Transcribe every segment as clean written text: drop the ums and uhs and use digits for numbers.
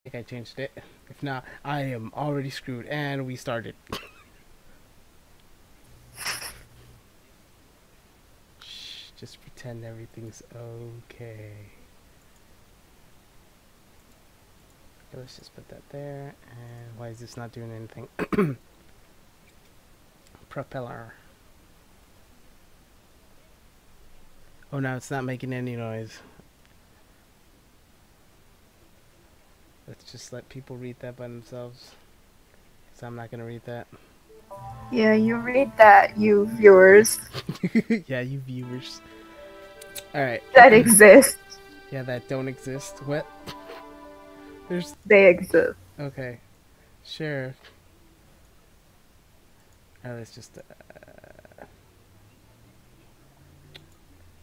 think I changed it. If not, I am already screwed. And we started. Shh, just pretend everything's okay. Okay, let's just put that there. And why is this not doing anything? Propeller. Oh, now it's not making any noise. Let's just let people read that by themselves. So I'm not gonna read that. Yeah, you read that, you viewers. Yeah, you viewers. Alright. That exist. Yeah, that don't exist. What? There's... They exist. Okay. Sure. Alright, let's just...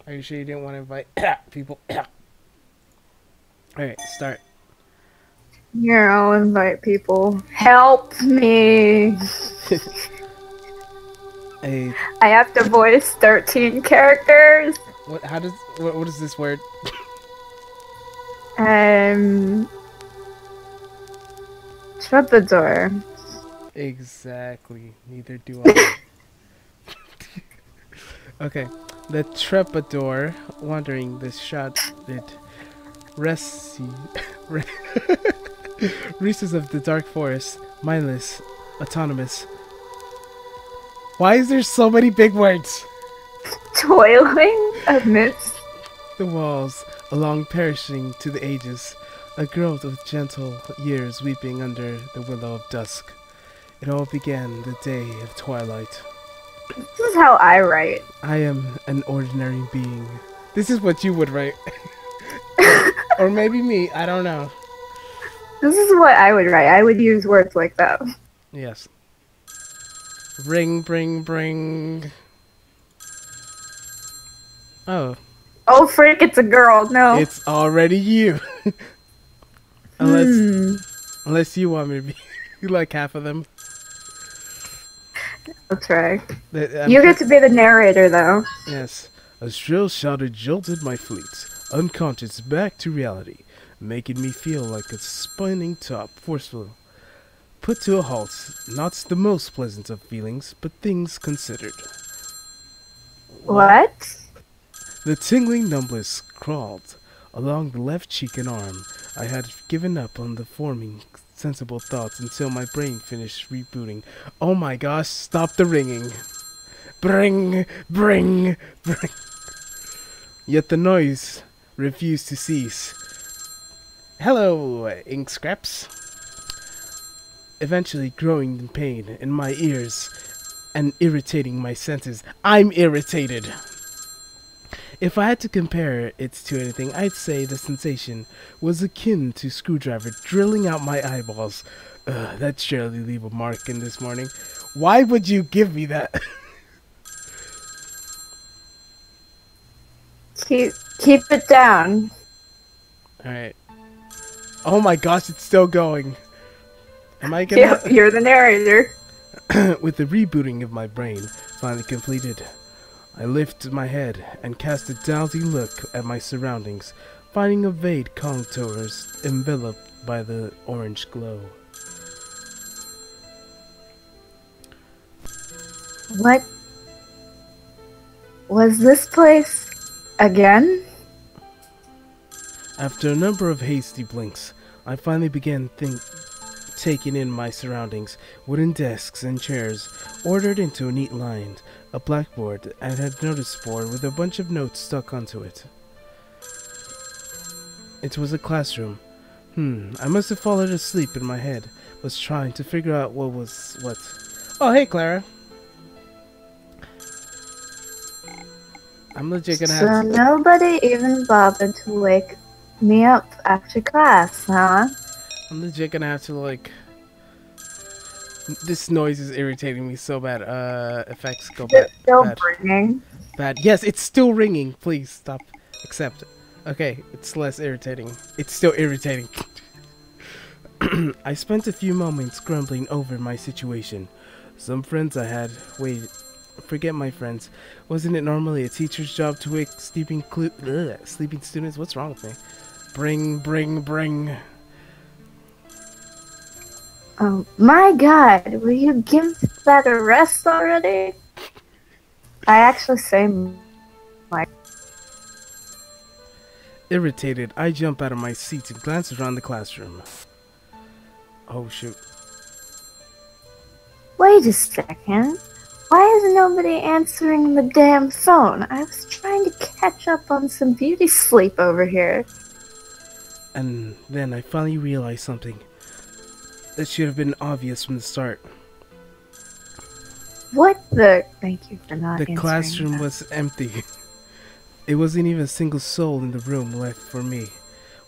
Are you sure you didn't want to invite people? Alright, start. Here, I'll invite people. Help me! Hey, I have to voice 13 characters. what? How does... What is this word? Shut the door. Exactly. Neither do I. Okay. The Trepador, wandering the shrouded recesses of the dark forest, mindless, autonomous. Why is there so many big words? Toiling amidst. The walls, along perishing to the ages, a girl with gentle years weeping under the willow of dusk. It all began the day of twilight. This is how I write. I am an ordinary being. This is what you would write. Or maybe me, I don't know. This is what I would write. I would use words like that. Yes. Ring, bring, bring. Oh. Oh, frick, it's a girl. No. It's already you. Unless you want me to be like half of them. That's right. You get to be the narrator, though. Yes. A shrill shouted jolted my fleet, unconscious back to reality, making me feel like a spinning top, forceful. Put to a halt, not the most pleasant of feelings, but things considered. What? The tingling numbness crawled along the left cheek and arm. I had given up on the forming sensible thoughts until my brain finished rebooting. Oh my gosh, stop the ringing. Bring, bring, bring. Yet the noise refused to cease. Hello, ink scraps. Eventually growing in pain in my ears and irritating my senses. I'm irritated. If I had to compare it to anything, I'd say the sensation was akin to screwdriver drilling out my eyeballs. That'd surely leave a mark in this morning. Why would you give me that? Keep it down. Alright. Oh my gosh, it's still going. Am I gonna... Yep, you're the narrator. With the rebooting of my brain finally completed, I lifted my head and cast a drowsy look at my surroundings, finding a vague contours enveloped by the orange glow. What was this place again? After a number of hasty blinks, I finally began taking in my surroundings. Wooden desks and chairs, ordered into a neat line, a blackboard, and a notice board with a bunch of notes stuck onto it. It was a classroom. I must have fallen asleep in my head, was trying to figure out what was what. Oh, hey, Clara. I'm legit gonna have to... nobody even bothered to wake me up after class, huh? I'm legit gonna have to, like... This noise is irritating me so bad. Effects go bad. It's still bad. ringing. Bad. Yes, it's still ringing. Please, stop. Accept it. Okay, it's less irritating. It's still irritating. I spent a few moments grumbling over my situation. Some friends I had... Wait, forget my friends. Wasn't it normally a teacher's job to wake sleeping students? What's wrong with me? Bring. Oh my god, will you give that a rest already? I actually say my. Irritated, I jump out of my seat and glance around the classroom. Oh shoot. Wait a second. Why is nobody answering the damn phone? I was trying to catch up on some beauty sleep over here. And then I finally realized something that should have been obvious from the start. What the? Thank you for not The answering classroom that. was empty. It wasn't even a single soul in the room left for me.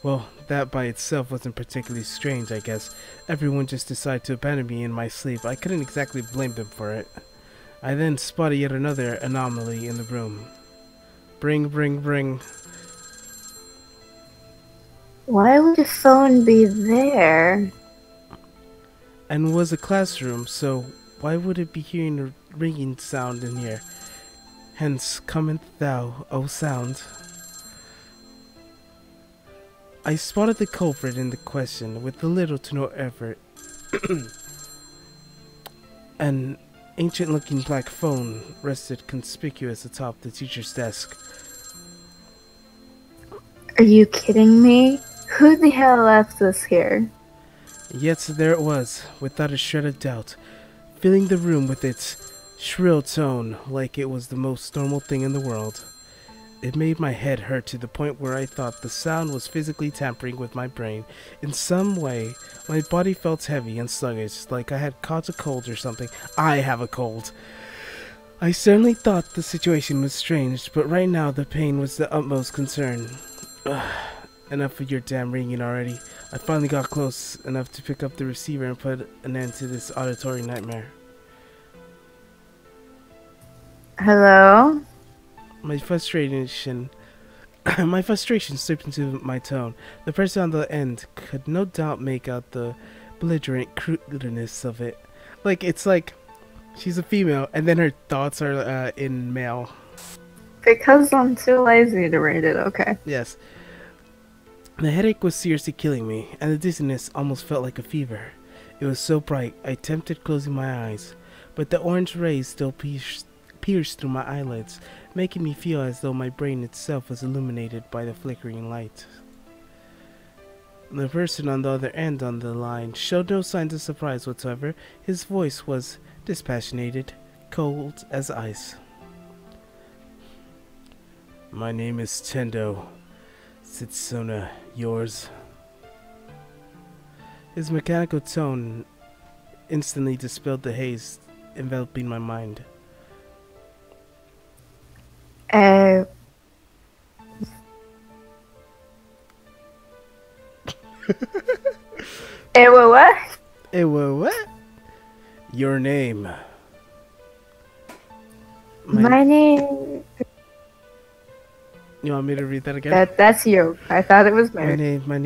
Well, that by itself wasn't particularly strange, I guess. Everyone just decided to abandon me in my sleep. I couldn't exactly blame them for it. I then spotted yet another anomaly in the room. Bring, bring, bring. Why would the phone be there? And was a classroom, so why would it be hearing a ringing sound in here? Hence, cometh thou, O sound. I spotted the culprit in the question with little to no effort. An ancient-looking black phone rested conspicuous atop the teacher's desk. Are you kidding me? Who the hell left this here? Yet there it was, without a shred of doubt, filling the room with its shrill tone like it was the most normal thing in the world. It made my head hurt to the point where I thought the sound was physically tampering with my brain. In some way, my body felt heavy and sluggish, like I had caught a cold or something. I have a cold. I certainly thought the situation was strange, but right now the pain was the utmost concern. Ugh, enough of your damn ringing already. I finally got close enough to pick up the receiver and put an end to this auditory nightmare. Hello? My frustration slipped into my tone. The person on the end could no doubt make out the belligerent crudeness of it. Like, it's like she's a female, and then her thoughts are in male. Because I'm too lazy to read it, okay. Yes. The headache was seriously killing me, and the dizziness almost felt like a fever. It was so bright, I attempted closing my eyes, but the orange rays still pierced through my eyelids, making me feel as though my brain itself was illuminated by the flickering light. The person on the other end on the line showed no signs of surprise whatsoever. His voice was dispassionated, cold as ice. My name is Tendo Sitsuna. Yours? His mechanical tone instantly dispelled the haze enveloping my mind. Eh, what? What? Your name? My name... You want me to read that again? That's you. I thought it was me. My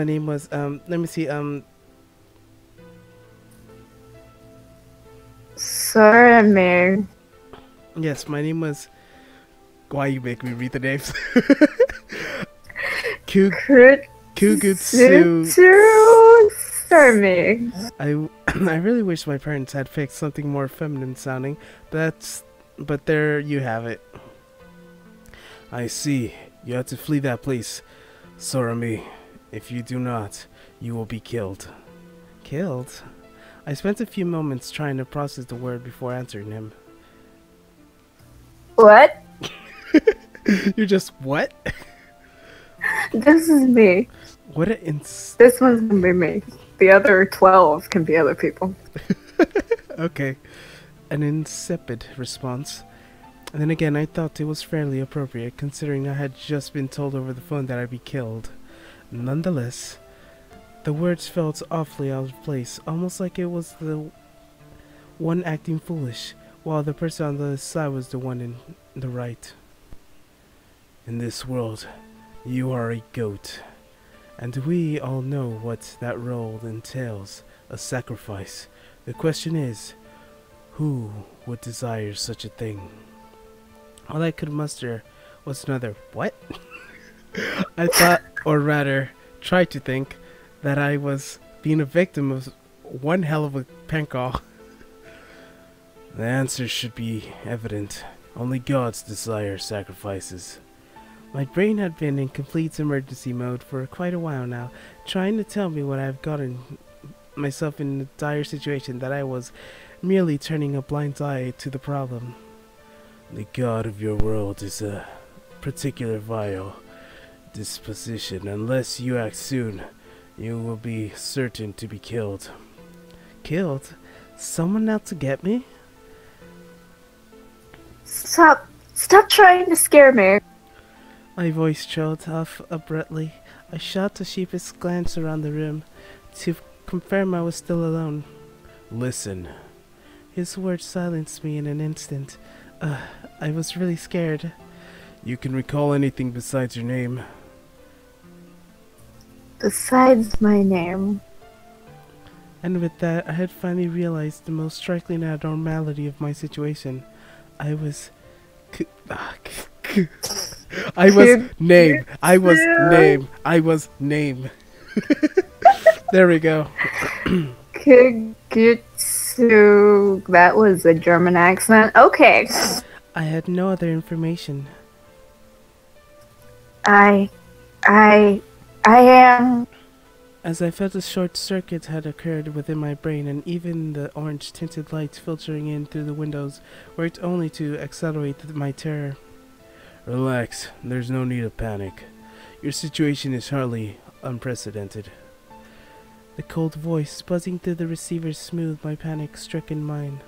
name was, let me see, Sorry, Amir. yes, my name was, why you make me read the names? Kugutsu. Sorry. I really wish my parents had picked something more feminine sounding, but there you have it. I see. You have to flee that place, Sorami. If you do not, you will be killed. Killed? I spent a few moments trying to process the word before answering him. What? You're just what? This is me. What a This one's gonna be me. The other 12 can be other people. Okay. An insipid response. And then again, I thought it was fairly appropriate, considering I had just been told over the phone that I'd be killed. Nonetheless, the words felt awfully out of place, almost like it was the one acting foolish, while the person on the other side was the one in the right. In this world, you are a goat, and we all know what that role entails, a sacrifice. The question is, who would desire such a thing? All I could muster was another, what? I thought, or rather, tried to think, that I was being a victim of one hell of a prank call. The answer should be evident. Only gods desire sacrifices. My brain had been in complete emergency mode for quite a while now, trying to tell me when I've gotten myself in a dire situation that I was merely turning a blind eye to the problem. The god of your world is a particular vile disposition. Unless you act soon, you will be certain to be killed. Killed? Someone out to get me? Stop trying to scare me. My voice trailed off abruptly. I shot a sheepish glance around the room to confirm I was still alone. Listen. His words silenced me in an instant. I was really scared. You can recall anything besides your name? Besides my name. And with that, I had finally realized the most striking abnormality of my situation. I was name. There we go. Kugutsu. That was a German accent. Okay. I had no other information. I am. As I felt a short circuit had occurred within my brain, and even the orange-tinted lights filtering in through the windows worked only to accelerate my terror. Relax, there's no need of panic. Your situation is hardly unprecedented. The cold voice buzzing through the receiver smoothed my panic-stricken mind.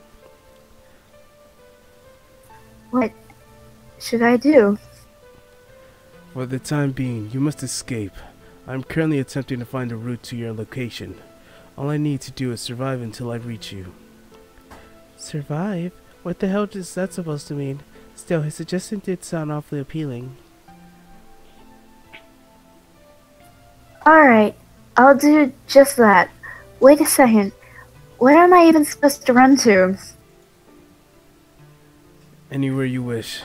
What should I do? For the time being, you must escape. I'm currently attempting to find a route to your location. All I need to do is survive until I reach you. Survive? What the hell is that supposed to mean? Still, his suggestion did sound awfully appealing. Alright, I'll do just that. Wait a second. Where am I even supposed to run to? Anywhere you wish.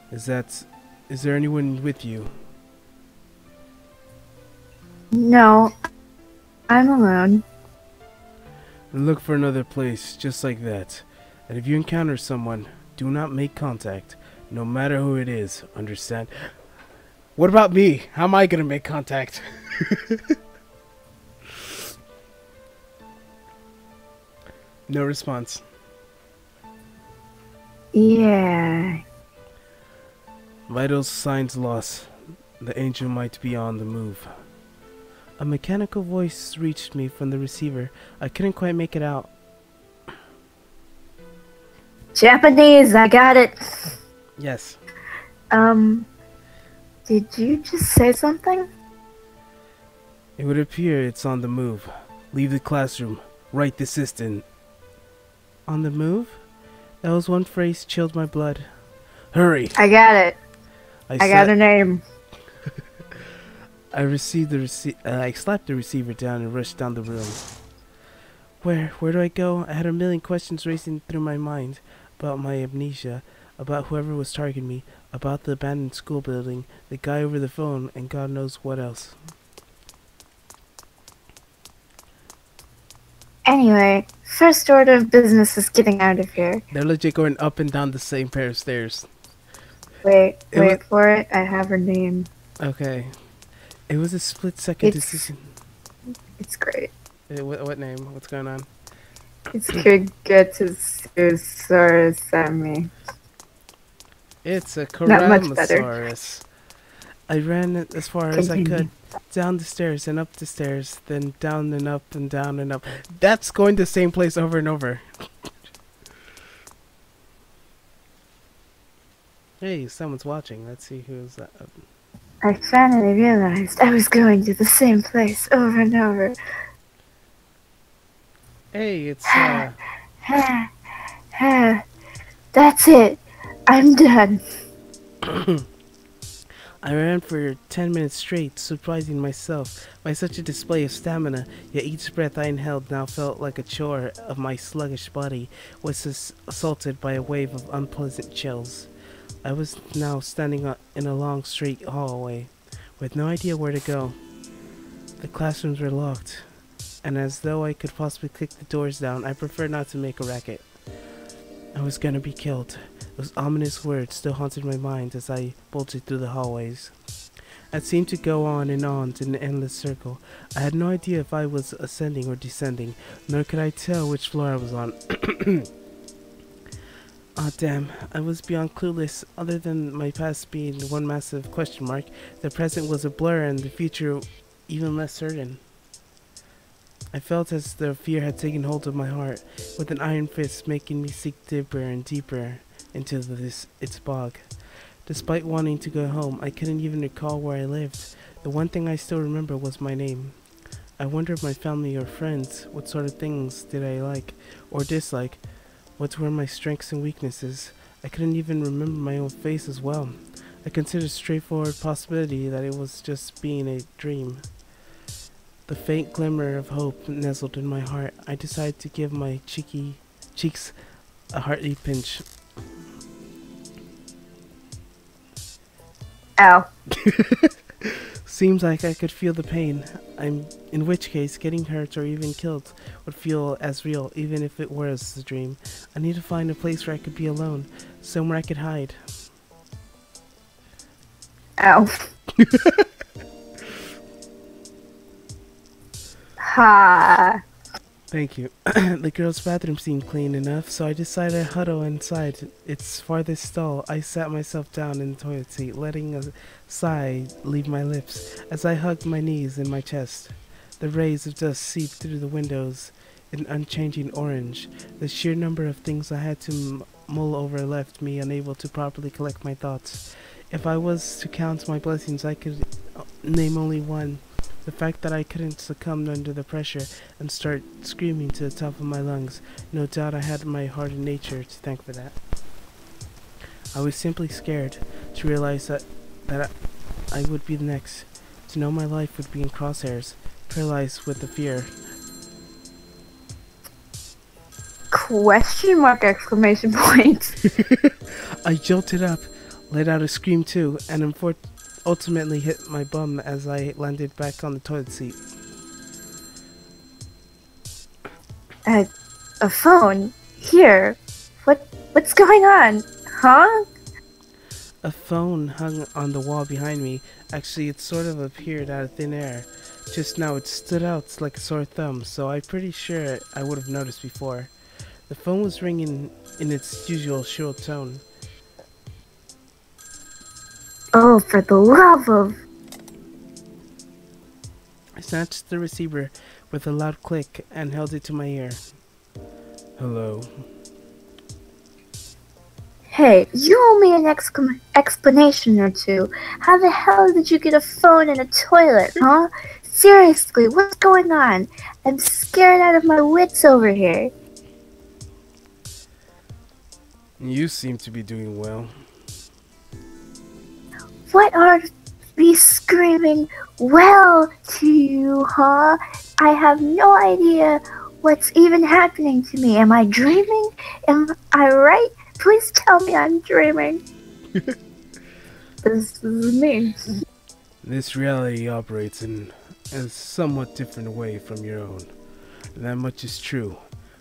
Is there anyone with you? No, I'm alone. Then look for another place just like that. And if you encounter someone, do not make contact, no matter who it is, understand? What about me? How am I gonna make contact? No response. Yeah. Vital signs lost. The angel might be on the move. A mechanical voice reached me from the receiver. I couldn't quite make it out. Japanese, I got it. Yes. Did you just say something? It would appear it's on the move. Leave the classroom. Right this instant. On the move? That was one phrase chilled my blood. Hurry! I got it. I got a name. I slapped the receiver down and rushed down the room. Where do I go? I had a million questions racing through my mind about my amnesia, about whoever was targeting me, about the abandoned school building, the guy over the phone, and God knows what else. Anyway, first order of business is getting out of here. They're legit going up and down the same pair of stairs. Wait for it. I have her name. Okay. It was a split-second decision. It's great. What name? What's going on? It's Kugutsu. It's a Not much better. Tyrannosaurus. I ran as far as I could, down the stairs and up the stairs, then down and up and down and up. That's going the same place over and over. Hey, someone's watching. Let's see who's that. I finally realized I was going to the same place over and over. Hey, it's That's it. I'm done. I ran for 10 minutes straight, surprising myself by such a display of stamina, yet each breath I inhaled now felt like a chore of my sluggish body was assaulted by a wave of unpleasant chills. I was now standing in a long straight hallway, with no idea where to go. The classrooms were locked. and as though I could possibly kick the doors down, I preferred not to make a racket. I was gonna be killed. Those ominous words still haunted my mind as I bolted through the hallways. I seemed to go on in an endless circle. I had no idea if I was ascending or descending, nor could I tell which floor I was on. Ah, damn, I was beyond clueless. Other than my past being one massive question mark, the present was a blur and the future even less certain. I felt as though fear had taken hold of my heart, with an iron fist making me sink deeper and deeper into its bog. Despite wanting to go home, I couldn't even recall where I lived. The one thing I still remember was my name. I wondered if my family or friends, what sort of things did I like or dislike? What were my strengths and weaknesses? I couldn't even remember my own face as well. I considered a straightforward possibility that it was just being a dream. The faint glimmer of hope nestled in my heart. I decided to give my cheeks a hearty pinch. Ow. Seems like I could feel the pain. In which case, getting hurt or even killed would feel as real, even if it was a dream. I need to find a place where I could be alone, somewhere I could hide. Ow. Ha. Thank you. The girl's bathroom seemed clean enough, so I decided to huddle inside its farthest stall. I sat myself down in the toilet seat, letting a sigh leave my lips as I hugged my knees and my chest. The rays of dust seeped through the windows in unchanging orange. The sheer number of things I had to mull over left me unable to properly collect my thoughts. If I was to count my blessings, I could name only one. The fact that I couldn't succumb under the pressure and start screaming to the top of my lungs. No doubt I had my hardened nature to thank for that. I was simply scared to realize that I would be the next. To know my life would be in crosshairs, paralyzed with the fear. Question mark, exclamation point. I jolted up, let out a scream too, and ultimately hit my bum as I landed back on the toilet seat. A phone? Here? What's going on? Huh? A phone hung on the wall behind me. Actually, it sort of appeared out of thin air. Just now it stood out like a sore thumb, so I'm pretty sure I would have noticed before. The phone was ringing in its usual shrill tone. Oh, for the love of... I snatched the receiver with a loud click and held it to my ear. Hello. Hey, you owe me an explanation or two. How the hell did you get a phone in a toilet, huh? Seriously, what's going on? I'm scared out of my wits over here. You seem to be doing well. What are these screaming well to you, huh? I have no idea what's even happening to me. Am I dreaming? Am I right? Please tell me I'm dreaming. This is me. This reality operates in a somewhat different way from your own. That much is true.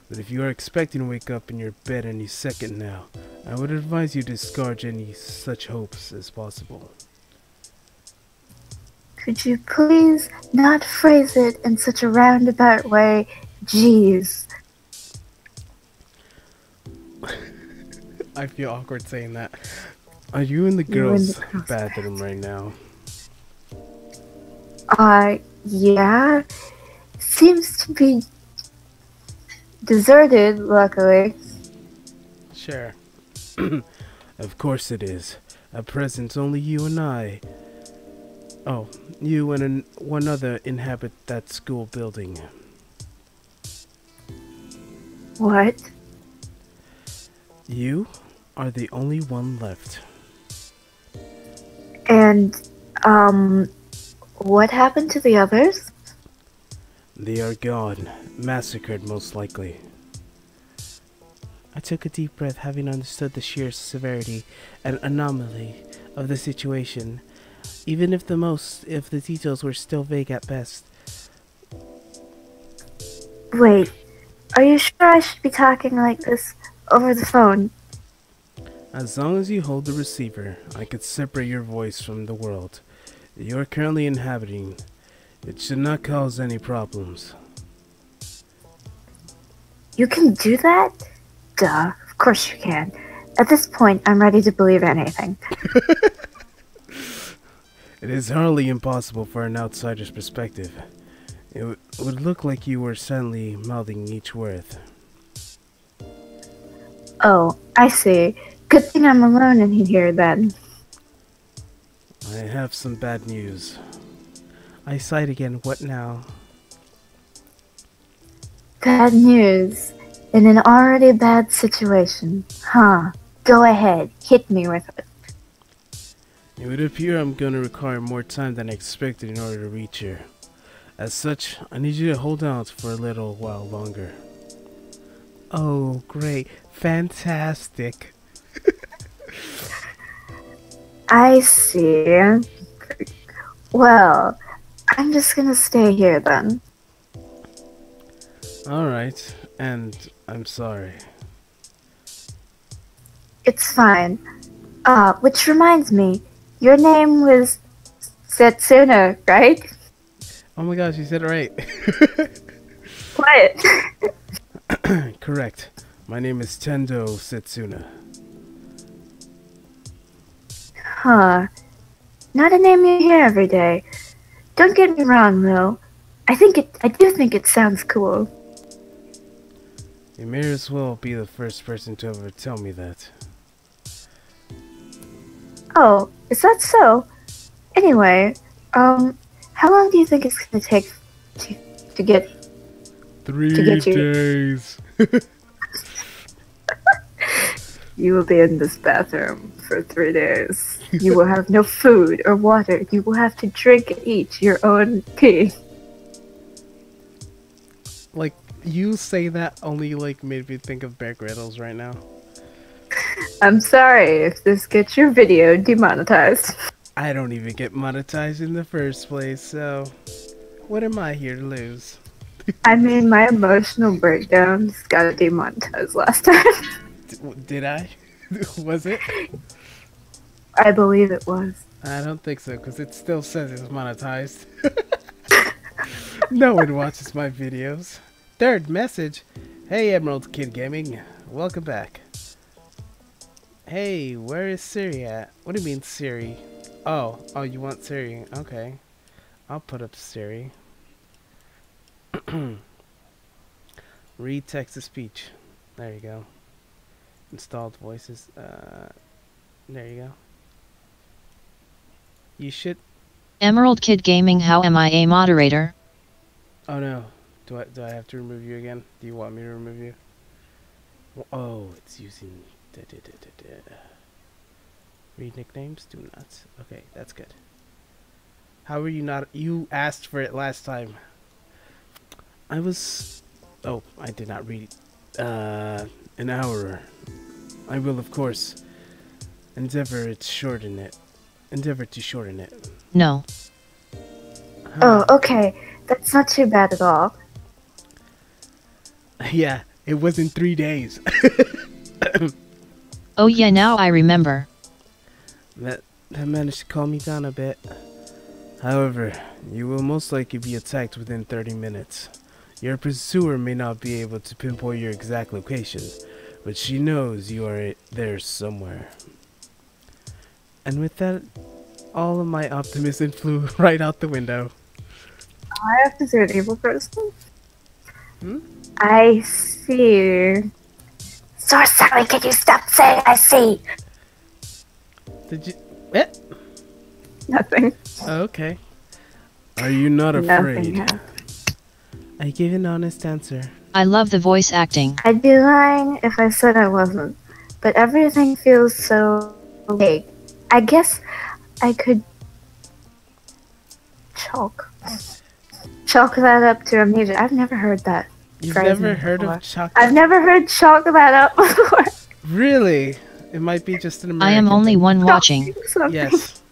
But if you are expecting to wake up in your bed any second now, I would advise you to discard any such hopes as possible. Could you please not phrase it in such a roundabout way? Jeez. I feel awkward saying that. Are you in the girls' bathroom right now? Yeah. Seems to be deserted, luckily. Sure. Of course it is. At present, only you and I. Oh, you and one other inhabit that school building. What? You are the only one left. And, what happened to the others? They are gone, massacred most likely. I took a deep breath, having understood the sheer severity and anomaly of the situation, even if the details were still vague at best. Wait, are you sure I should be talking like this over the phone? As long as you hold the receiver, I could separate your voice from the world you're currently inhabiting. It should not cause any problems. You can do that? Duh, of course you can. At this point, I'm ready to believe anything. It is hardly impossible for an outsider's perspective. It would look like you were silently mouthing each word. Oh, I see. Good thing I'm alone in here then. I have some bad news. I sighed again. What now? Bad news. In an already bad situation. Huh. Go ahead. Hit me with it. It would appear I'm going to require more time than I expected in order to reach here. As such, I need you to hold out for a little while longer. Oh, great. Fantastic. I see. Well, I'm just gonna stay here then. Alright, and I'm sorry. It's fine. Which reminds me, your name was Setsuna, right? Oh my gosh, you said it right. What? Correct. My name is Tendo Setsuna. Huh. Not a name you hear every day. Don't get me wrong, though. I do think it sounds cool. You may as well be the first person to ever tell me that. Oh, is that so? Anyway, how long do you think it's gonna take to get 3 to get you? days. You will be in this bathroom for 3 days. You will have no food or water. You will have to drink and eat your own pee. Like, you say that only, like, made me think of Bear Grylls right now. I'm sorry if this gets your video demonetized. I don't even get monetized in the first place, so what am I here to lose? I mean, my emotional breakdowns got demonetized last time. Did I? Was it? I believe it was. I don't think so, because it still says it's monetized. No one watches my videos. Third message. Hey, Emerald Kid Gaming. Welcome back. Hey, where is Siri at? What do you mean, Siri? Oh, you want Siri? Okay. I'll put up Siri. Read text to speech. There you go. Installed voices. There you go. You should. Emerald Kid Gaming, how am I a moderator? Oh no. Do I have to remove you again? Do you want me to remove you? Oh, it's using. Read nicknames? Do not. Okay, that's good. How were you not? You asked for it last time. I was. Oh, I did not read an hour. I will, of course, endeavor to shorten it. No. Oh, okay. That's not too bad at all. Yeah, it was in 3 days. Oh yeah, now I remember. That managed to calm me down a bit. However, you will most likely be attacked within 30 minutes. Your pursuer may not be able to pinpoint your exact location, but she knows you are there somewhere. And with that, all of my optimism flew right out the window. I have to say an evil person. Hmm? I see. So sorry, can you stop saying I see? Did you? Eh? Nothing. Okay. Are you not Nothing afraid? happened. I give an honest answer. I love the voice acting. I'd be lying if I said I wasn't. But everything feels so vague. I guess I could chalk that up to amnesia. I've never heard that. You've phrase never heard before. of chocolate? I've never heard chalk that up before. Really? It might be just an American. I am only one watching. Something. Yes.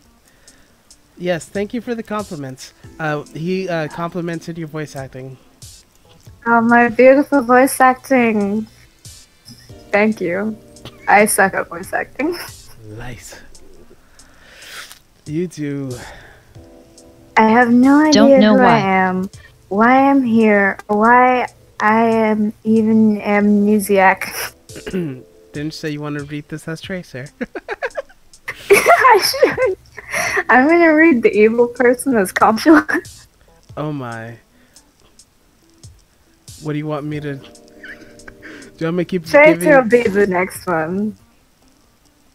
Yes, thank you for the compliments. He complimented your voice acting. Oh, my beautiful voice acting. Thank you. I suck at voice acting. Light. You do. I have no Don't idea know who I why. am, why I'm here, why I am even amnesiac. Didn't say you want to read this as Tracer. I should. I'm gonna read the evil person as Compula. Oh my. What do you want me to... Do you want me to keep Tracer will giving... be the next one.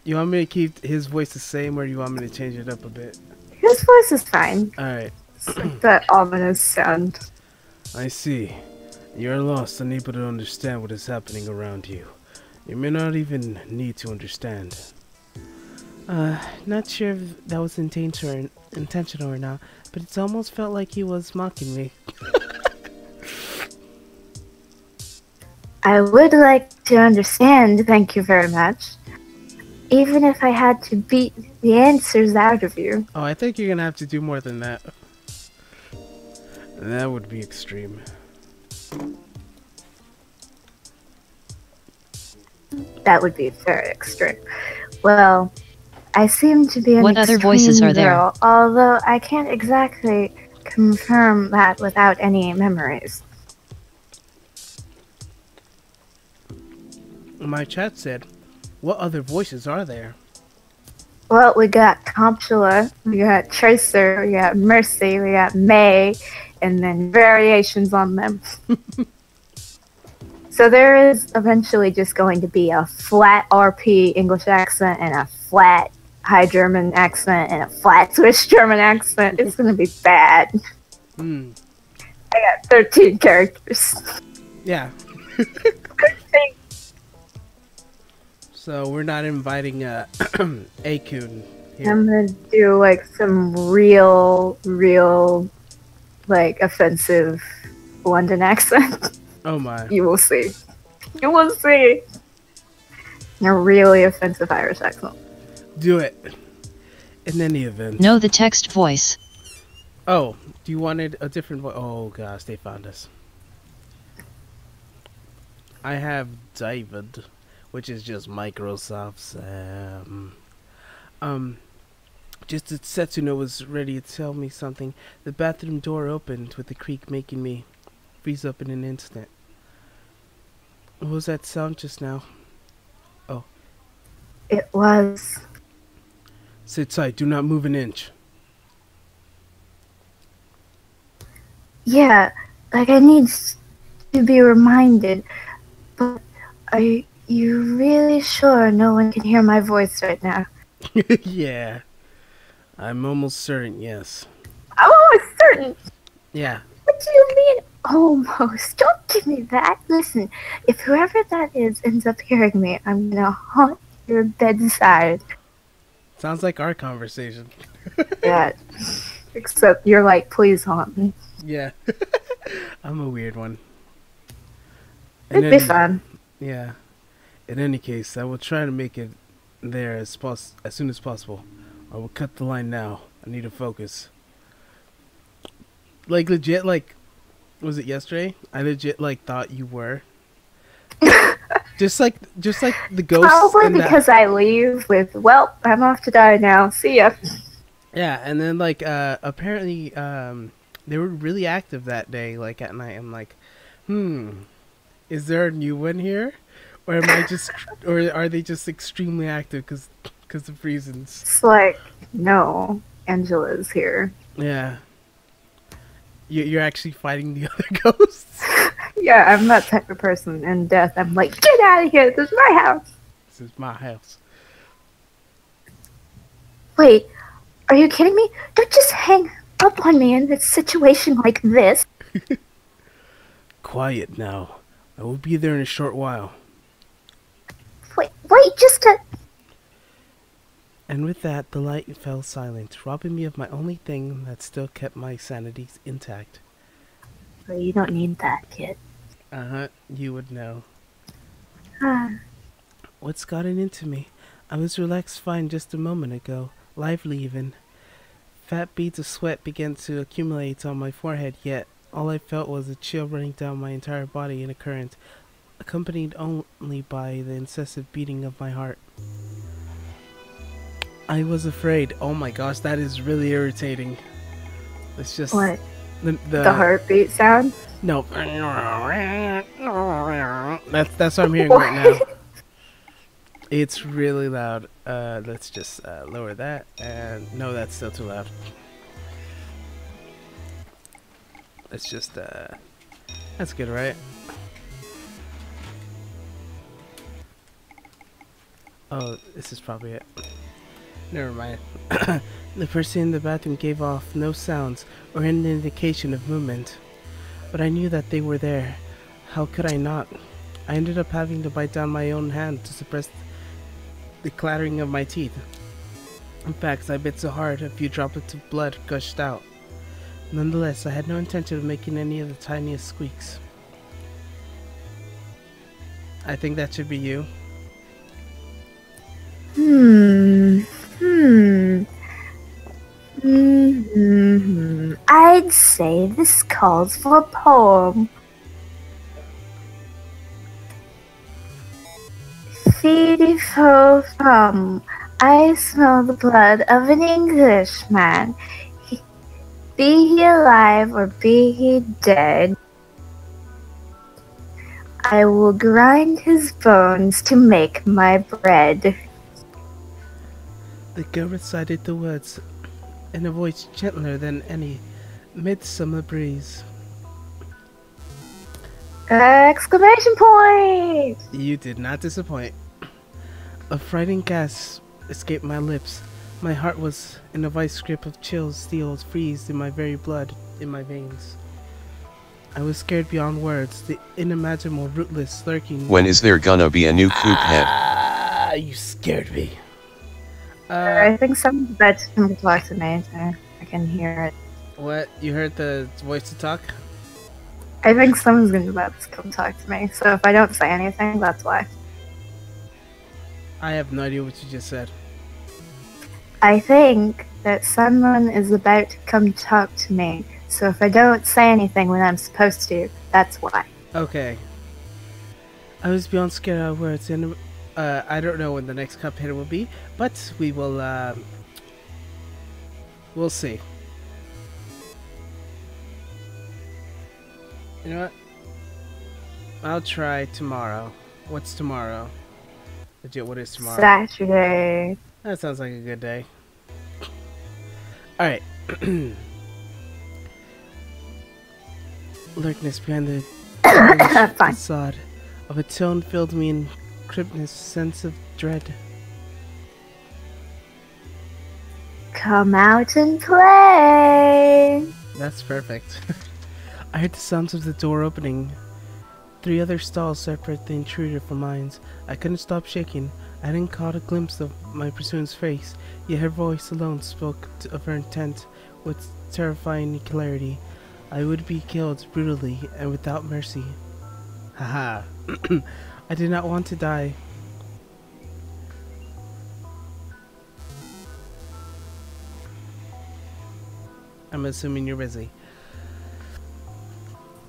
You want me to keep his voice the same, or you want me to change it up a bit? His voice is fine. Alright. It's like that ominous sound. I see. You're lost, unable to understand what is happening around you. You may not even need to understand. Not sure if that was intentional or not, but it's almost felt like he was mocking me. I would like to understand, thank you very much. Even if I had to beat the answers out of you. Oh, I think you're gonna have to do more than that. That would be extreme. That would be very extreme. Well, I seem to be an What other extreme voices are there? girl, although I can't exactly confirm that without any memories. My chat said, what other voices are there? Well, we got Compula, we got Tracer, we got Mercy, we got May, and then variations on them. So there is eventually just going to be a flat RP English accent and a flat High German accent and a flat Swiss German accent. It's going to be bad. Hmm. I got 13 characters. Yeah. So we're not inviting Akun here. I'm going to do like some real, like offensive London accent. Oh my. You will see. You will see. A really offensive Irish accent. Do it. In any event. No, the text voice. Oh, do you wanted a different voice? Oh gosh, they found us. I have David, which is just Microsoft's. Just as Setsuna was ready to tell me something, the bathroom door opened with a creak, making me freeze up in an instant. What was that sound just now? Oh. It was. Sit tight, do not move an inch. Yeah, like I need to be reminded. But are you really sure no one can hear my voice right now? Yeah. I'm almost certain, yes. I'm almost certain. Yeah. What do you mean, almost? Don't give me that. Listen, if whoever that is ends up hearing me, I'm gonna haunt your bedside. Sounds like our conversation. Yeah. Except you're like, please haunt me. Yeah. I'm a weird one. It'd be fun. Yeah. In any case, I will try to make it there as soon as possible. I will cut the line now. I need to focus. Like legit, like, was it yesterday? I legit like thought you were. just like the ghosts. Probably because I leave with, well, I'm off to die now. See ya. Yeah, and then like apparently they were really active that day, like at night. I'm like, is there a new one here, or am I just, or are they just extremely active because of reasons? It's like, no, Angela's here. Yeah, you're actually fighting the other ghosts. Yeah, I'm that type of person. In death, I'm like, get out of here. This is my house. This is my house. Wait, are you kidding me? Don't just hang up on me in a situation like this. Quiet now. I will be there in a short while. Wait, just a... And with that, the light fell silent, robbing me of my only thing that still kept my sanity intact. Well, you don't need that, kid. You would know. Ah. What's gotten into me? I was relaxed fine just a moment ago, lively even. Fat beads of sweat began to accumulate on my forehead, yet All I felt was a chill running down my entire body in a current, accompanied only by the incessant beating of my heart. I was afraid. Oh my gosh, that is really irritating. It's just What? the heartbeat sound? No. That's what I'm hearing right now. It's really loud. Let's just lower that. And no, that's still too loud. Let's just that's good, right? Oh, this is probably it. Never mind. The person in the bathroom gave off no sounds or any indication of movement. But I knew that they were there. How could I not? I ended up having to bite down my own hand to suppress the clattering of my teeth. In fact, I bit so hard a few droplets of blood gushed out. Nonetheless, I had no intention of making any of the tiniest squeaks. I think that should be you. I'd say this calls for a poem. Feedy fo fum. I smell the blood of an Englishman. Be he alive or be he dead, I will grind his bones to make my bread. The girl recited the words in a voice gentler than any midsummer breeze. Exclamation point! You did not disappoint. A frightened gasp escaped my lips. My heart was in a vice grip of chills, steel freezed in my very blood, in my veins. I was scared beyond words, the unimaginable, rootless, lurking... When is there gonna be a new coop head? Ah, you scared me. I think someone's about to come to talk to me, so I can hear it. What? You heard the voice to talk? I think someone's about to come talk to me, so if I don't say anything, that's why. I have no idea what you just said. I think that someone is about to come talk to me, so if I don't say anything when I'm supposed to, that's why. Okay. I was beyond scared out of words, and I don't know when the next cup hitter will be, but we will, we'll see. You know what? I'll try tomorrow. What's tomorrow? Legit, what is tomorrow? Saturday. That sounds like a good day. Alright. Lurkness behind the facade of a tone filled me in cryptness sense of dread. Come out and play! That's perfect. I heard the sounds of the door opening. 3 other stalls separate the intruder from mine. I couldn't stop shaking. I hadn't caught a glimpse of my pursuer's face, yet her voice alone spoke of her intent with terrifying clarity. I would be killed brutally and without mercy. Haha. I did not want to die. I'm assuming you're busy.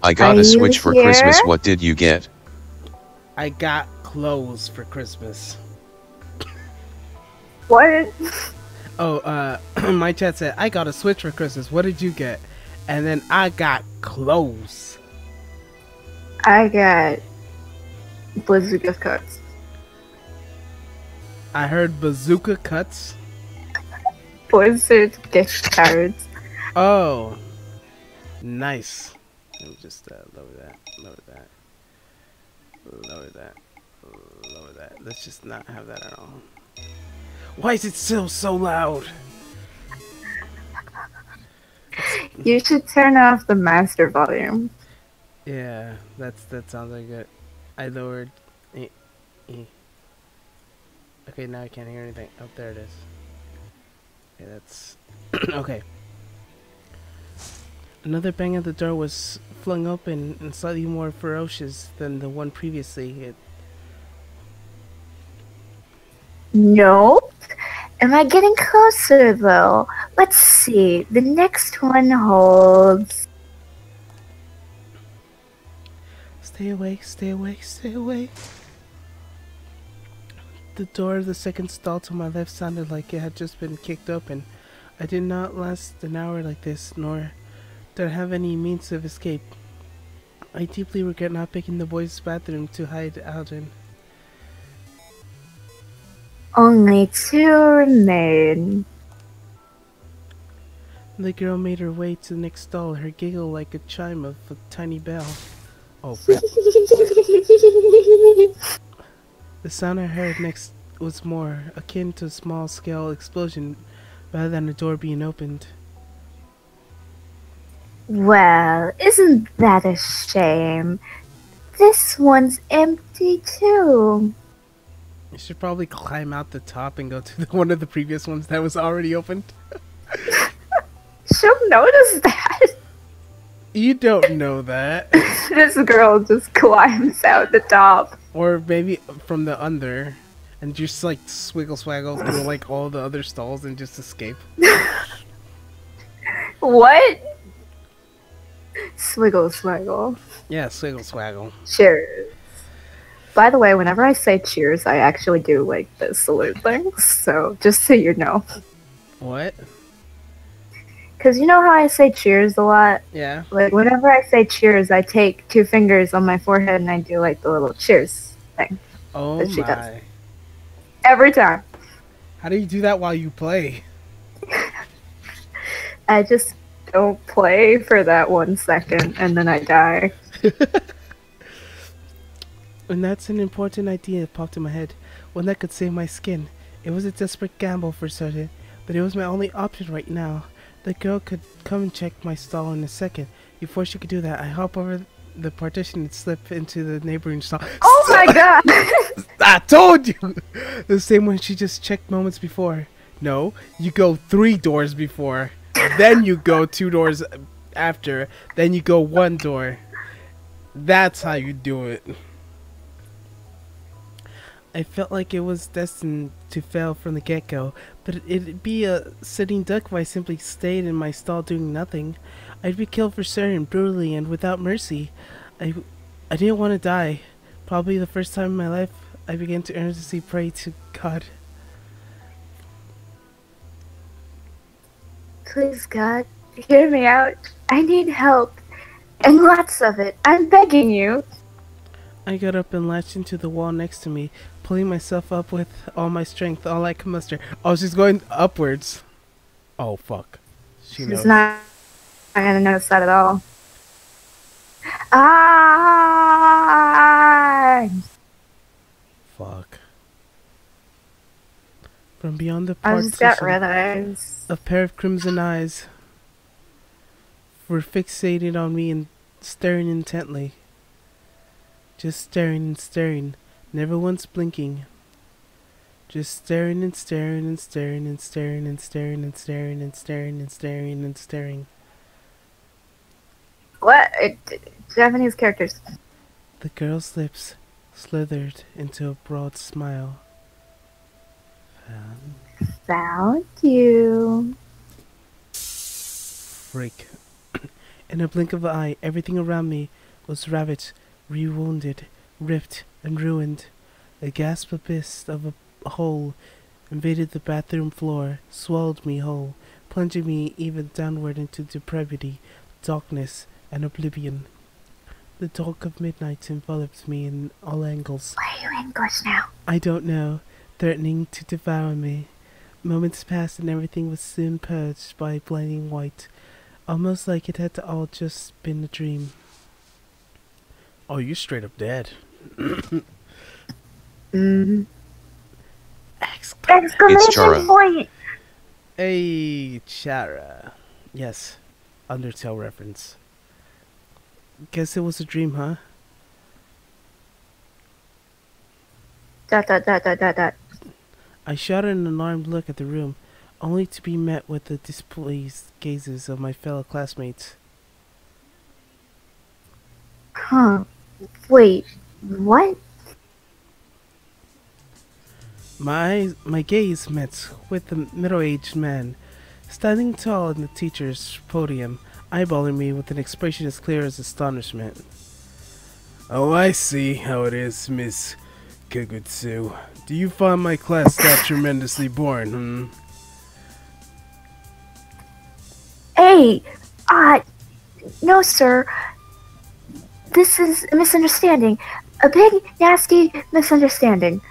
I got a Switch for Christmas. What did you get? I got clothes for Christmas. What? Oh, my chat said, I got a Switch for Christmas. What did you get? And then I got clothes. I got Blizzard gift cards. I heard bazooka cuts. Blizzard gift cards. Oh, nice. Let me just lower that, lower that, lower that, lower that. Let's just not have that at all. Why is it still so loud? You should turn off the master volume. Yeah, that sounds like it. I lowered. Okay, now I can't hear anything. Oh, there it is. Okay, that's okay. Another bang at the door was flung open and slightly more ferocious than the one previously. No. Am I getting closer though? Let's see. The next one holds Stay away, stay away, stay away. The door of the second stall to my left sounded like it had just been kicked open. I did not last an hour like this, nor did I have any means of escape. I deeply regret not picking the boys' bathroom to hide out in. Only 2 remain. The girl made her way to the next stall, her giggle like a chime of a tiny bell. Oh, crap. The sound I heard next was more akin to a small-scale explosion rather than a door being opened. Well, isn't that a shame? This one's empty too. You should probably climb out the top and go to one of the previous ones that was already opened. She'll notice that. You don't know that. This girl just climbs out the top. Or maybe from the under and just like swiggle swaggle through like all the other stalls and just escape. What? Swiggle swaggle. Yeah, swiggle swaggle. Cheers. By the way, whenever I say cheers, I actually do like the salute things. So just so you know. What? Because you know how I say cheers a lot? Yeah. Like, whenever I say cheers, I take 2 fingers on my forehead and I do, like, the little cheers thing. Oh that she does. my. Every time. How do you do that while you play? I just don't play for that 1 second and then I die. And that's an important idea that popped in my head. One that could save my skin. It was a desperate gamble for certain, but it was my only option right now. The girl could come and check my stall in a second. Before she could do that, I hop over the partition and slip into the neighboring stall. Oh my god! I told you! The same one she just checked moments before. No, you go 3 doors before. Then you go 2 doors after. Then you go 1 door. That's how you do it. I felt like it was destined to fail from the get-go, but it'd be a sitting duck if I simply stayed in my stall doing nothing. I'd be killed for certain, brutally and without mercy. I didn't want to die. Probably the first time in my life I began to earnestly pray to God. Please, God, hear me out. I need help. And lots of it. I'm begging you. I got up and latched into the wall next to me, pulling myself up with all my strength, all I could muster. Oh, she's going upwards. Oh, fuck. She knows. She's not gonna notice that at all. Ah! Fuck. From beyond the I just got partition, red eyes. a pair of crimson eyes were fixated on me and staring intently. Just staring and staring, never once blinking. Just staring and staring and staring and staring and staring and staring and staring and staring and staring. What? Japanese characters. The girl's lips slithered into a broad smile. Found you. Freak. In a blink of an eye, everything around me was ravaged, re-wounded, ripped, and ruined. A gasp abyss of a hole invaded the bathroom floor, swallowed me whole, plunging me even downward into depravity, darkness, and oblivion. The dark of midnight enveloped me in all angles. Why are you English now? I don't know, threatening to devour me. Moments passed and everything was soon purged by blinding white, almost like it had all just been a dream. Oh, you're straight up dead. Mm-hmm. It's Chara. Exclamation point! Hey, Chara. Yes, Undertale reference. Guess it was a dream, huh? Dot dot dot dot dot dot. I shot an alarmed look at the room, only to be met with the displeased gazes of my fellow classmates. Huh. Wait, what? My gaze met with the middle-aged man, standing tall in the teacher's podium, eyeballing me with an expression as clear as astonishment. Oh, I see how it is, Miss Kugutsu. Do you find my class that tremendously boring, Hey, no, sir. This is a misunderstanding. A big, nasty misunderstanding.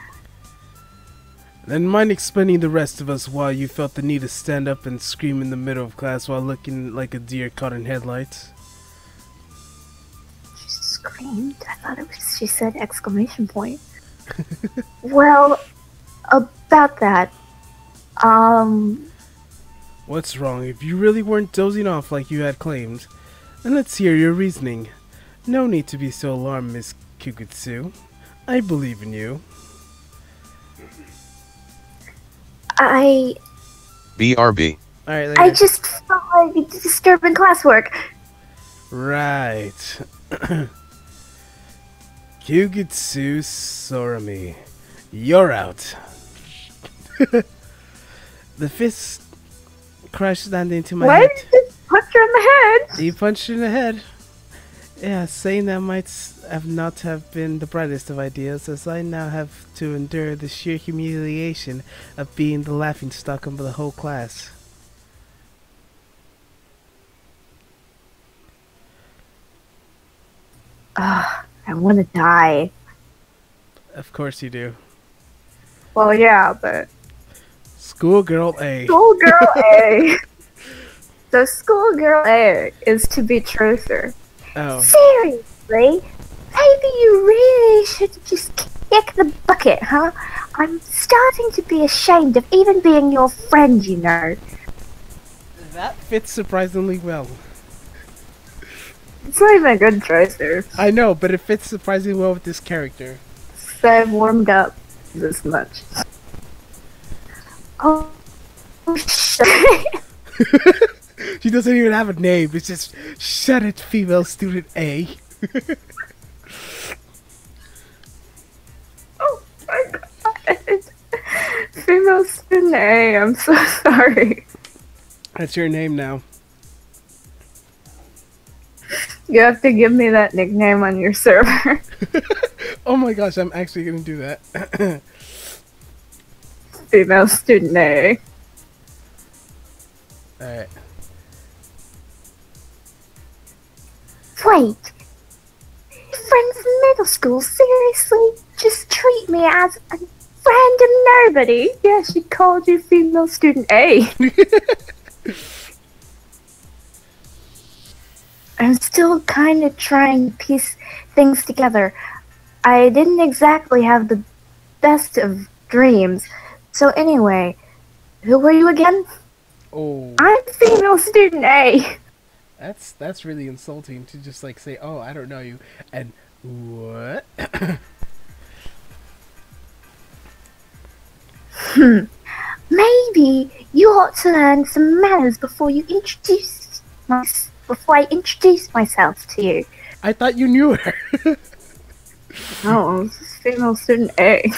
Then mind explaining the rest of us why you felt the need to stand up and scream in the middle of class while looking like a deer caught in headlights? She screamed. I thought it was. She said exclamation point. Well, about that. What's wrong? If you really weren't dozing off like you had claimed, then let's hear your reasoning. No need to be so alarmed, Miss Kugutsu. I believe in you. BRB. Alright, later. I just felt like disturbing classwork. Right. Kugutsu Sorami. You're out. The fist crashed down into my Why head. did you just punch her in the head? He punched in the head. Yeah, saying that might not have been the brightest of ideas, as I now have to endure the sheer humiliation of being the laughingstock of the whole class. Ugh, I want to die. Of course you do. Well, yeah, but Schoolgirl A. Schoolgirl A. So Schoolgirl A is to be truther. Oh. Seriously? Maybe you really should just kick the bucket, huh? I'm starting to be ashamed of even being your friend, you know. That fits surprisingly well. It's not even a good truther. I know, but it fits surprisingly well with this character. So I've warmed up this much. Oh, shit. She doesn't even have a name. It's just, shut it, female student A. Oh my god. Female student A, I'm so sorry. That's your name now. You have to give me that nickname on your server. Oh my gosh, I'm actually gonna do that. Female student A. Alright. Wait. Friends in middle school seriously just treat me as a random nobody? Yeah, she called you female student A. I'm still kind of trying to piece things together. I didn't exactly have the best of dreams. So anyway, who were you again? Oh. I'm female student A. That's really insulting to just like say, oh, I don't know you, and what? Maybe you ought to learn some manners before I introduce myself to you. I thought you knew her. Oh, this is female student A.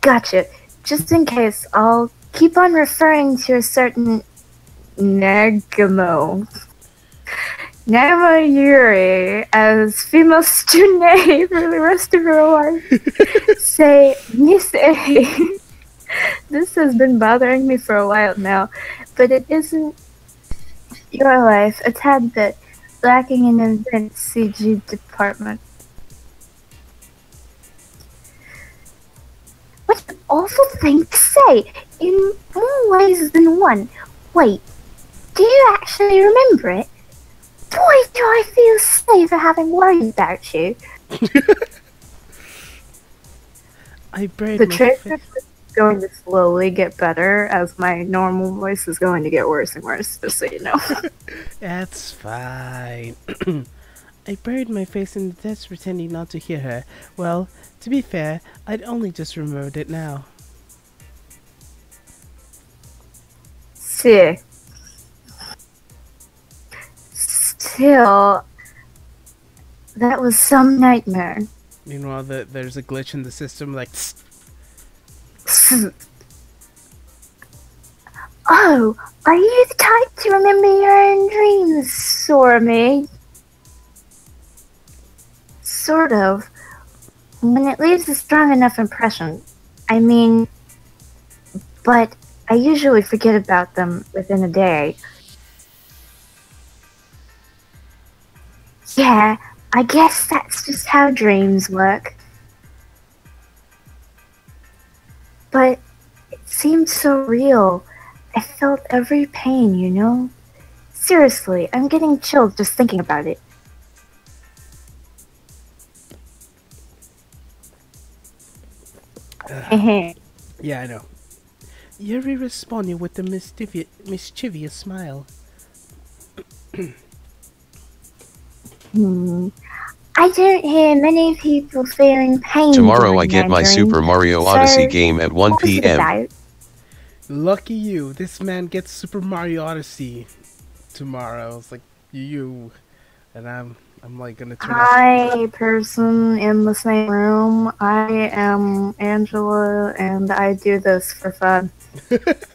Gotcha. Just in case, I'll keep on referring to a certain Nagamo Yuri as female student A for the rest of her life. Say, Miss A. This has been bothering me for a while now, but it isn't your life a tad bit lacking in event CG department. What an awful thing to say, in more ways than one. Wait, do you actually remember it? Boy, do I feel silly for having worried about you. I buried The my trick face. is going to slowly get better as my normal voice is going to get worse and worse, just so you know. That's fine. I buried my face in the desk pretending not to hear her. Well, to be fair, I'd only just remembered it now. See. Still, that was some nightmare. Meanwhile, there's a glitch in the system, like, Oh, are you the type to remember your own dreams, Sorami? sort of, when it leaves a strong enough impression. I mean, but I usually forget about them within a day. Yeah, I guess that's just how dreams work. But it seemed so real. I felt every pain, you know? Seriously, I'm getting chills just thinking about it. Yeah, I know. Yuri responded with a mischievous smile. I don't hear many people feeling pain. Tomorrow I get my Super Mario Odyssey game at 1 p.m. Lucky you. This man gets Super Mario Odyssey tomorrow. It's like you, and I'm like gonna turn. Hi, person in the same room. I am Angela, and I do this for fun. It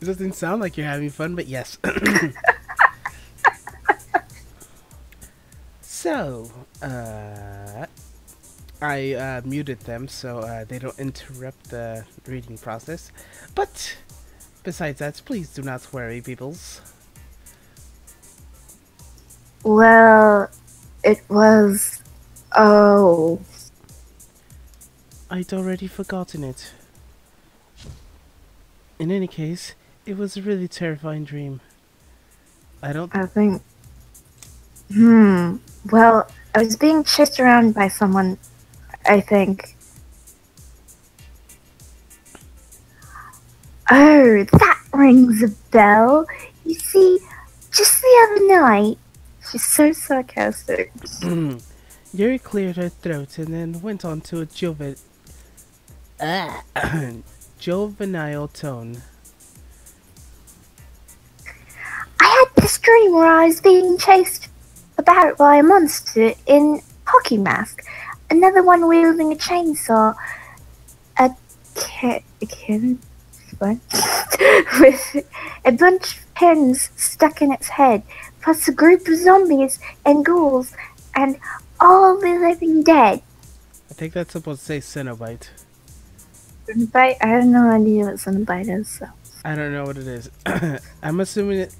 doesn't sound like you're having fun, but yes. So, I muted them so they don't interrupt the reading process. But, besides that, please do not worry, peoples. Well, it was... Oh. I'd already forgotten it. In any case, it was a really terrifying dream. I think... Well, I was being chased around by someone, I think. Oh, that rings a bell. You see, just the other night... She's so sarcastic. Yuri cleared her throat and then went on to a juvenile tone. I had this dream where I was being chased about by a monster in hockey mask. Another one wielding a chainsaw. A kid what? With a bunch of pins stuck in its head, plus a group of zombies and ghouls and all the living dead. I think that's supposed to say Cenobite. Cenobite? I have no idea what Cenobite is, so. I don't know what it is. I'm assuming it,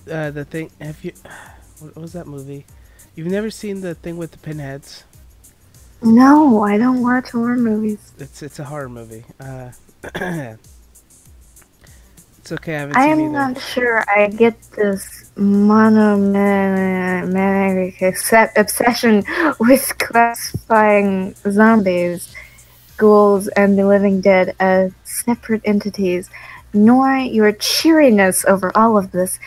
the thing, what was that movie? You've never seen the thing with the pinheads? No, I don't watch horror movies. It's a horror movie. It's okay, I haven't seen either. I'm not sure I get this monomaniac obsession with classifying zombies, ghouls, and the living dead as separate entities, nor your cheeriness over all of this,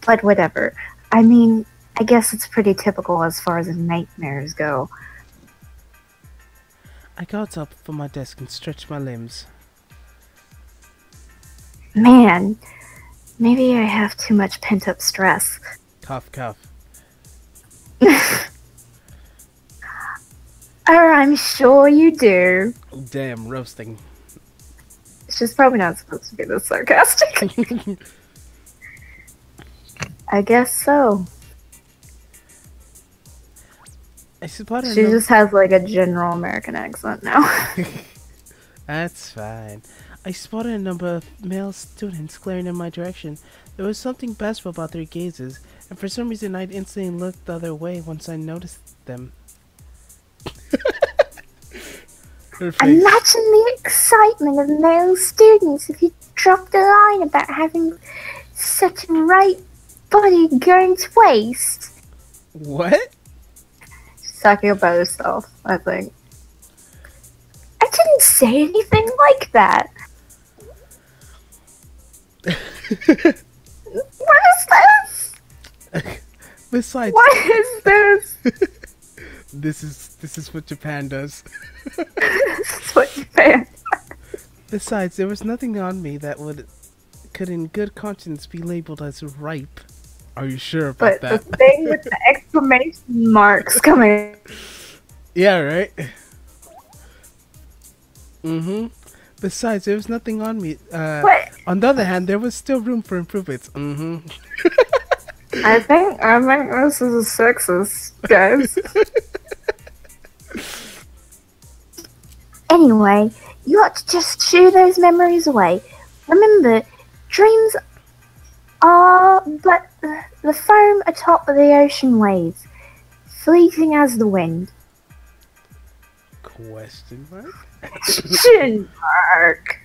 but whatever. I mean, I guess it's pretty typical as far as nightmares go. I got up from my desk and stretched my limbs. Man, maybe I have too much pent-up stress. Cough, cough. I'm sure you do. Damn, roasting. She's probably not supposed to be this sarcastic. I guess so. She just has like a general American accent now. That's fine. I spotted a number of male students glaring in my direction. There was something bashful about their gazes, and for some reason I'd instantly looked the other way once I noticed them. Imagine the excitement of male students if you dropped a line about having such a right body going to waste. What? She's talking about herself, I think. I didn't say anything like that. What is this? Besides, what is this? This is what Japan does. This is what Japan does. Besides, there was nothing on me that could in good conscience be labeled as ripe. Are you sure about that? But the thing with the exclamation marks coming. Yeah, right? Mm-hmm. Besides, there was nothing on me. On the other hand, there was still room for improvements. Mm-hmm. I think this is sexist, guys. Anyway, you ought to just shoo those memories away. Remember, dreams are but the foam atop of the ocean waves, fleeting as the wind. Question mark? Question mark.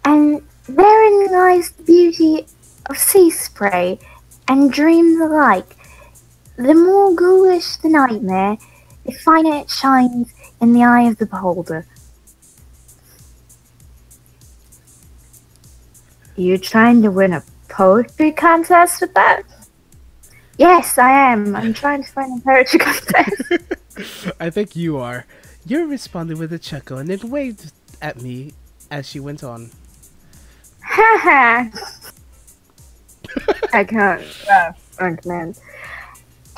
And therein lies the beauty of sea spray and dreams alike. The more ghoulish the nightmare, the finer it shines in the eye of the beholder. You trying to win a poetry contest with that? Yes, I am. I'm trying to find a poetry contest. I think you are. You responded with a chuckle and then waved at me as she went on. Haha. I can't on command.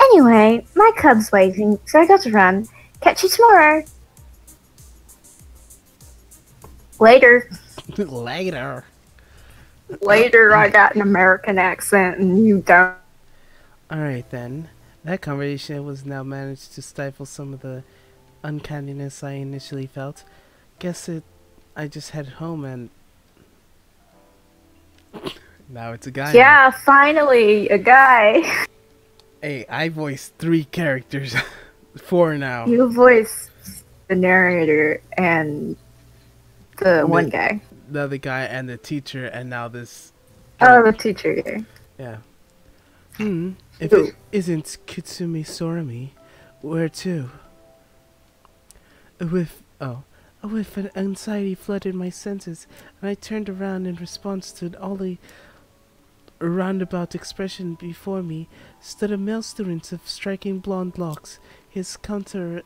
Anyway, my cub's waiting, so I got to run. Catch you tomorrow. Later. Later. Later, I got an American accent and you don't. Alright then. That conversation was now managed to stifle some of the uncanniness I initially felt. I just head home and... now it's a guy. Yeah, finally, a guy. Hey, I voiced 3 characters. 4 now. You voiced the narrator and the one guy. The other guy and the teacher, and now this... Oh, the teacher guy. Yeah. If it isn't Kitsumi Sorami, where to? A whiff of anxiety flooded my senses, and I turned around in response to all the roundabout expression before me stood a male student of striking blonde locks. His countenance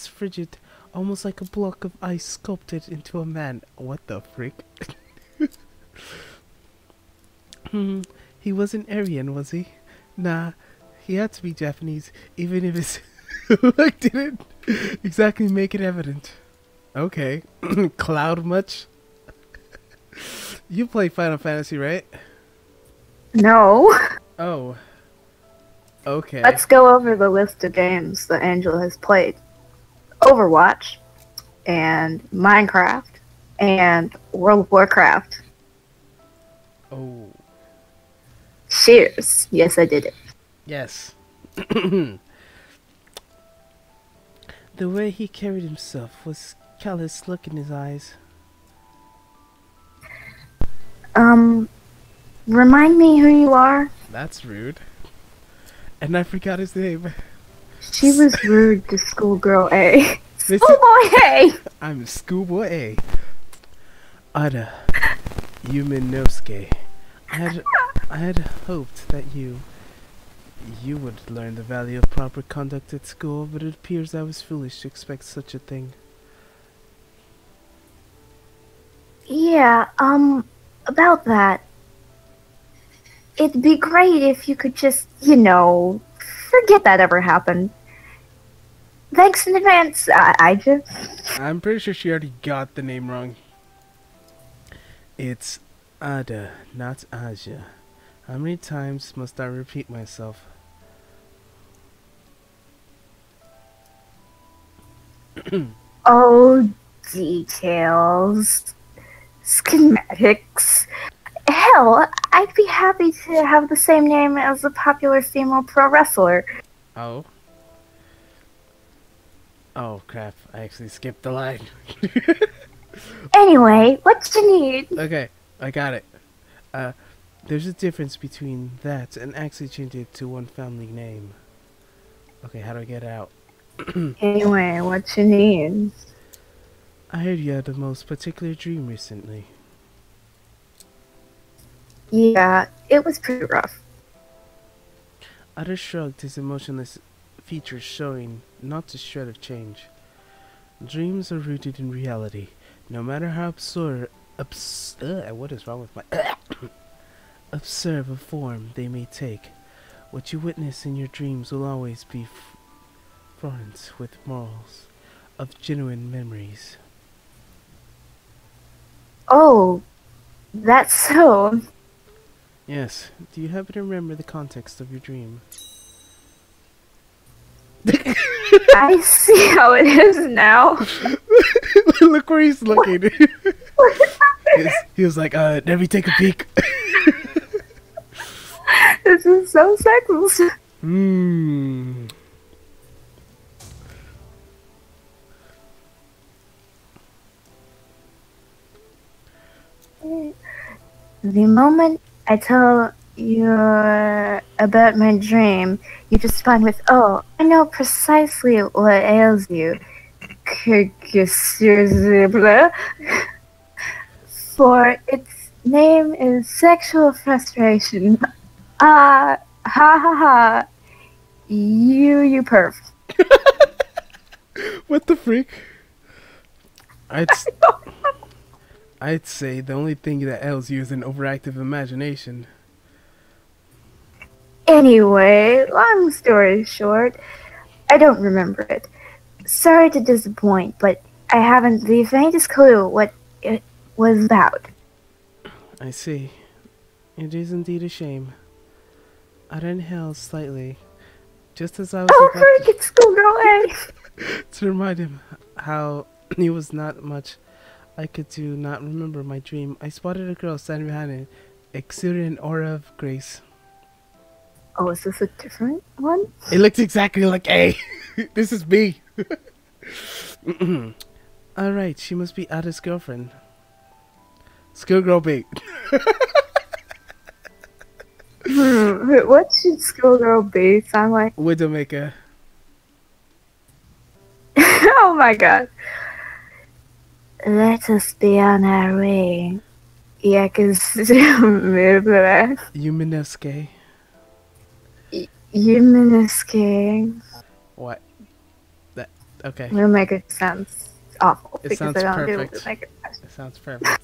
frigid, almost like a block of ice sculpted into a man. What the frick? He wasn't Aryan, was he? Nah, he had to be Japanese, even if his look didn't exactly make it evident. Okay. Cloud much? You play Final Fantasy, right? No. Oh. Okay. Let's go over the list of games that Angela has played. Overwatch, and Minecraft, and World of Warcraft. Oh. Cheers. Yes, I did it. Yes. The way he carried himself was callous look in his eyes. Remind me who you are? That's rude. And I forgot his name. She was rude to Schoolgirl A. Schoolboy A! I'm Schoolboy A. Ada Yuminosuke. I had hoped that you would learn the value of proper conduct at school, but it appears I was foolish to expect such a thing. Yeah, about that. It'd be great if you could just, forget that ever happened. Thanks in advance, Aja. I'm pretty sure she already got the name wrong. It's Ada, not Aja. How many times must I repeat myself? Oh, details. Schematics. Hell, I'd be happy to have the same name as a popular female pro wrestler. Oh. Oh, crap. I actually skipped the line. Anyway, what you need? Okay, I got it. There's a difference between that and actually changing it to one family name. Okay, how do I get out? Anyway, what you need? I heard you had the most particular dream recently. Yeah, it was pretty rough. Utter shrugged, his emotionless features showing not a shred of change. Dreams are rooted in reality, no matter how what is wrong with my absurd a form they may take. What you witness in your dreams will always be fraught with morals of genuine memories. Oh, that's so. Yes. Do you happen to remember the context of your dream? I see how it is now. Look where he's looking. He was like, let me take a peek. This is so sexist. Hmm. The moment I tell you about my dream, you respond with, "Oh, I know precisely what ails you." For its name is sexual frustration. Ha ha ha. You perf. What the freak? I'd say the only thing that ails you is an overactive imagination. Anyway, long story short, I don't remember it. Sorry to disappoint, but I haven't the faintest clue what it was about. I see. It is indeed a shame. I'd inhale slightly, just as I was Oh, about frick, it's schoolgirl A! to remind him how he was not much I could do not remember my dream. I spotted a girl standing behind it, exuding an aura of grace. Oh, is this a different one? It looked exactly like A. This is B. Alright, she must be Ada's girlfriend. Schoolgirl B. What should schoolgirl B sound like? Widowmaker. Oh my god. Let us be on our way. Yumineske. Yumineske. What? That okay. It'll make it sound awful. It sounds I don't do perfect. it like it. It sounds perfect.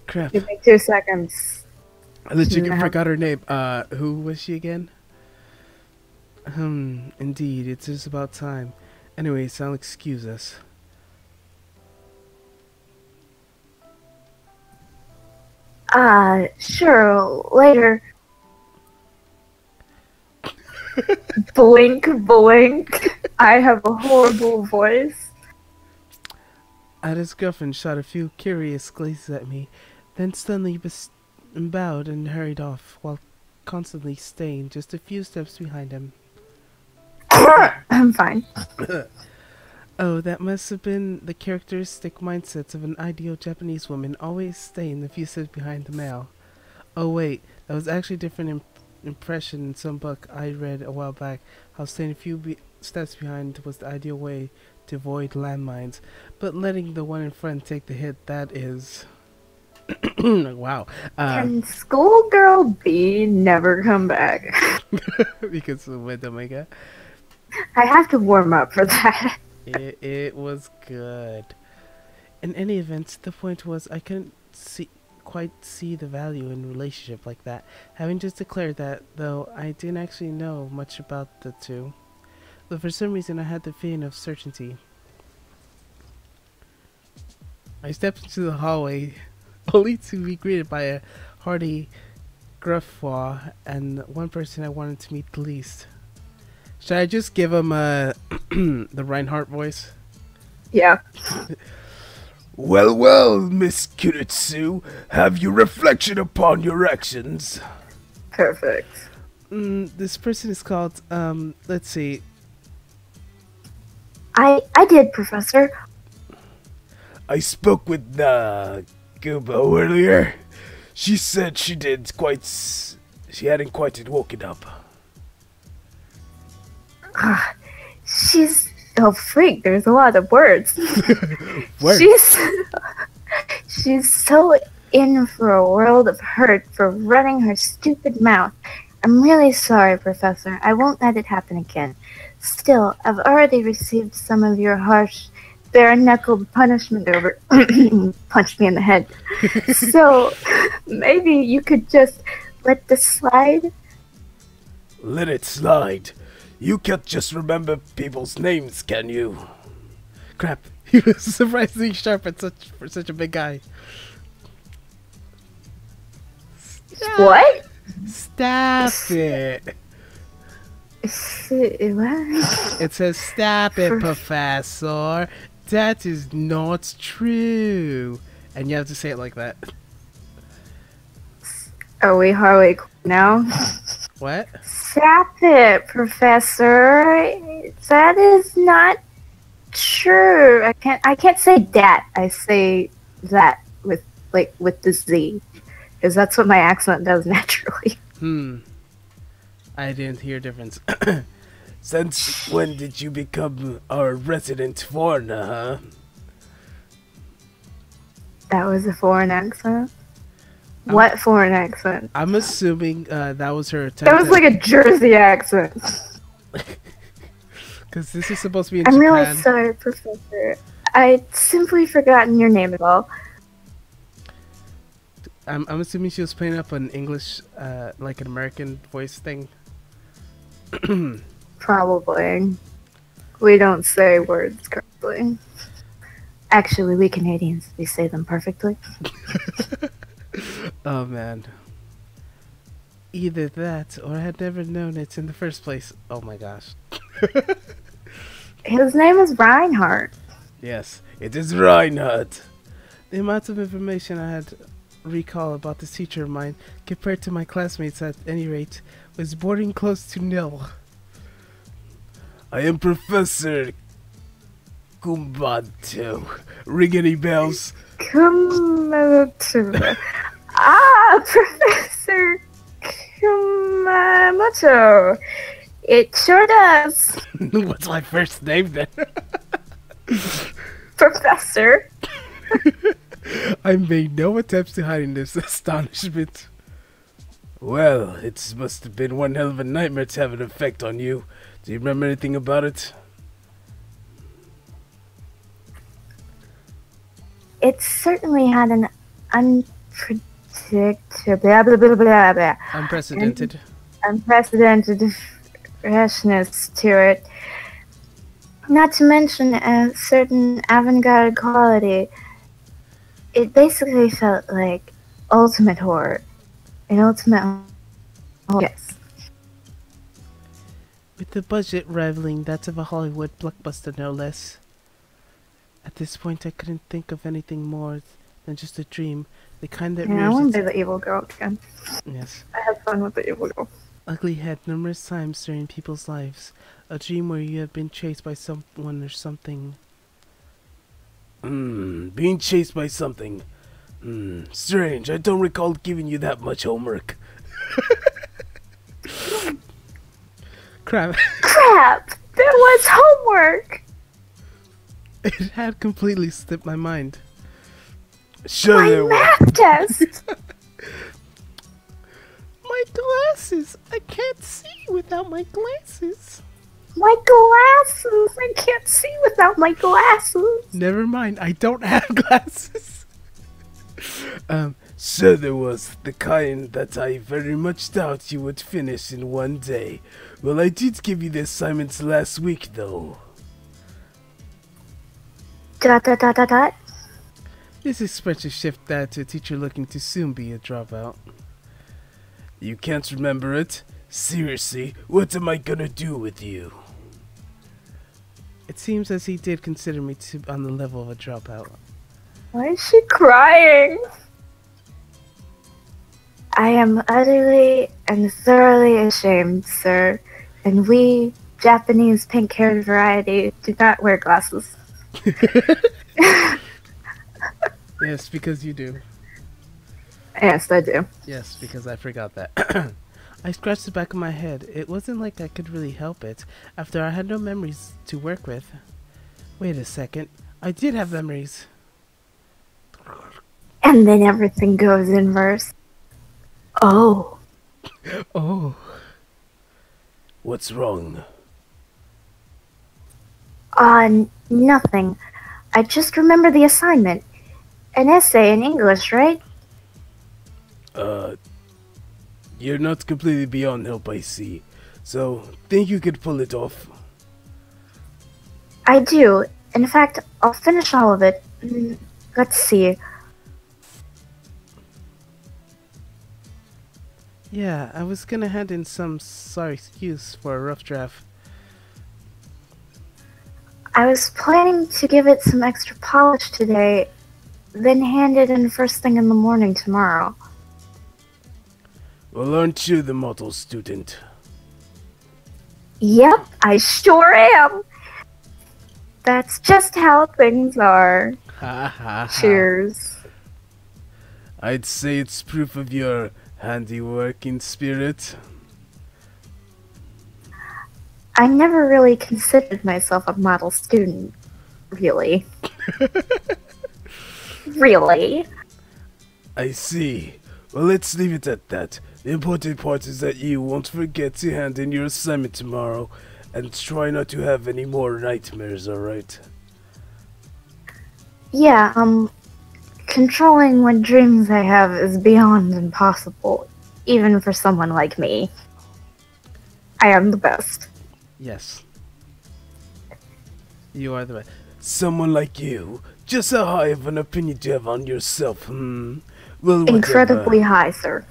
Crap. Give me 2 seconds. The chicken No. forgot her name. Who was she again? Indeed, it's just about time. Anyways, I'll excuse us. Sure, later. Blink, blink. I have a horrible voice. Ada's girlfriend shot a few curious glances at me, then suddenly bowed and hurried off, while constantly staying just a few steps behind him. I'm fine. Oh, that must have been the characteristic mindsets of an ideal Japanese woman, always staying a few steps behind the male. Oh wait, that was actually a different impression in some book I read a while back, how staying a few steps behind was the ideal way to avoid landmines, but letting the one in front take the hit, that is... wow. Can schoolgirl B never come back? Because of Widowmaker. I have to warm up for that. It was good. In any event, the point was I couldn't quite see the value in a relationship like that. Having just declared that, though, I didn't actually know much about the two. But for some reason I had the feeling of certainty. I stepped into the hallway, only to be greeted by a hearty guffaw and one person I wanted to meet the least. Should I just give him the Reinhardt voice? Yeah. Well, well, Miss Kiritsu, have you reflection upon your actions? Perfect. This person is called, let's see. I did, Professor. I spoke with Gubo earlier. She said she hadn't quite woken up. She's oh freak. There's a lot of words. Words. She's so in for a world of hurt for running her stupid mouth. I'm really sorry, Professor. I won't let it happen again. Still, I've already received some of your harsh, bare-knuckled punishment over punched me in the head. So maybe you could just let this slide. Let it slide. You can't just remember people's names, can you? Crap, he was surprisingly sharp for such a big guy. What? Stop it. What? It says, "Stop it, For- Professor. That is not true." And you have to say it like that. Are we Harley Quinn now? What? Stop it, Professor. That is not true. I can't say that. I say that with the Z, because that's what my accent does naturally. I didn't hear a difference. Since when did you become our resident foreigner, huh? That was a foreign accent. What foreign accent? I'm assuming that was her attempt. That was like a Jersey accent. Because this is supposed to be in I'm Japan. really sorry, Professor. I'd simply forgotten your name at all. I'm assuming she was playing up an English, like an American voice thing. Probably. We don't say words correctly. Actually, we Canadians, we say them perfectly. Oh man. Either that, or I had never known it in the first place. Oh my gosh. His name is Reinhardt. Yes, it is Reinhardt. The amount of information I had recall about this teacher of mine, compared to my classmates at any rate, was bordering close to nil. I am Professor Kumbato. Ring any bells? Kumamoto. Professor Kumamoto. It sure does. What's my first name then? Professor. I made no attempts to hide in this astonishment. Well, it must have been one hell of a nightmare to have an effect on you. Do you remember anything about it? It certainly had an unprecedented freshness to it. Not to mention a certain avant-garde quality. It basically felt like ultimate horror. An ultimate horror. Yes. With the budget rivaling that of a Hollywood blockbuster, no less. At this point, I couldn't think of anything more than just a dream, the kind that Yeah, I want to be the evil girl again. Yes. I had fun with the evil girl. Ugly had numerous times during people's lives. A dream where you have been chased by someone or something. Being chased by something. Strange. I don't recall giving you that much homework. Crap. Crap! There was homework! It had completely slipped my mind. Sure My there was. math test! My glasses! I can't see without my glasses. My glasses! I can't see without my glasses! Never mind, I don't have glasses. Sure there was. The kind that I very much doubt you would finish in one day. Well, I did give you the assignments last week, though. ... This expression shift that to a teacher looking to soon be a dropout. You can't remember it? Seriously, what am I gonna do with you? It seems as he did consider me to on the level of a dropout. Why is she crying? I am utterly and thoroughly ashamed, sir. And we, Japanese pink-haired variety, do not wear glasses. Yes, because you do. Yes, I do. Yes, because I forgot that. I scratched the back of my head. It wasn't like I could really help it, after I had no memories to work with. Wait a second. I did have memories. And then everything goes in verse. Oh. Oh. What's wrong? Nothing. I just remember the assignment. An essay in English, right? You're not completely beyond help, I see. So, think you could pull it off? I do. In fact, I'll finish all of it. Let's see. Yeah, I was gonna hand in some sorry excuse for a rough draft. I was planning to give it some extra polish today, then hand it in first thing in the morning tomorrow. Well, aren't you the model student? Yep, I sure am. That's just how things are. Ha ha ha. Cheers. I'd say it's proof of your handiworking spirit. I never really considered myself a model student. Really. Really. I see. Well, let's leave it at that. The important part is that you won't forget to hand in your assignment tomorrow, and try not to have any more nightmares, alright? Yeah, controlling what dreams I have is beyond impossible, even for someone like me. I am the best. Yes. You are the best. Someone like you? Just how high of an opinion do you have on yourself, Well, whatever. Incredibly high, sir.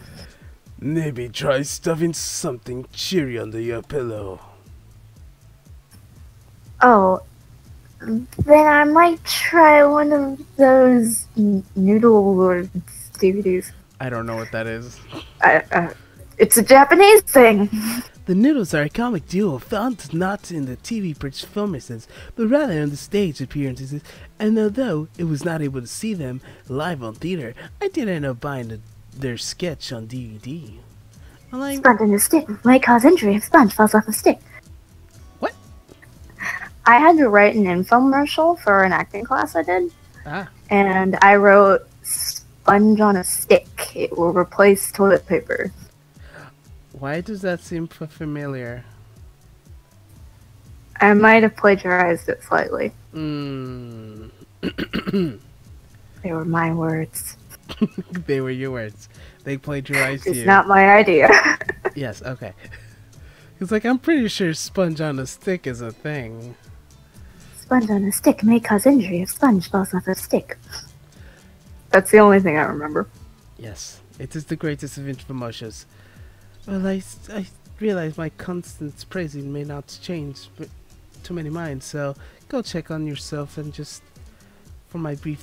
Maybe try stuffing something cheery under your pillow. Oh, then I might try one of those noodle or DVDs. I don't know what that is. It's a Japanese thing. The Noodles are a comic duo found not in the TV performances, but rather in the stage appearances, and although it was not able to see them live on theater, I did end up buying their sketch on DVD. Sponge on a stick might cause injury if sponge falls off a stick. What? I had to write an infomercial for an acting class I did, and I wrote sponge on a stick. It will replace toilet paper. Why does that seem familiar? I might have plagiarized it slightly. They They were my words. were your words. They plagiarized you. It's not my idea. Yes, okay. It's like, I'm pretty sure sponge on a stick is a thing. Sponge on a stick may cause injury if sponge falls off a stick. That's the only thing I remember. Yes, it is the greatest of infomercials. Well, I realize my constant praising may not change too many minds, so go check on yourself and just for my brief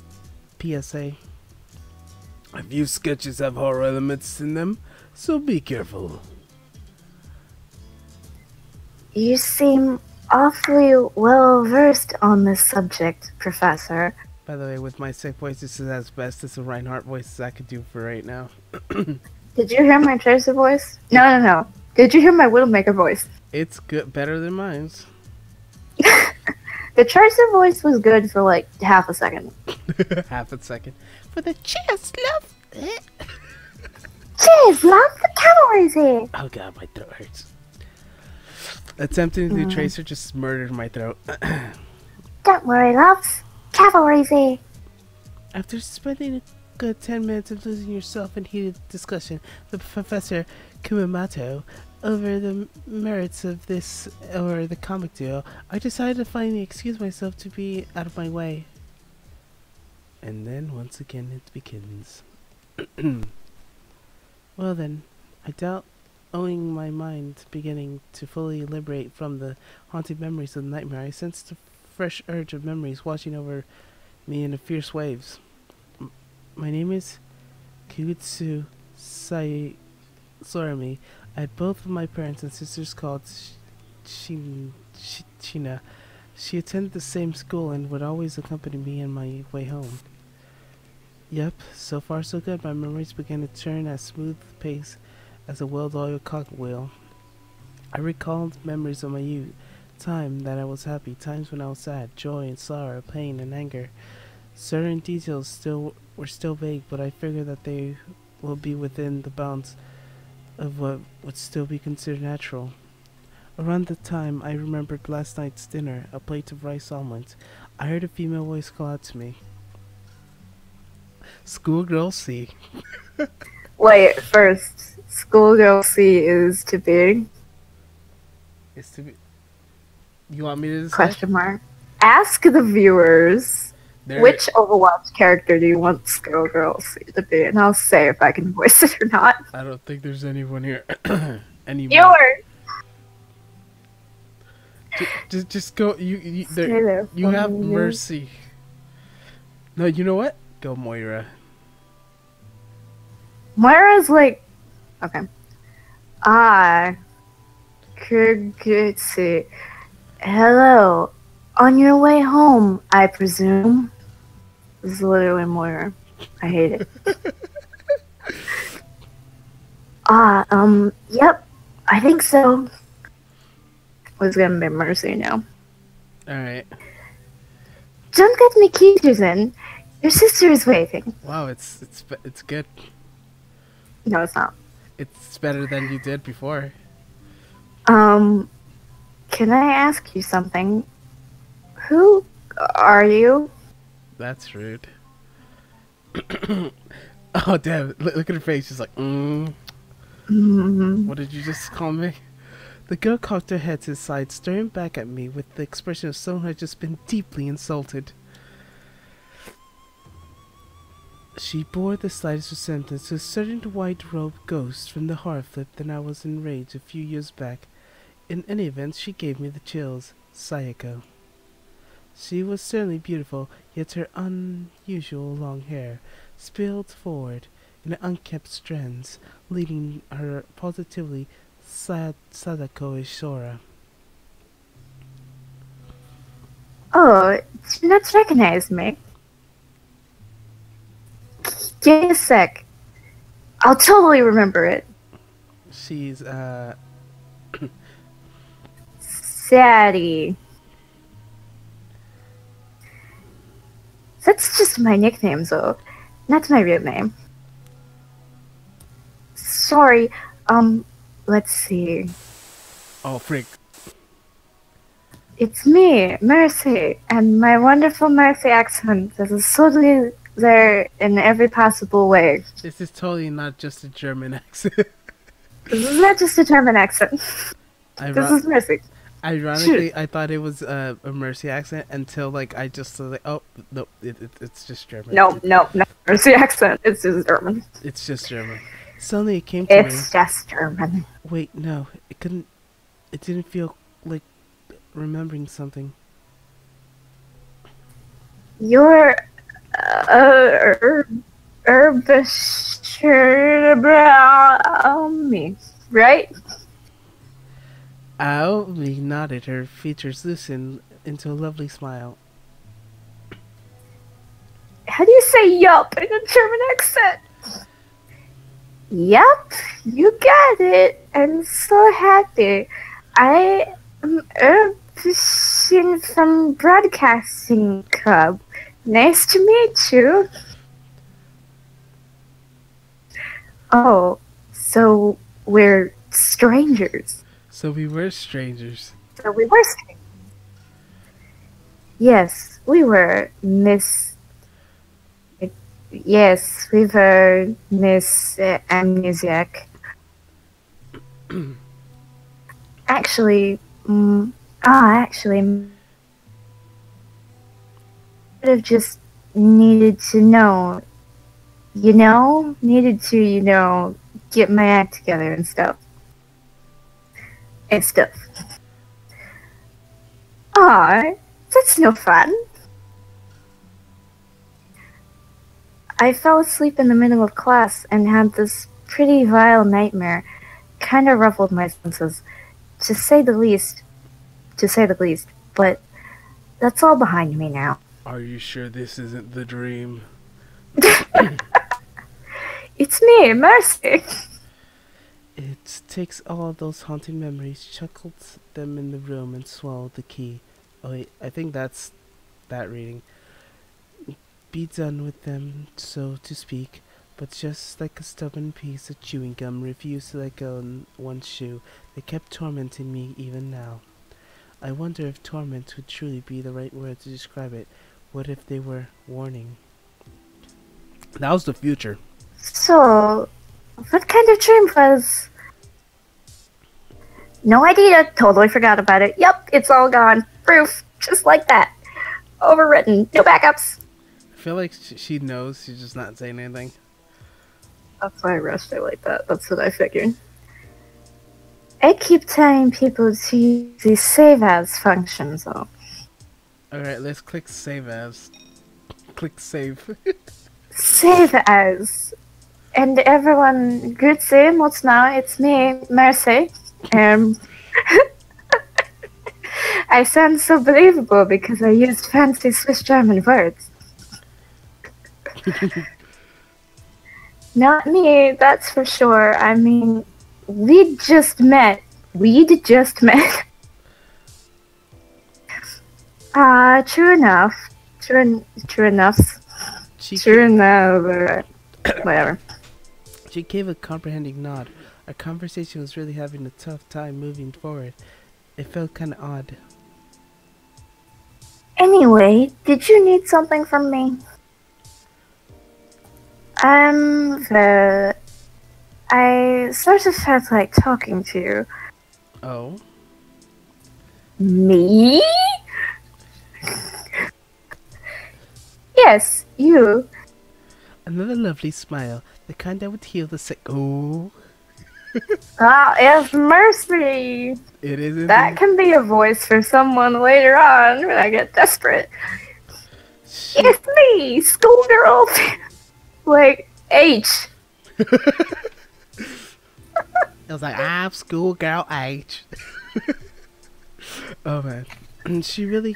PSA. A few sketches have horror elements in them, so be careful. You seem awfully well versed on this subject, Professor. By the way, with my sick voice, this is as best as a Reinhardt voice as I could do for right now. Did you hear my Tracer voice? No. Did you hear my Widowmaker voice? It's good, better than mine's. The Tracer voice was good for like half a second. Half a second. For the cheers, love. Cheers, love. The cavalry's here. Oh god, my throat hurts. Attempting to do Tracer just murdered my throat. Don't worry, loves. Cavalry's here. After spending a good 10 minutes of losing yourself in heated discussion with Professor Kumamoto over the merits of this or the comic duo, I decided to finally excuse myself to be out of my way. And then once again it begins. Well then, I doubt owing my mind beginning to fully liberate from the haunted memories of the nightmare, I sensed a fresh urge of memories washing over me in the fierce waves. My name is Kugutsu Sorami. I had both of my parents and sisters called China. She attended the same school and would always accompany me on my way home. Yep, so far so good. My memories began to turn at smooth pace as a well-oiled cogwheel. I recalled memories of my youth, time that I was happy, times when I was sad, joy and sorrow, pain and anger. Certain details were still vague, but I figured that they will be within the bounds of what would still be considered natural. Around the time I remembered last night's dinner, a plate of rice omelets, I heard a female voice call out to me. Schoolgirl C. Wait, first, Schoolgirl C is to be? Is to be. You want me to decide? Question mark. Ask the viewers. Which Overwatch character do you want Skull Girls to be? And I'll say if I can voice it or not. I don't think there's anyone here anymore. Just go. You have Mercy. No, you know what? Go Moira. Moira's like, okay. Kurgutsu. Hello. On your way home, I presume. This is literally Moira. I hate it. Yep. I think so. What's gonna be Mercy now? Alright. Don't get me Kijusen. Your sister is waiting. Wow, it's good. No, it's not. It's better than you did before. Can I ask you something? Who are you? That's rude. Oh, damn. Look at her face. She's like, What did you just call me? The girl cocked her head to the side, staring back at me with the expression of someone who had just been deeply insulted. She bore the slightest resemblance to a certain white-robed ghost from the horror flip that I was enraged a few years back. In any event, she gave me the chills. Sayako. She was certainly beautiful, yet her unusual long hair spilled forward in unkempt strands, leading her positively Sadako-ish aura. Oh, do not recognize me. Give me a sec. I'll totally remember it. She's, Sadie. That's just my nickname, though. Not my real name. Sorry, let's see. Oh, frick. It's me, Mercy, and my wonderful Mercy accent is totally there in every possible way. This is totally not just a German accent. This is not just a German accent. This is Mercy. Ironically, I thought it was a Mercy accent until, like, I just like, oh, no, it's just German. No, Mercy accent. It's just German. It's just German. Suddenly it came to me. It's just German. Wait, no, it couldn't. It didn't feel like remembering something. You're me, right? Aoi nodded, her features loosened into a lovely smile. How do you say yup in a German accent? Yup, you got it. I'm so happy. I am Erbsen from Broadcasting Club. Nice to meet you. Oh, so we're strangers. So we were strangers. So we were strangers. Yes, we were, Miss. Yes, we were Miss Amnesiac. Actually, actually, I would have just needed to know, needed to, get my act together and stuff. Aw, that's no fun. I fell asleep in the middle of class and had this pretty vile nightmare. Kinda ruffled my senses, to say the least. But that's all behind me now. Are you sure this isn't the dream? It's me, Mercy. It takes all those haunting memories, chuckled them in the room, and swallowed the key. Oh wait, I think that's that reading. Be done with them, so to speak, but just like a stubborn piece of chewing gum refused to let go in one shoe, they kept tormenting me even now. I wonder if torment would truly be the right word to describe it. What if they were warning? That was the future. So, what kind of dream was? No idea. Totally forgot about it. Yep, it's all gone. Proof. Just like that. Overwritten. No backups. feel like she knows. She's just not saying anything. That's why I rushed it like that. That's what I figured. I keep telling people to use the save as function, so. Alright, let's click save as. Click save. Save as. And everyone, good same, what's now? It's me, Mercy. I sound so believable because I used fancy Swiss German words. Not me, that's for sure. I mean, we'd just met. True enough. True enough. True enough. Whatever. She gave a comprehending nod. Our conversation was really having a tough time moving forward. It felt kind of odd. Anyway, did you need something from me? I sort of felt like talking to you. Oh? Me? Yes, you. Another lovely smile, the kind that would heal the sick. Oh. It's Mercy. It is. That can be a voice for someone later on when I get desperate. It's me, schoolgirl. Like, H. It was like, I'm schoolgirl H. Oh man. And she really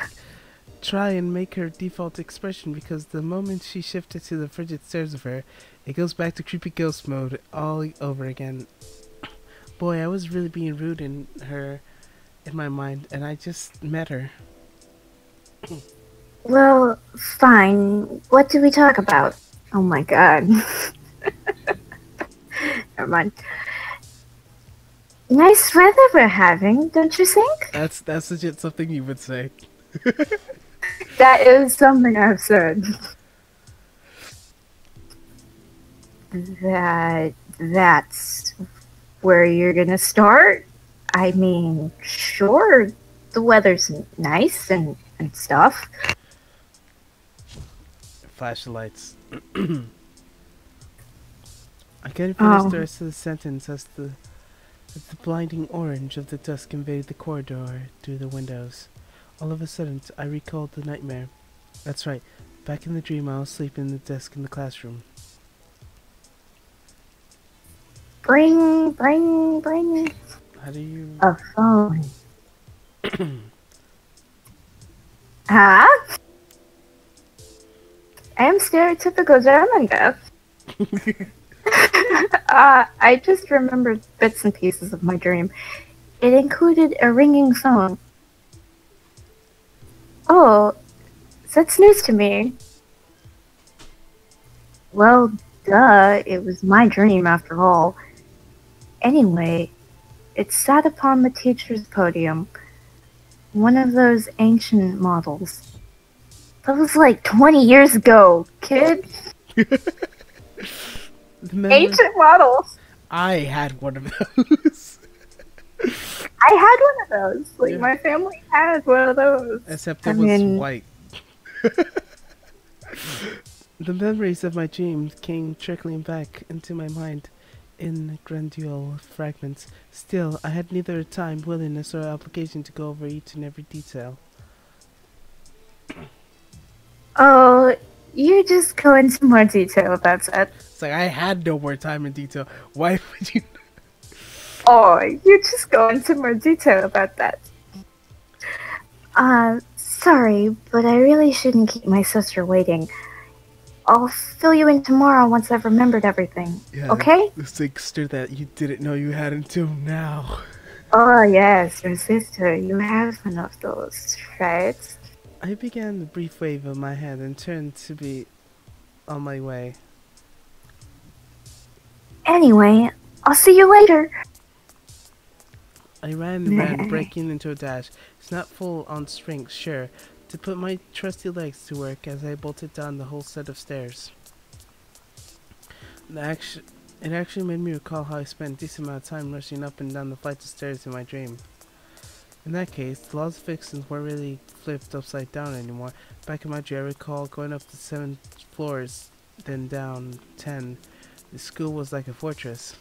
try and make her default expression because the moment she shifted to the frigid stares of her, it goes back to creepy ghost mode all over again. Boy, I was really being rude in my mind, and I just met her. Well, fine. What do we talk about? Oh my god. Never mind. Nice weather we're having, don't you think? That's legit something you would say. That is something I've said. That's where you're gonna start? I mean, sure, the weather's nice and stuff. Flash the lights. I couldn't finish the rest of the sentence as the blinding orange of the dusk invaded the corridor through the windows. All of a sudden, I recalled the nightmare. That's right, back in the dream I was sleeping in the desk in the classroom. Bring How do you... a phone. Huh? I'm stereotypical German, Beth. I just remembered bits and pieces of my dream. It included a ringing phone. Oh, that's news to me. Well, duh, it was my dream after all. Anyway, it sat upon the teacher's podium. One of those ancient models. That was like 20 years ago, kid. Ancient models. I had one of those. I had one of those. Like, my family had one of those. Except it was white. The memories of my dreams came trickling back into my mind in gradual fragments. Still, I had neither time, willingness, or obligation to go over each and every detail. Oh, you just go into more detail about that. It's like I had no more time in detail. Why would you? Oh, you just go into more detail about that. Sorry, but I really shouldn't keep my sister waiting. I'll fill you in tomorrow once I've remembered everything. Yeah, okay? The sister that you didn't know you had until now. Oh, yes, your sister. You have one of those, right? I began a brief wave of my hand and turned to be on my way. Anyway, I'll see you later. I ran and ran, breaking into a dash. It's not full on strength, sure, to put my trusty legs to work as I bolted down the whole set of stairs. It actually made me recall how I spent a decent amount of time rushing up and down the flights of stairs in my dream. In that case, the laws of fictions weren't really flipped upside down anymore. Back in my day, I recall going up to 7 floors, then down 10. The school was like a fortress.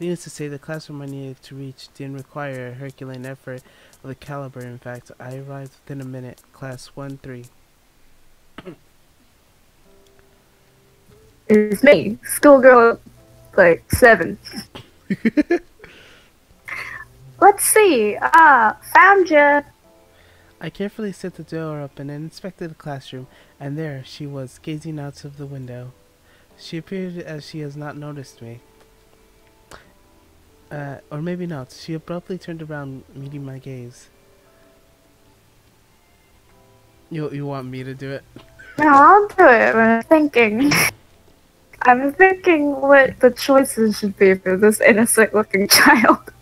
Needless to say, the classroom I needed to reach didn't require a Herculean effort of the caliber. In fact, I arrived within a minute. Class 1-3. It's me, schoolgirl, like 7. Let's see. Found ya. I carefully set the door open and inspected the classroom, and there she was, gazing out of the window. She appeared as she has not noticed me. Or maybe not. She abruptly turned around, meeting my gaze. You want me to do it? No, I'll do it. I'm thinking. I'm thinking what the choices should be for this innocent-looking child.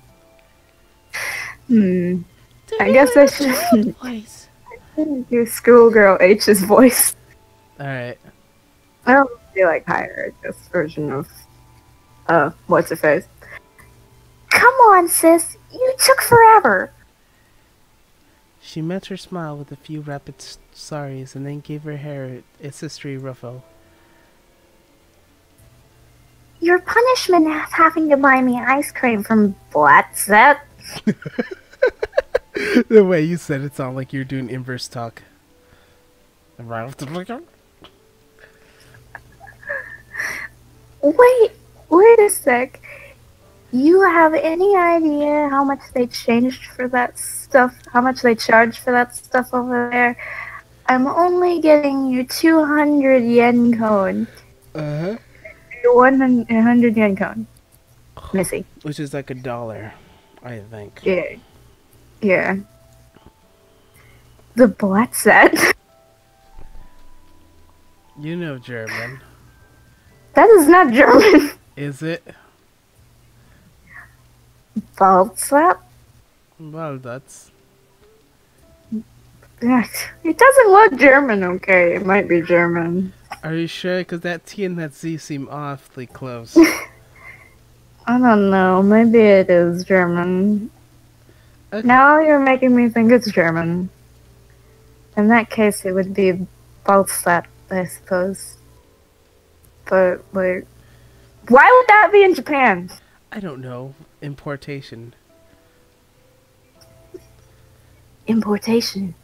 I guess I should do schoolgirl H's voice. Alright. I don't feel like hire this version of what's her face. Come on, sis. You took forever. She met her smile with a few rapid sorries and then gave her hair its history ruffle. Your punishment is having to buy me ice cream from Blatzet. The way you said it sounded like you're doing inverse talk. Wait a sec. You have any idea how much they changed for that stuff? How much they charge for that stuff over there? I'm only getting you 200 yen code. 100 yen code. Missy. Which is like $1, I think. Yeah. Yeah. The black set. You know German. That is not German. Is it? Balzap? Well, that's... It doesn't look German, okay? It might be German. Are you sure? Because that T and that Z seem awfully close. I don't know. Maybe it is German. Okay. Now you're making me think it's German. In that case, it would be Balzap, I suppose. But, like... Why would that be in Japan? I don't know. Importation. Importation.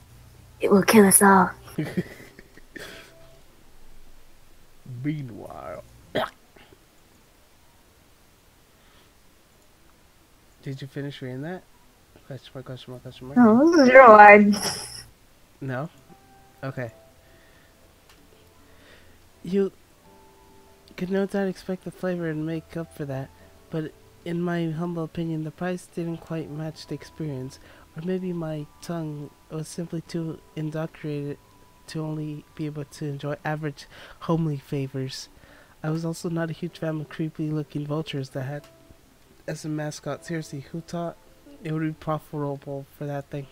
It will kill us all. Meanwhile. Did you finish reading that? Question mark, question mark, question mark. No, this is your line. No? Okay. You could no doubt expect the flavor and make up for that, but in my humble opinion, the price didn't quite match the experience. Or maybe my tongue was simply too indoctrinated to only be able to enjoy average, homely flavors. I was also not a huge fan of creepy looking vultures that had as a mascot. Seriously, who thought it would be profitable for that thing?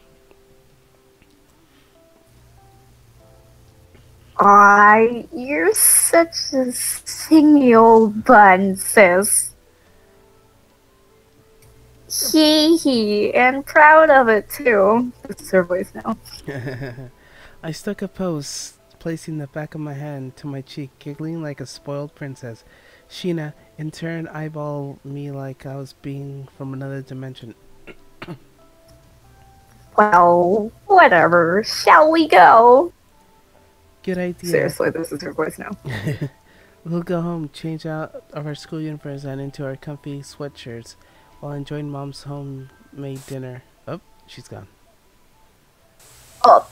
Aw, you're such a singy old bun, sis. Hee, and proud of it too. This is her voice now. I stuck a pose, placing the back of my hand to my cheek, giggling like a spoiled princess. Sheena, in turn, eyeballed me like I was being from another dimension. Well, whatever. Shall we go? Good idea. Seriously, this is her voice now. We'll go home, change out of our school uniforms and into our comfy sweatshirts while enjoying Mom's homemade dinner. Oh, she's gone. Oh.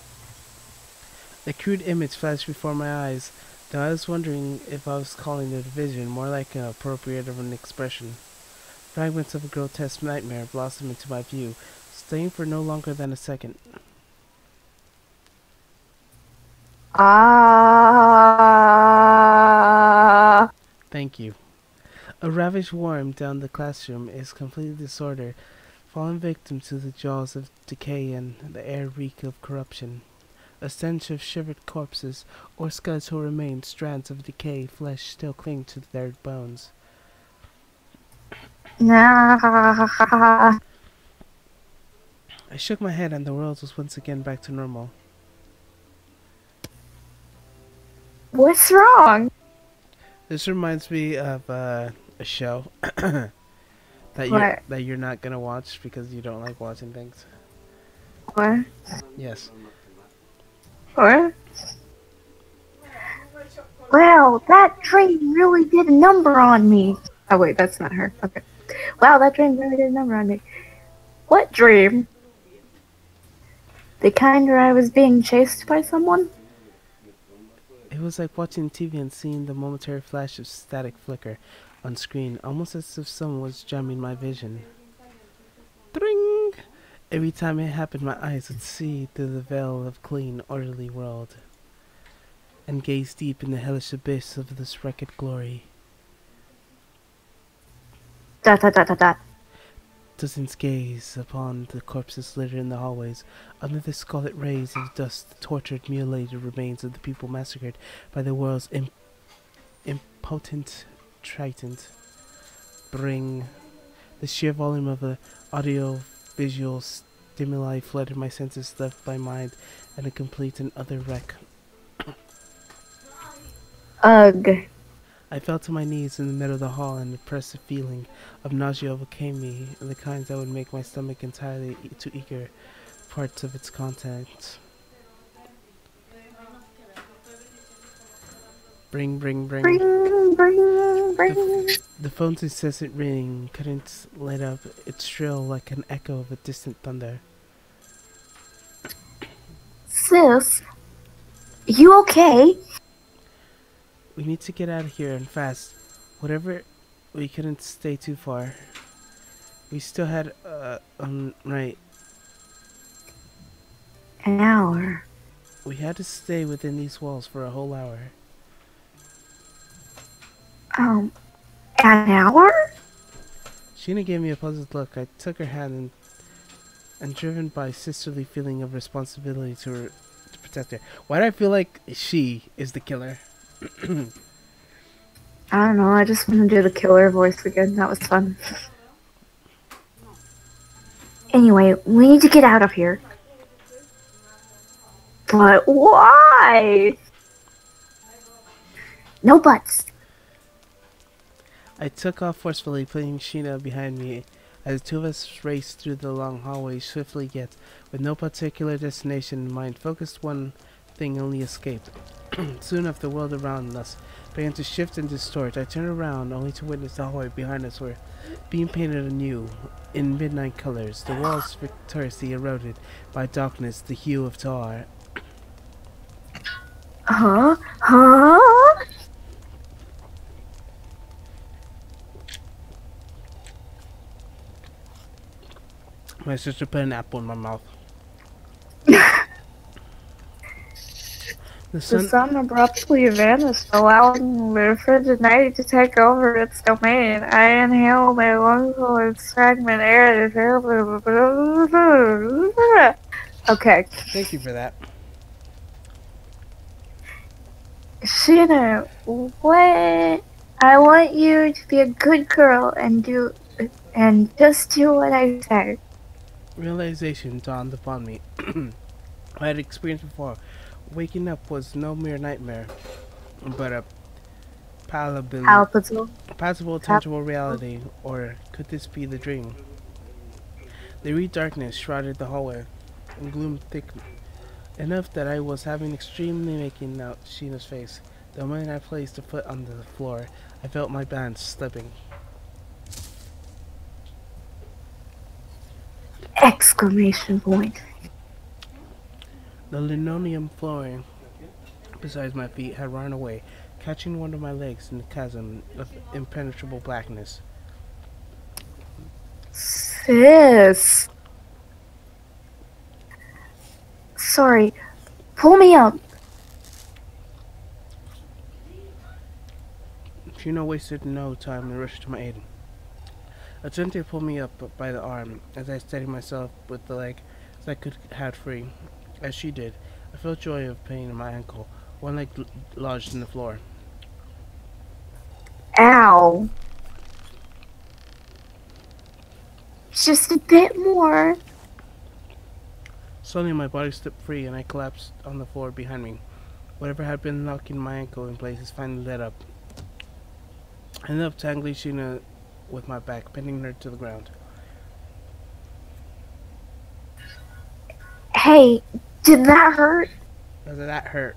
A crude image flashed before my eyes, though I was wondering if I was calling it a vision, more like an appropriate of an expression. Fragments of a grotesque nightmare blossomed into my view, staying for no longer than a second. Thank you. A ravaged worm down the classroom is complete disorder, fallen victim to the jaws of decay and the air reek of corruption. A stench of shivered corpses, or skeletal remains, strands of decay, flesh still cling to their bones. I shook my head and the world was once again back to normal. What's wrong? This reminds me of a show What? that you're not gonna watch because you don't like watching things. What? Yes. What? Wow, that dream really did a number on me. Oh wait, that's not her. Okay. Wow, that dream really did a number on me. What dream? The kind where I was being chased by someone? It was like watching TV and seeing the momentary flash of static flicker on screen, almost as if someone was jamming my vision. Dring! Every time it happened, my eyes would see through the veil of clean, orderly world, and gaze deep in the hellish abyss of this wrecked glory. Dot dot dot dot dot. Dozens gaze upon the corpses littered in the hallways. Under the scarlet rays of dust, the tortured, mutilated remains of the people massacred by the world's impotent trident. Bring. The sheer volume of the audio-visual stimuli flooded my senses, left my mind in a complete and utter wreck. Ugh. I fell to my knees in the middle of the hall, and an oppressive feeling of nausea overcame me, and the kinds that would make my stomach entirely too eager parts of its contents. Bring. Bring, bring. The phone's incessant ringing couldn't let up its shrill like an echo of a distant thunder. Sis, you okay? We need to get out of here and fast. Whatever, we couldn't stay too far. We still had, right. An hour. We had to stay within these walls for a whole hour. An hour? Sheena gave me a puzzled look. I took her hand and driven by a sisterly feeling of responsibility to protect her. Why do I feel like she is the killer? I don't know, I just want to do the killer voice again. That was fun. Anyway, we need to get out of here. But why? No buts. I took off forcefully, putting Sheena behind me, as the two of us raced through the long hallway swiftly yet with no particular destination in mind, focused one thing, only escape. Soon enough, the world around us began to shift and distort. I turned around only to witness the hallway behind us were being painted anew in midnight colors, the walls victoriously eroded by darkness, the hue of tar. Huh? My sister put an apple in my mouth. The sun abruptly vanished, allowing the frigid night to take over its domain. I inhaled my lungful of stagnant air. Okay. Thank you for that. Sheena, what? I want you to be a good girl and just do what I say. Realization dawned upon me. I had experienced before. Waking up was no mere nightmare, but a palpable, tangible reality. Or could this be the dream? The eerie darkness shrouded the hallway, and gloom thick enough that I was having extremely making out Sheena's face. The moment I placed a foot on the floor, I felt my bands slipping. Exclamation point. The linoleum flooring beside my feet had run away, catching one of my legs in the chasm of impenetrable blackness. Sis. Sorry. Pull me up. Sheena wasted no time and rushed to my aid. Agente pulled me up by the arm as I steadied myself with the leg as I could have free. As she did, I felt joy of pain in my ankle, one leg lodged in the floor. Ow. Just a bit more. Suddenly my body slipped free and I collapsed on the floor behind me. Whatever had been locking my ankle in place is finally let up. I ended up tangling Sheena with my back, pinning her to the ground. Hey, did that hurt? That hurt.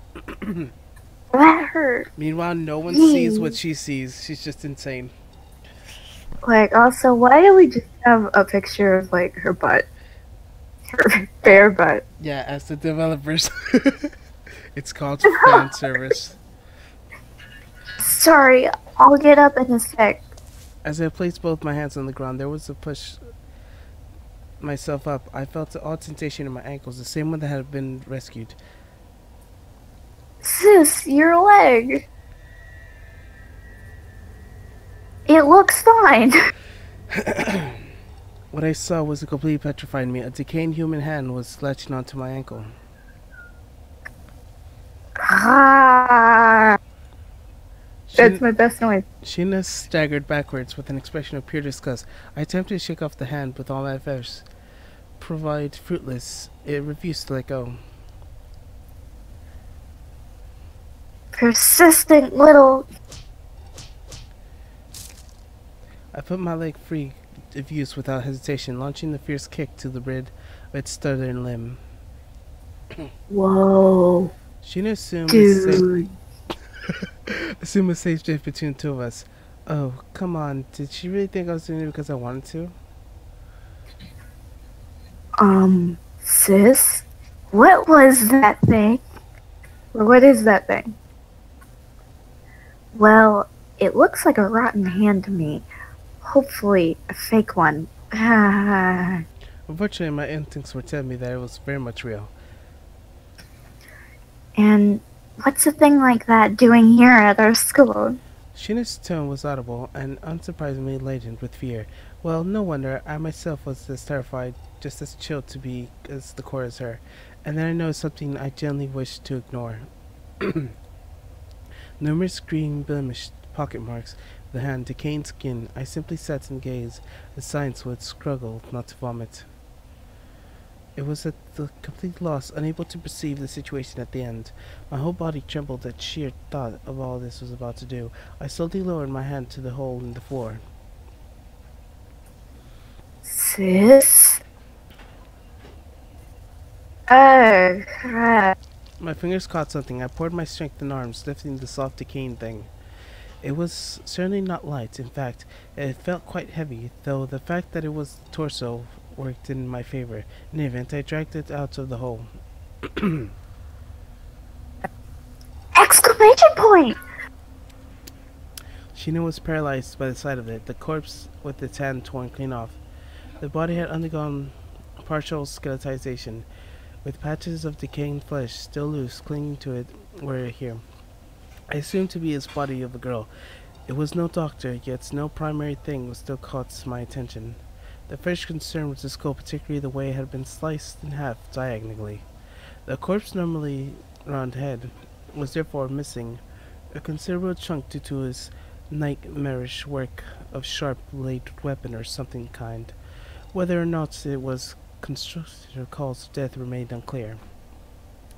That hurt. Meanwhile, no one sees what Yee. she sees. She's just insane. Like, also, why do we just have a picture of, like, her butt? Her bare butt. Yeah, as the developers. It's called fan service. Sorry, I'll get up in a sec. As I placed both my hands on the ground, there was a push myself up. I felt an odd sensation in my ankles, the same one that had been rescued. Sis, your leg. It looks fine. What I saw was a completely petrified me. A decaying human hand was latching onto my ankle. Ah, that's my best noise. Sheena staggered backwards with an expression of pure disgust. I attempted to shake off the hand with all my efforts. Provide fruitless. It refused to let go. Persistent little. I put my leg free of use without hesitation, launching the fierce kick to the rid of its stubborn limb. Whoa, Sheena dude. assumed a safe drift between the two of us. Oh, come on. Did she really think I was doing it because I wanted to? Sis? What was that thing? Or what is that thing? Well, it looks like a rotten hand to me. Hopefully, a fake one. Unfortunately, my instincts were telling me that it was very much real. And what's a thing like that doing here at our school? Sheena's tone was audible and unsurprisingly laden with fear. Well, no wonder. I myself was as terrified, just as chilled to be as the core as her. And then I noticed something I gently wished to ignore. Numerous green blemished pocket marks of the hand, decaying skin. I simply sat and gazed, as signs would struggle not to vomit. It was at the complete loss, unable to perceive the situation at the end. My whole body trembled at sheer thought of all this was about to do. I slowly lowered my hand to the hole in the floor. Sis? Oh, crap. My fingers caught something. I poured my strength in arms, lifting the soft, decaying thing. It was certainly not light. In fact, it felt quite heavy, though the fact that it was the torso worked in my favor. In any event, I dragged it out of the hole. Exclamation point! Sheena was paralyzed by the sight of it, the corpse with its hand torn clean off. The body had undergone partial skeletization, with patches of decaying flesh still loose clinging to it were here. I assumed to be his body of a girl. It was no doctor, yet no primary thing was still caught my attention. The first concern was the skull, particularly the way it had been sliced in half diagonally. The corpse's normally round head was therefore missing a considerable chunk due to his nightmarish work of sharp-bladed weapon or something kind. Whether or not it was constructed or cause of death remained unclear.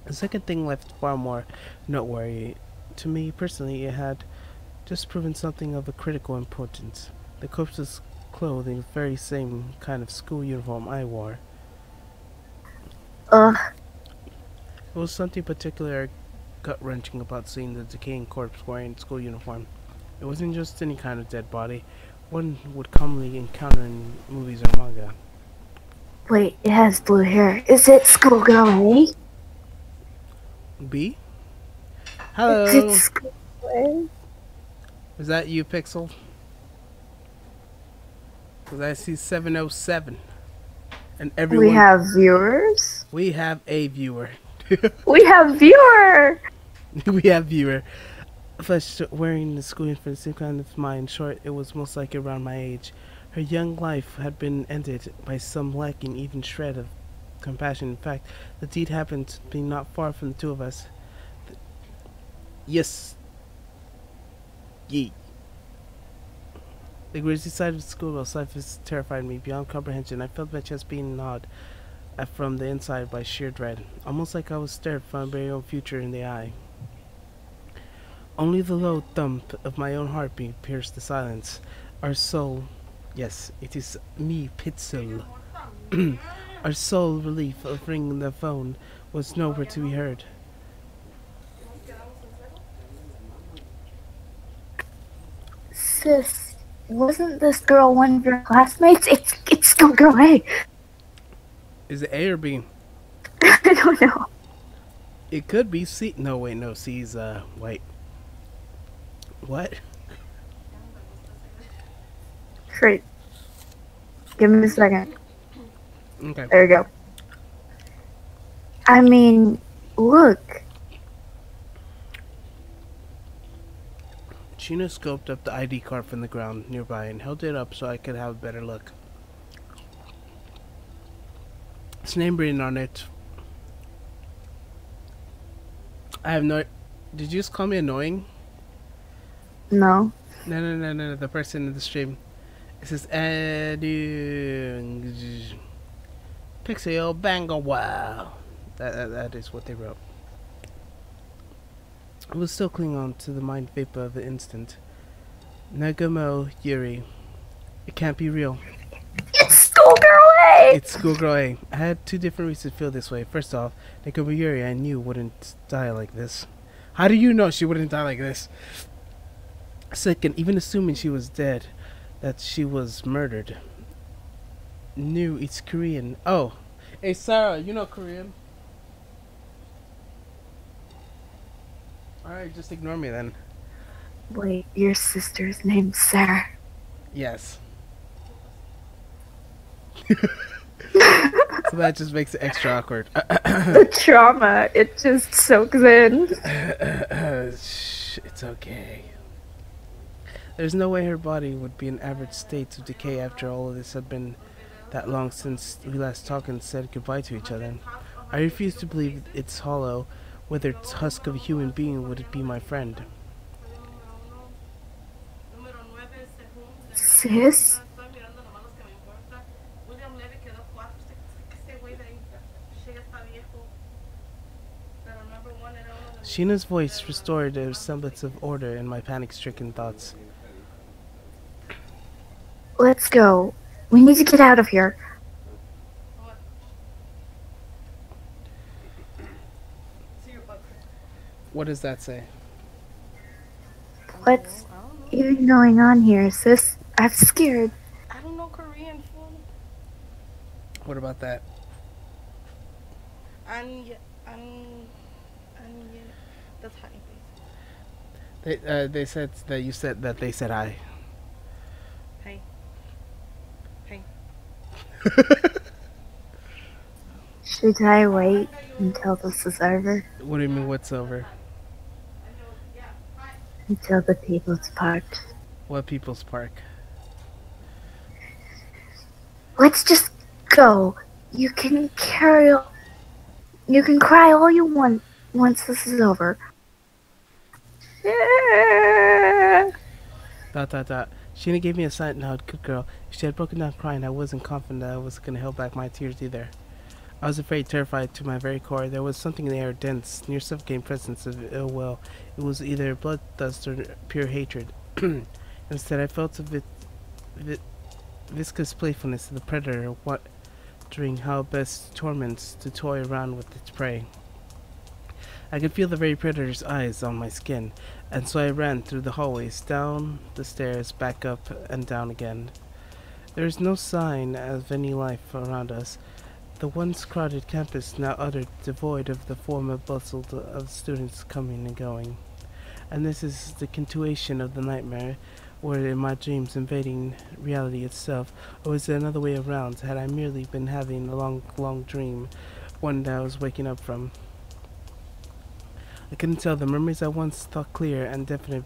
The second thing left far more noteworthy. To me personally, it had just proven something of a critical importance. The corpse's clothing, the very same kind of school uniform I wore. Ugh. There was something particularly gut-wrenching about seeing the decaying corpse wearing school uniform. It wasn't just any kind of dead body, one would commonly encounter in movies or manga. Wait, it has blue hair. Is it schoolgirl A? B? Is Hello! it schoolgirl Is that you, Pixel? Because I see 707. And A? everyone... We have viewers? We have a viewer. We have viewer! We have viewer. Flesh wearing the school uniform, the same kind of mine. In short, it was most likely around my age. Her young life had been ended by some lacking even shred of compassion. In fact, the deed happened to be not far from the two of us. Yes. Yeet. The grisly sight of the schoolgirl's life terrified me beyond comprehension. I felt my chest being gnawed from the inside by sheer dread, almost like I was stared from my very own future in the eye. Only the low thump of my own heartbeat pierced the silence. Our soul, yes, it is me, Pitzel. Our sole relief of ringing the phone was nowhere to be heard. Sis, wasn't this girl one of your classmates? It's still girl A. Is it A or B? I don't know. It could be C. No, wait, no. C's, wait. What? Great. Give me a second. Okay. There you go. I mean, look. Sheena scoped up the ID card from the ground nearby and held it up so I could have a better look. It's name written on it. I have no... Did you just call me annoying? No. No. The person in the stream. It says Pixel Banger Wow. That is what they wrote. I was still clinging on to the mind vapor of the instant. Nagamo Yuri. It can't be real. It's Schoolgirl A! It's Schoolgirl A. I had two different reasons to feel this way. First off, Nagamo Yuri I knew wouldn't die like this. How do you know she wouldn't die like this? Second, even assuming she was dead, that she was murdered. Knew it's Korean. Oh, hey Sarah, you know Korean? Alright, just ignore me then. Wait, your sister's name's Sarah. Yes. So that just makes it extra awkward. The trauma, it just soaks in. It's okay. There's no way her body would be in average state of decay after all of this had been that long since we last talked and said goodbye to each other. I refuse to believe it's hollow, whether its husk of a human being would it be my friend. Sis? Sheena's voice restored a semblance of order in my panic-stricken thoughts. Let's go. We need to get out of here. What does that say? What's even going on here, sis? I'm scared. I don't know Korean fool. What about that? That's honey, They said that you said that they said hi. please. Hey. Should I wait until this is over? What do you mean what's over? Until the people's parked. What People's Park? Let's just go. You can you can cry all you want once this is over. Dot. Sheena gave me a silent nod. Good girl. If she had broken down crying, I wasn't confident that I was going to hold back my tears either. I was afraid, terrified to my very core. There was something in the air, dense, near suffocating presence of ill will. It was either bloodlust or pure hatred. Instead, I felt a viscous playfulness of the predator, wondering how best torments to toy around with its prey. I could feel the very predator's eyes on my skin, and so I ran through the hallways, down the stairs, back up, and down again. There is no sign of any life around us. The once crowded campus now utterly devoid of the former bustle of students coming and going. And this is the continuation of the nightmare, or in my dreams invading reality itself, or was it another way around? Had I merely been having a long dream, one that I was waking up from? I couldn't tell. The memories I once thought clear and definite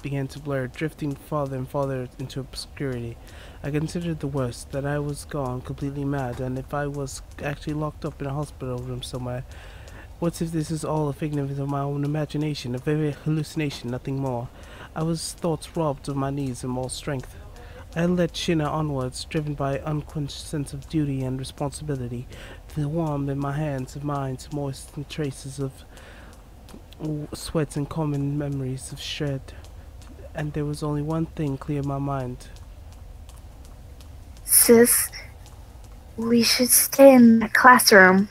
began to blur, drifting farther and farther into obscurity. I considered the worst, that I was gone, completely mad, and if I was actually locked up in a hospital room somewhere. What if this is all a figment of my own imagination, a very hallucination, nothing more? I was thoughts robbed of my knees and more strength. I led Shina onwards, driven by unquenched sense of duty and responsibility. The warm in my hands and minds moist and traces of sweat and common memories of shred. And there was only one thing clear in my mind. Sis, we should stay in the classroom.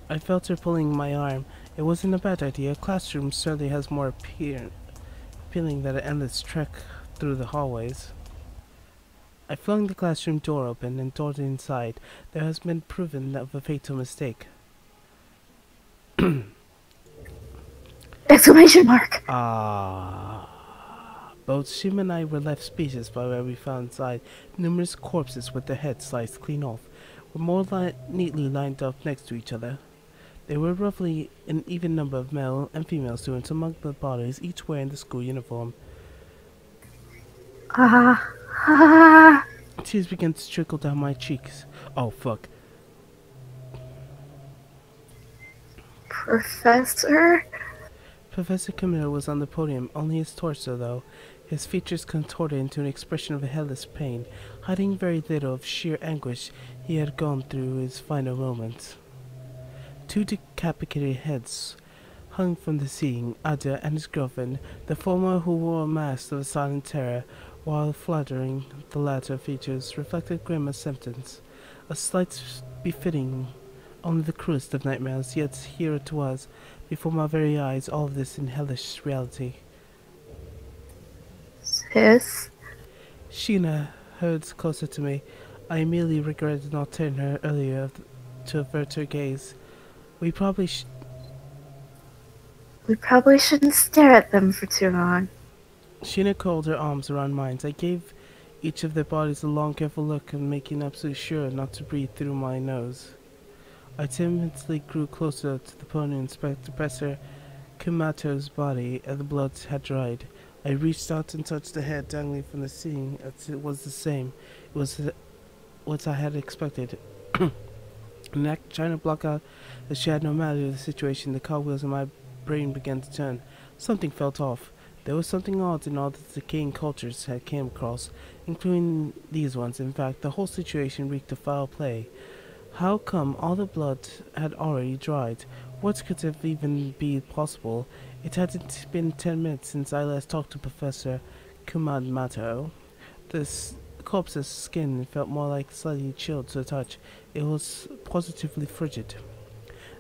I felt her pulling my arm. It wasn't a bad idea. A classroom certainly has more appealing than an endless trek through the hallways. I flung the classroom door open and darted inside. There has been proven of a fatal mistake. Exclamation mark! Both Shim and I were left speechless by where we found inside. Numerous corpses with their heads sliced clean off were more neatly lined up next to each other. There were roughly an even number of male and female students among the bodies, each wearing the school uniform. Tears began to trickle down my cheeks. Oh, fuck. Professor? Professor Camille was on the podium, only his torso, though. His features contorted into an expression of hellish pain, hiding very little of sheer anguish he had gone through his final moments. 2 decapitated heads hung from the ceiling, Ada and his girlfriend, the former who wore a mask of silent terror, while flattering the latter features reflected grim acceptance, a slight befitting only the cruelest of nightmares, yet here it was, before my very eyes, all of this in hellish reality. Sis? Sheena hurried closer to me. I immediately regretted not telling her earlier to avert her gaze. We probably shouldn't stare at them for too long. Sheena curled her arms around mine. I gave each of their bodies a long, careful look and making absolutely sure not to breathe through my nose. I timidly grew closer to the pony and inspected Professor Kumato's body, and the blood had dried. I reached out and touched the head dangling from the ceiling, as it was the same. It was what I had expected. And trying to block out the shadow normality of the situation, the cogwheels in my brain began to turn. Something felt off. There was something odd in all the decaying cultures I came across, including these ones. In fact, the whole situation reeked of foul play. How come all the blood had already dried? What could have even be possible? It hadn't been 10 minutes since I last talked to Professor Kumamoto. The corpse's skin felt more like slightly chilled to the touch. It was positively frigid.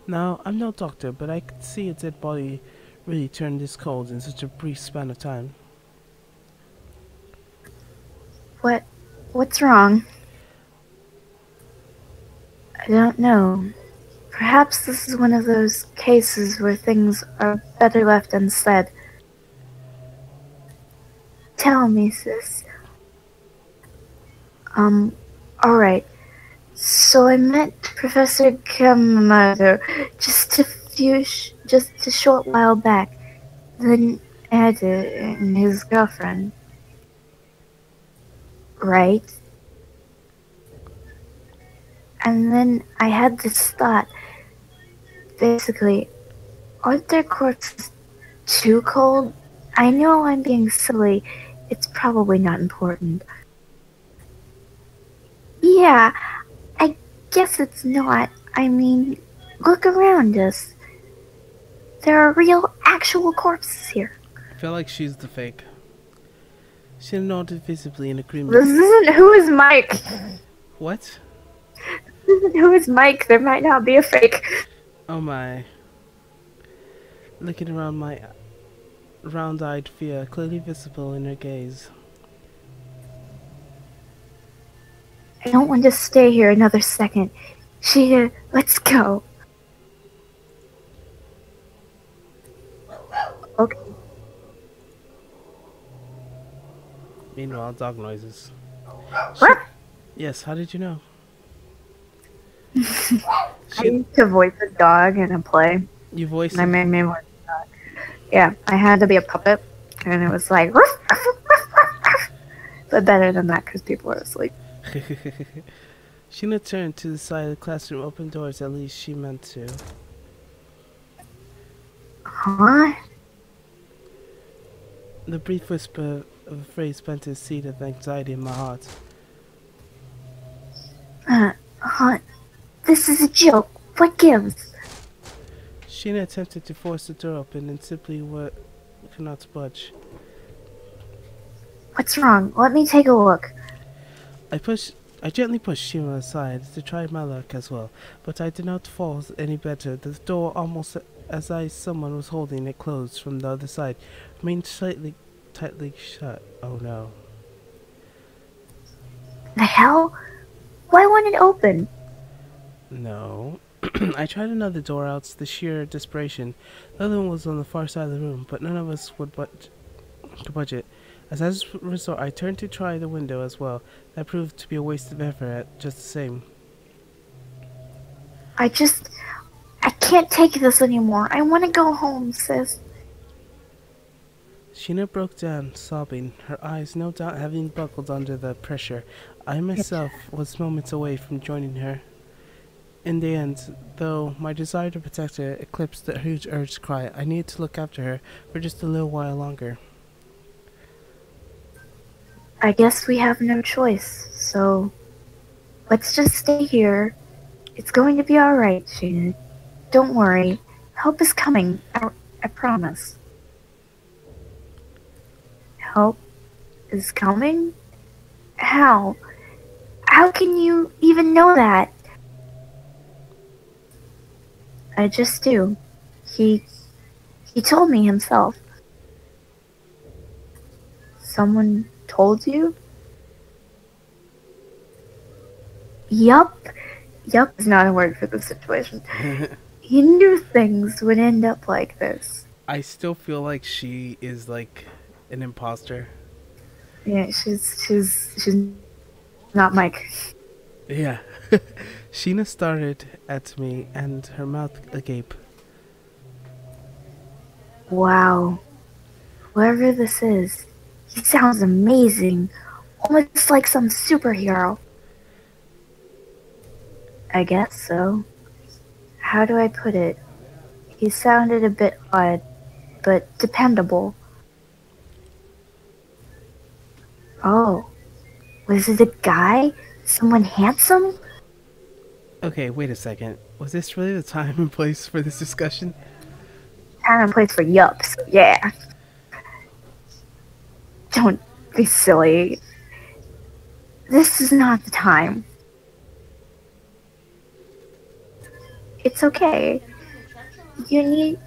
Now, I'm no doctor, but I could see a dead body really turn this cold in such a brief span of time. What's wrong? I don't know. Perhaps this is one of those cases where things are better left unsaid. Tell me, sis. Alright. So I met Professor Kumamoto just a short while back. Then Ada and his girlfriend. Right? And then I had this thought. Basically, aren't their corpses too cold? I know I'm being silly. It's probably not important. Yeah, I guess it's not. I mean, look around us. There are real, actual corpses here. I feel like she's the fake. She nodded visibly in agreement. This isn't Who is Mike? What? This isn't Who is Mike. There might not be a fake. Oh my. Looking around, my round-eyed fear clearly visible in her gaze. I don't want to stay here another second. Sheena, let's go. Okay. Meanwhile, dog noises. What? Yes, how did you know? I used to voice a dog in a play. You voiced And I made me voice a dog. Yeah, I had to be a puppet. And it was like... Ruff, ruff, ruff, ruff, ruff. But better than that because people were asleep. Sheena turned to the side of the classroom, opened doors, at least she meant to. Huh? The brief whisper afraid spent his seed of anxiety in my heart. Huh? This is a joke. What gives? Sheena attempted to force the door open and simply could not budge. What's wrong? Let me take a look. I gently pushed Shima aside to try my luck as well, but I did not fall any better. The door, almost as someone was holding it closed from the other side, remained tightly shut. Oh no. The hell? Why won't it open? No. I tried another door out to sheer desperation. The other one was on the far side of the room, but none of us would budge it. As a resort, I turned to try the window as well. That proved to be a waste of effort just the same. I can't take this anymore. I want to go home, sis. Sheena broke down, sobbing, her eyes no doubt having buckled under the pressure. I myself was moments away from joining her. In the end, though, my desire to protect her eclipsed the huge urge to cry. I needed to look after her for just a little while longer. I guess we have no choice, so let's just stay here. It's going to be alright, Sheena. Don't worry. Help is coming. I promise. Help is coming? How? How can you even know that? I just do. He told me himself. Someone told you? Yup. Yup is not a word for the situation. He knew things would end up like this. I still feel like she is like an imposter. Yeah, she's not Mike. Yeah. Sheena started at me and her mouth agape. Wow. Whoever this is, he sounds amazing. Almost like some superhero. I guess so. How do I put it? He sounded a bit odd, but dependable. Oh. Was it a guy? Someone handsome? Okay, wait a second. Was this really the time and place for this discussion? Time and place for yups. Yeah. Don't be silly. This is not the time. It's okay. You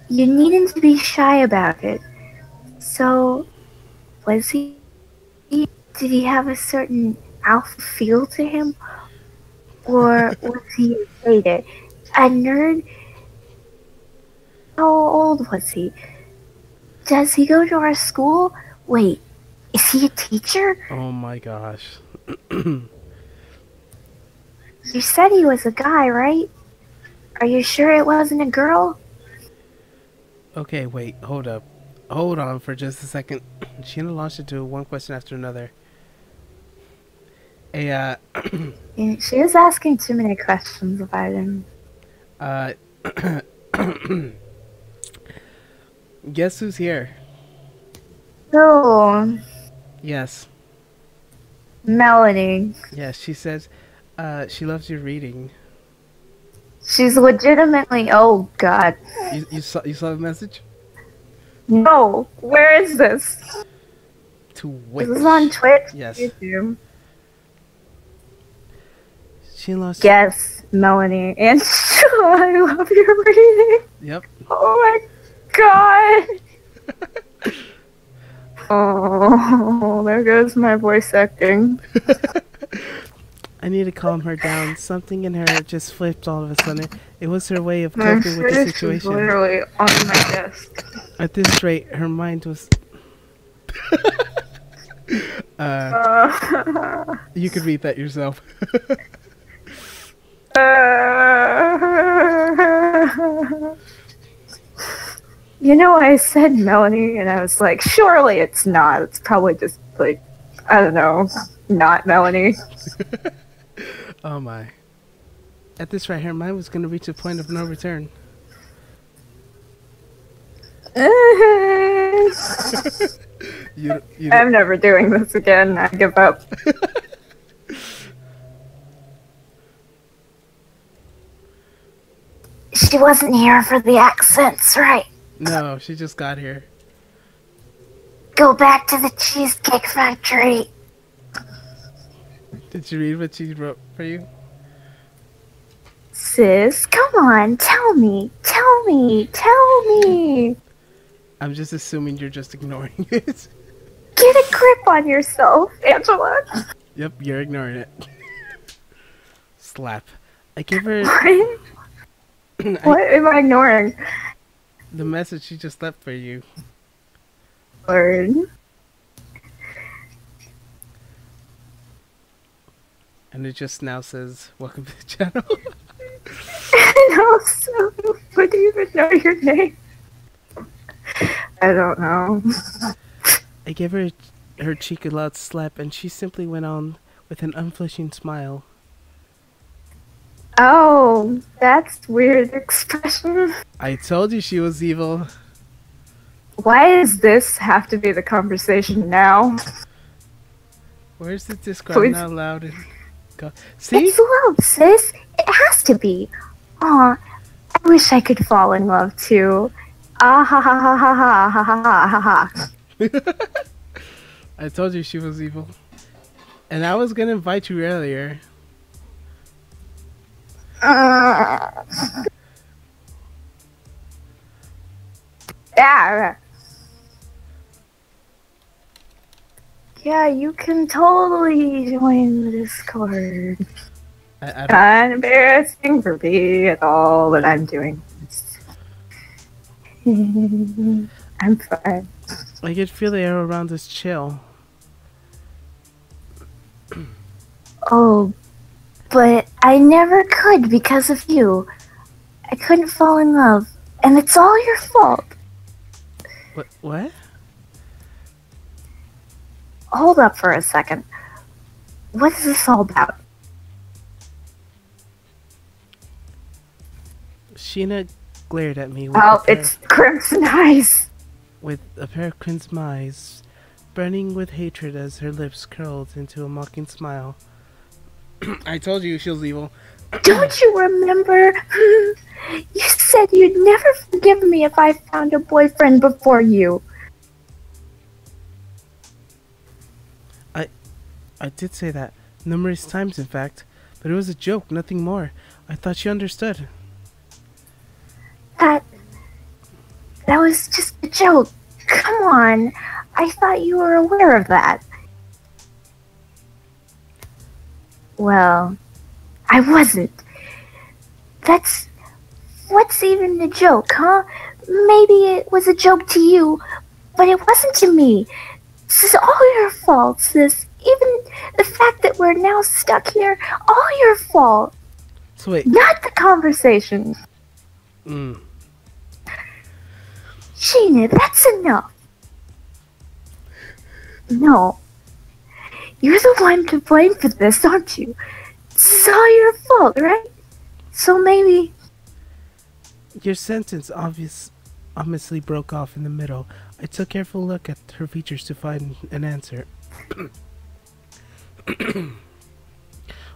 needn't to be shy about it. So, was he? Did he have a certain alpha feel to him, or was he inflated? A nerd? How old was he? Does he go to our school? Wait, is he a teacher? Oh my gosh. You said he was a guy, right? Are you sure it wasn't a girl? Okay, wait, hold up. Hold on for just a second. Sheena launched into one question after another. Yeah, she was asking too many questions about him. Guess who's here? Oh, Yes. Melanie. Yes, she says, she loves your reading. She's legitimately. Oh God. You saw the message? No. Where is this? To which? Is this on Twitch? Yes. YouTube. She lost. Yes, Melanie. And I love your reading. Yep. Oh my God. Oh, there goes my voice acting. I need to calm her down. Something in her just flipped all of a sudden. It was her way of coping with the Is situation. literally on my desk. At this rate, her mind was. You could read that yourself. You know, I said Melanie, and I was like, surely it's not. It's probably just like, I don't know, not Melanie. Oh my. At this rate, her mind was going to reach a point of no return. You I'm never doing this again. I give up. She wasn't here for the accents, right? No, she just got here. Go back to the Cheesecake Factory. Did you read what she wrote for you? Sis, come on, tell me. I'm just assuming you're just ignoring it. Get a grip on yourself, Angela. Yep, you're ignoring it. Slap. I gave her What am I ignoring? the message she just left for you. Lord. And it just now says, welcome to the channel. And also, what do you even know your name? I don't know. I gave her cheek a loud slap, and she simply went on with an unflinching smile. Oh, that's weird expression. I told you she was evil. Why does this have to be the conversation now? Where's the Discord? I'm Please. not allowed in. Go. See? It's love, sis. It has to be. Aw, I wish I could fall in love too. Ah ha ha ha ha ha ha ha ha ha. I told you she was evil. And I was gonna invite you earlier. Yeah. Yeah, you can totally join the Discord. I don't, Not embarrassing for me at all that I'm doing this. I'm fine. I could feel the air around us chill. Oh, but I never could because of you. I couldn't fall in love, and it's all your fault. What? Hold up for a second. What is this all about? Sheena glared at me with, Oh, it's Crimson Eyes. with a pair of crimson eyes, burning with hatred as her lips curled into a mocking smile. I told you she was evil. Don't you remember? You said you'd never forgive me if I found a boyfriend before you. I did say that. Numerous times, in fact. But it was a joke, nothing more. I thought you understood. That was just a joke. Come on. I thought you were aware of that. Well, I wasn't. What's even the joke, huh? Maybe it was a joke to you, but it wasn't to me. This is all your fault, sis. Even the fact that we're now stuck here, all your fault. So wait. Not the conversation. Sheena, that's enough. No. You're the one to blame for this, aren't you? This is all your fault, right? So maybe... Your sentence obviously broke off in the middle. I took a careful look at her features to find an answer.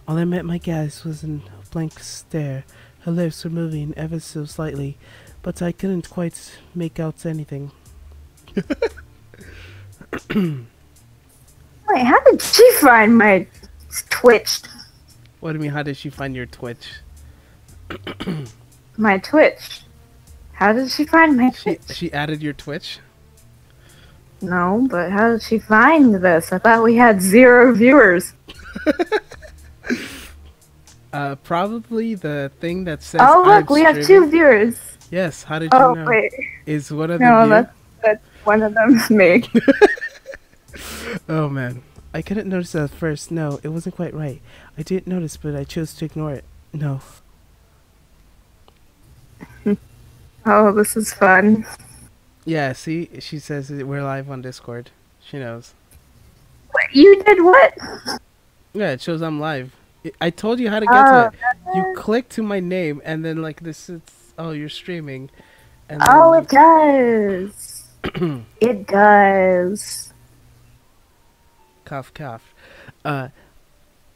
All I met my gaze was a blank stare. Her lips were moving ever so slightly, but I couldn't quite make out anything. Wait, how did she find my Twitch? What do you mean, how did she find your Twitch? My Twitch. How did she find my Twitch? She added your Twitch? No, but how did she find this? I thought we had 0 viewers. Probably the thing that says Oh, look, I'm we have 2 streaming. viewers. Yes, how did you Oh, know? wait. Is one of them No, you? that's one of them is me. Oh man. I couldn't notice at first. No, it wasn't quite right. I didn't notice, but I chose to ignore it. No. Oh, this is fun. Yeah, see? She says we're live on Discord. She knows. What, you did what? Yeah, it shows I'm live. I told you how to get to it. You click to my name, and then like this is... Oh, you're streaming. And then Oh, it does. It does. Cough, cough. Uh,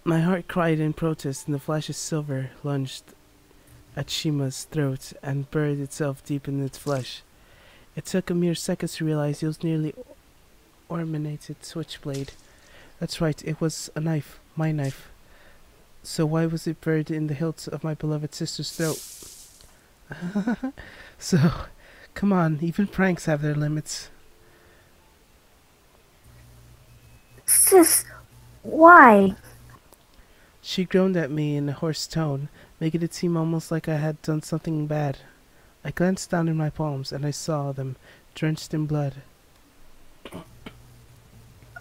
my heart cried in protest, and the flash of silver lunged at Shima's throat and buried itself deep in its flesh. It took a mere seconds to realize it was nearly ornamented switchblade. That's right, it was a knife, my knife. So why was it buried in the hilt of my beloved sister's throat? So, come on, even pranks have their limits. Sis, why? She groaned at me in a hoarse tone, making it seem almost like I had done something bad. I glanced down in my palms, and I saw them, drenched in blood.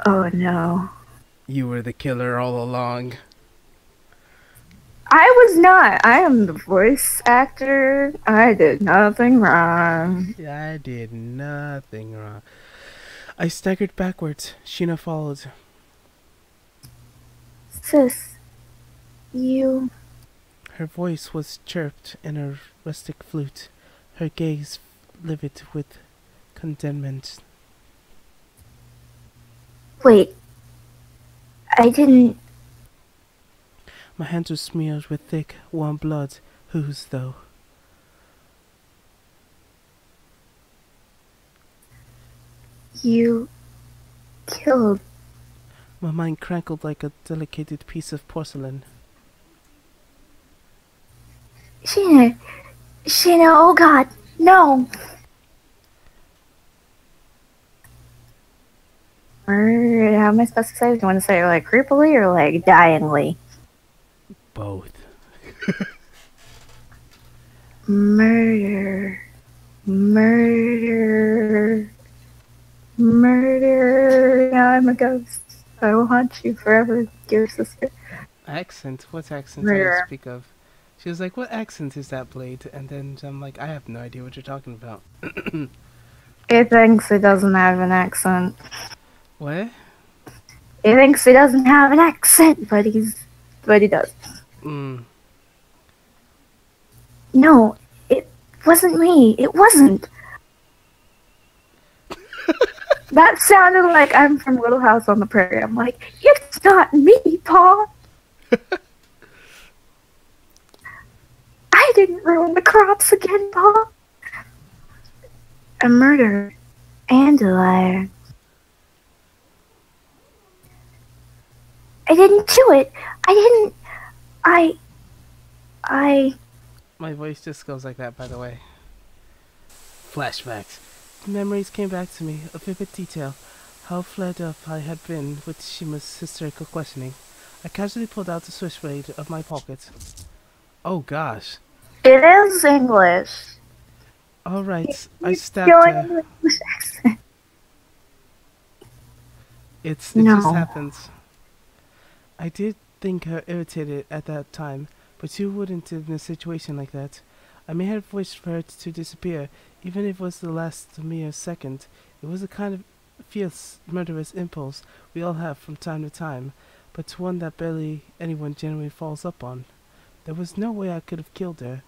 Oh no. You were the killer all along. I was not. I am the voice actor. I did nothing wrong. I did nothing wrong. I staggered backwards. Sheena followed. Sis, you... Her voice was chirped in a rustic flute, her gaze livid with contentment. Wait. I didn't... My hands were smeared with thick, warm blood. Whose, though? You... killed... My mind crackled like a delicate piece of porcelain. Sheena, oh god, no! Or how am I supposed to say it? Do you want to say it like creepily or like dyingly? Both. Murder. Murder. Murder. Now I'm a ghost. I will haunt you forever, dear sister. Accent? What accent do Murder. you speak of? She was like, what accent is that, Blade? And then I'm like, I have no idea what you're talking about. He thinks he doesn't have an accent. What? He thinks he doesn't have an accent, but he does. No, it wasn't me. It wasn't. That sounded like I'm from Little House on the Prairie. I'm like, it's not me, Pa. I didn't ruin the crops again, Pa. A murderer and a liar. I didn't do it. I... My voice just goes like that, by the way. Flashbacks. The memories came back to me, a vivid detail. How fed up I had been with Shima's hysterical questioning. I casually pulled out the switchblade of my pocket. Oh gosh. It is English. Alright, I stabbed Your her. English accent. It just No. happens. I did think her irritated at that time, but you wouldn't in a situation like that. I may have wished for her to disappear, even if it was the last mere second. It was a kind of fierce, murderous impulse we all have from time to time, but one that barely anyone generally falls up on. There was no way I could have killed her.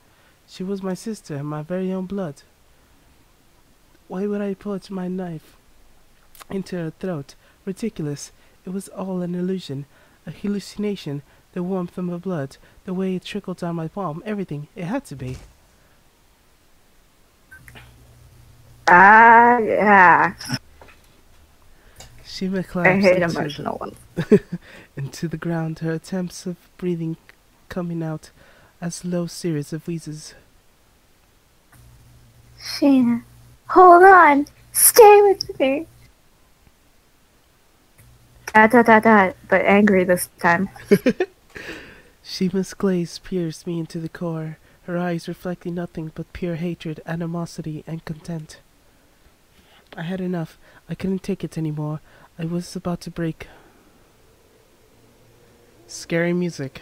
She was my sister, my very own blood. Why would I put my knife into her throat? Ridiculous. It was all an illusion, a hallucination. The warmth of my blood, the way it trickled down my palm, everything. It had to be. Yeah. Shima I collapsed hate emotional ones. into the ground, her attempts of breathing coming out as low series of wheezes. Sheena, hold on. Stay with me. But angry this time. Shima's glaze pierced me into the core, her eyes reflecting nothing but pure hatred, animosity, and contempt. I had enough. I couldn't take it anymore. I was about to break. Scary music.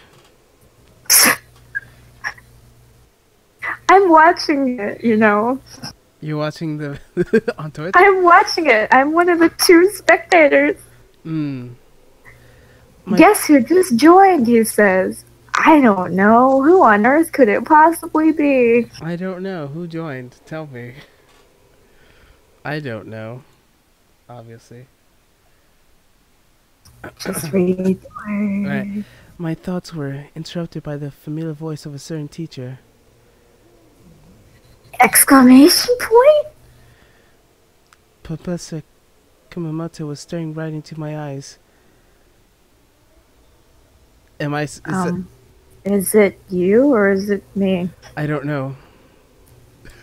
I'm watching it, you know. You're watching the on Twitch? I'm watching it. I'm one of the 2 spectators. My- Guess who just joined, he says. I don't know. Who on earth could it possibly be? I don't know. Who joined? Tell me. I don't know. Obviously. Just read the word. Right. My thoughts were interrupted by the familiar voice of a certain teacher. Exclamation point? Professor Kumamoto was staring right into my eyes. Is it you or is it me? I don't know.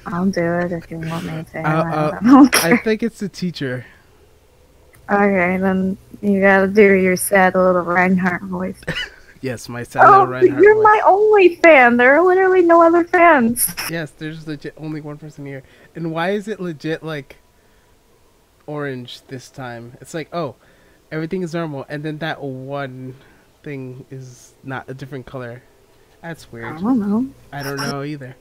I'll do it if you want me to. I think it's the teacher. Okay, then you gotta do your sad little Reinhardt voice. Yes, my sad little Reinhardt you're voice. my only fan. There are literally no other fans. Yes, there's legit only one person here. And why is it legit like orange this time? It's like, oh, everything is normal, and then that one thing is not a different color. That's weird. I don't know. I don't know either.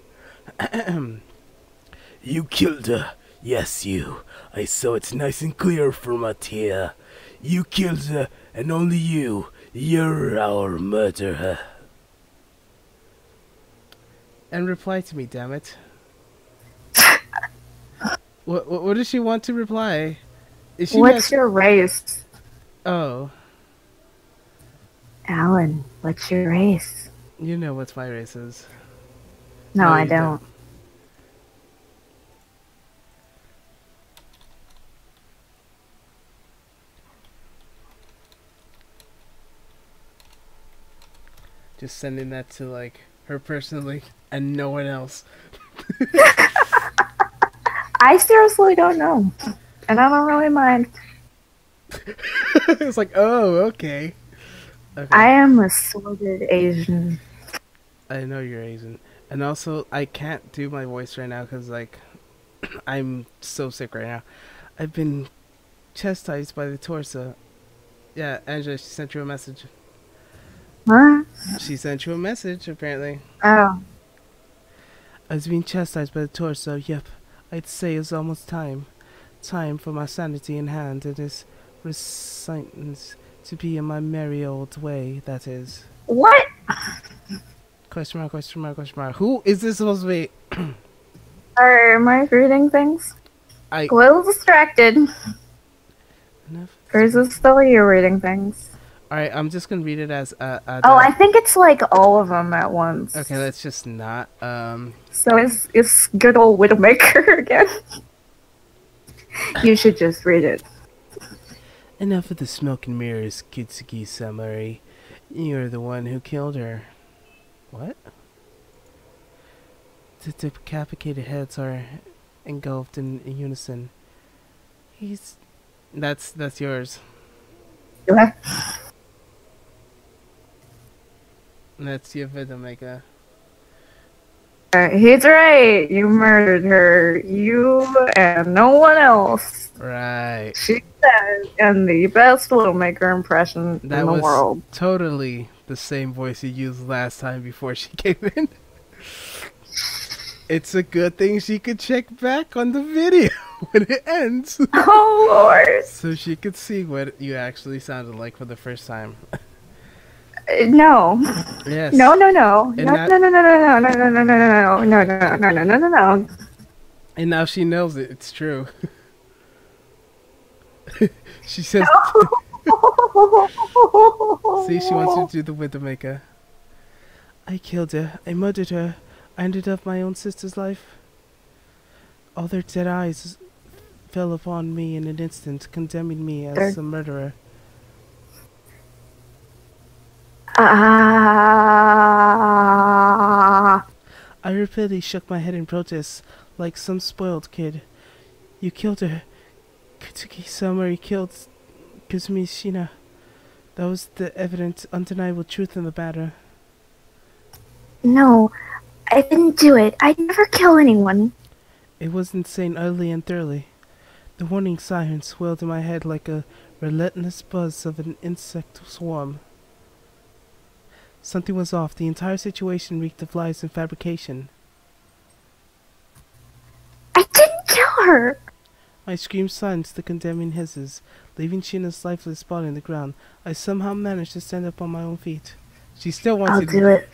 You killed her. Yes, you. I saw it nice and clear from out here. You killed her, and only you. You're our murderer. And reply to me, damn it. What does she want to reply? Is she What's your race? Oh, Alan, what's your race? you know what my race is. No, I you don't. Just sending that to like her personally and no one else. I seriously don't know. And I don't really mind. It's like, oh, okay. I am a sordid Asian. I know you're Asian. And also, I can't do my voice right now because, like, I'm so sick right now. I've been chastised by the torso. Yeah, Angela, she sent you a message. What? She sent you a message, apparently. Oh. I was being chastised by the torso. Yep, I'd say it's almost time. Time for my sanity in hand and this resistance to be in my merry old way, that is. What? Question mark, question mark, question mark. Who is this supposed to be? Am I reading things? I... A little distracted. Enough. Or is it still you reading things? Alright, I'm just gonna read it as I think it's like all of them at once. Okay, let's just not. So it's good old Widowmaker again. You should just read it. Enough of the smoke and mirrors, Kitsuki Samari. You're the one who killed her. What? The decapitated heads are engulfed in unison. That's yours. What? That's your Vidamaker. He's right. You murdered her. You and no one else. Right. She said, and the best Widowmaker impression That in the was world. totally the same voice you used last time before she came in. It's a good thing she could check back on the video when it ends. Oh, Lord. So she could see what you actually sounded like for the first time. No. Yes. No, no, no. And No, that- no, no, no, no, no, no, no, no, no, no, no, no, no, no, no, no. And now she knows it. It's true. She says... See, she wants you to do the Widowmaker. I killed her. I murdered her. I ended up my own sister's life. All their dead eyes fell upon me in an instant, condemning me as a murderer. I repeatedly shook my head in protest, like some spoiled kid. You killed her. Katsuki Samari killed Kazumi Shina. That was the evident, undeniable truth in the matter. No, I didn't do it. I'd never kill anyone. It was insane utterly and thoroughly. The warning siren swelled in my head like a relentless buzz of an insect swarm. Something was off. The entire situation reeked of lies and fabrication. I didn't kill her. My scream silenced the condemning hisses, leaving Shina's lifeless body on the ground. I somehow managed to stand up on my own feet. She still wants I'll to do it.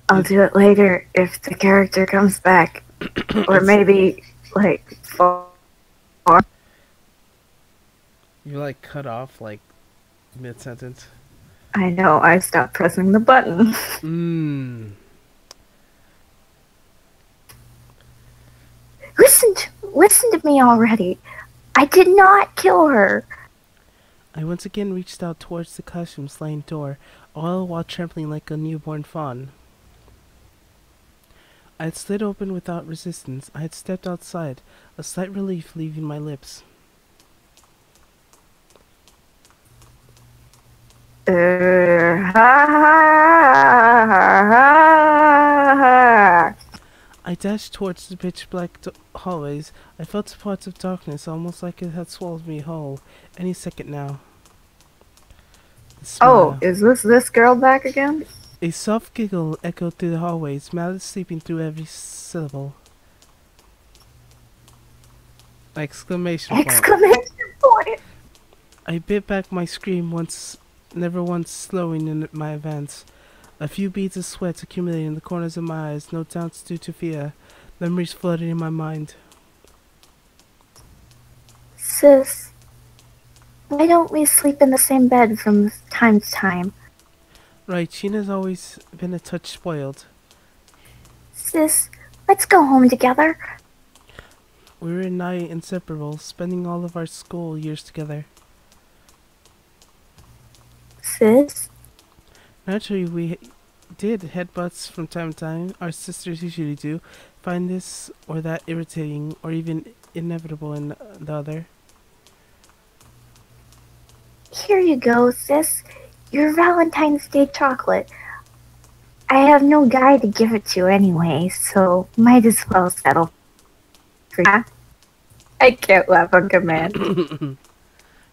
I'll do it later if the character comes back. Or maybe, like, You like cut off like mid-sentence. I know, I stopped pressing the button. Mmm. Listen to me already. I did not kill her. I once again reached out towards the classroom sliding door, all while trembling like a newborn fawn. I had slid open without resistance. I had stepped outside, a slight relief leaving my lips. I dashed towards the pitch-black hallways. I felt parts of darkness, almost like it had swallowed me whole. Any second now. Oh, is this girl back again? A soft giggle echoed through the hallways, Malice sleeping through every syllable. Exclamation point. Exclamation point. I bit back my scream never once slowing in my advance. A few beads of sweat accumulated in the corners of my eyes, no doubts due to fear. Memories flooded in my mind. Sis, why don't we sleep in the same bed from time to time? Right, Sheena's always been a touch spoiled. Sis, let's go home together. We were nigh inseparable, spending all of our school years together. Sis? Naturally, we did headbutts from time to time. Our sisters usually do. Find this or that irritating or even inevitable in the other. Here you go, sis. Your Valentine's Day chocolate. I have no guy to give it to anyway, so might as well settle for you. I can't laugh on command.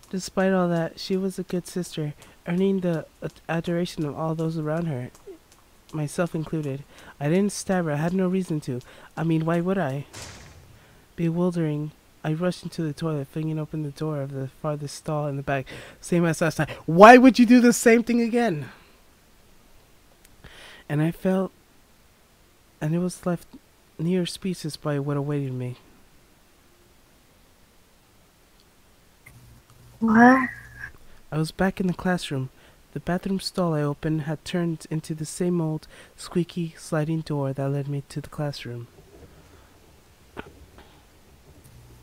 Despite all that, she was a good sister, earning the adoration of all those around her, myself included. I didn't stab her. I had no reason to. I mean, why would I? Bewildering, I rushed into the toilet, flinging open the door of the farthest stall in the back. Same as last time. Why would you do the same thing again? And I felt, and it was left near speechless by what awaited me. What? I was back in the classroom. The bathroom stall I opened had turned into the same old, squeaky, sliding door that led me to the classroom.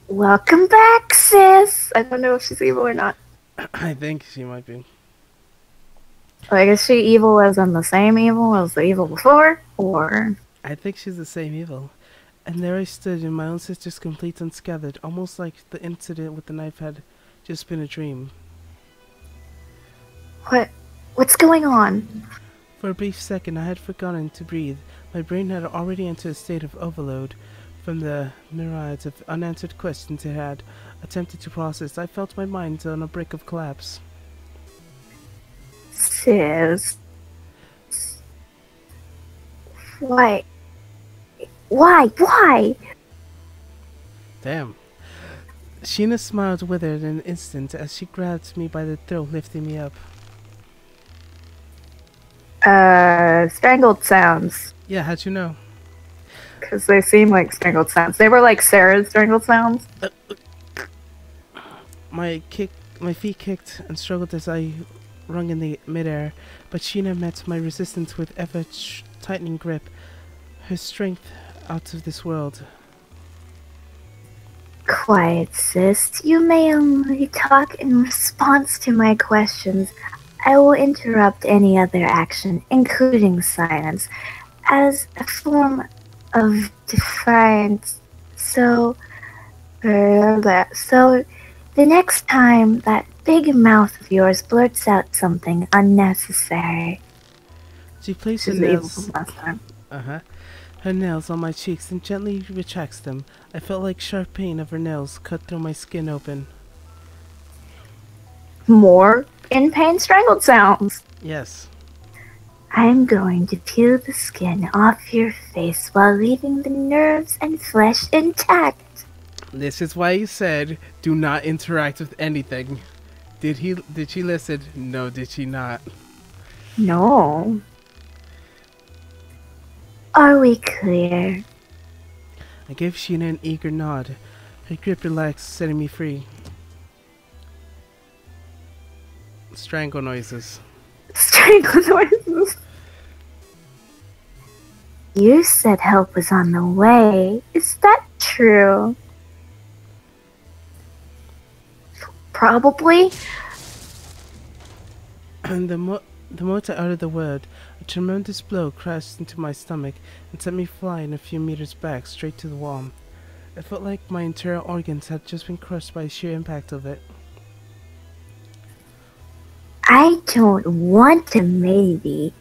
Welcome back, sis. I don't know if she's evil or not. I think she might be. Like, is she evil as in the same evil as the evil before? Or... I think she's the same evil. And there I stood in my own sister's complete unscathed, almost like the incident with the knife had just been a dream. What's going on? For a brief second I had forgotten to breathe. My brain had already entered a state of overload from the myriads of unanswered questions it had attempted to process. I felt my mind on a brink of collapse. Sis. Why? Why? Damn. Sheena smiled withered in an instant as she grabbed me by the throat, lifting me up. Strangled sounds. Yeah, how'd you know? Because they seem like strangled sounds. They were like Sarah's strangled sounds. My feet kicked and struggled as I rung in the midair, but Sheena met my resistance with ever-tightening grip, her strength out of this world. Quiet, sis. You may only talk in response to my questions. I will interrupt any other action, including silence, as a form of defiance. So the next time that big mouth of yours blurts out something unnecessary. She placed her She's evil nails. from last time. Her nails on my cheeks and gently retracts them. I felt like sharp pain of her nails cut through my skin open. More in pain strangled sounds. Yes. I'm going to peel the skin off your face while leaving the nerves and flesh intact. This is why he said, do not interact with anything. Did she listen? No, did she not? No. Are we clear? I gave Sheena an eager nod. Her grip relaxed, setting me free. Strangle noises. Strangle noises. You said help was on the way. Is that true? Probably. And the moment I uttered the word, a tremendous blow crashed into my stomach and sent me flying a few meters back, straight to the wall. It felt like my internal organs had just been crushed by the sheer impact of it. I don't want to maybe.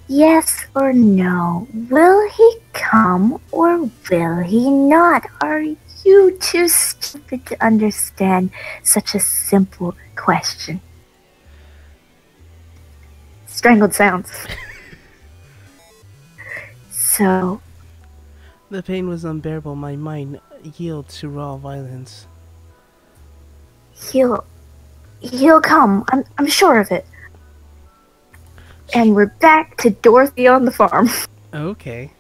Yes or no? Will he come or will he not? Are you too stupid to understand such a simple question? Strangled sounds. So, The pain was unbearable. My mind yielded to raw violence. he'll come. I'm sure of it. And we're back to Dorothy on the farm. Okay.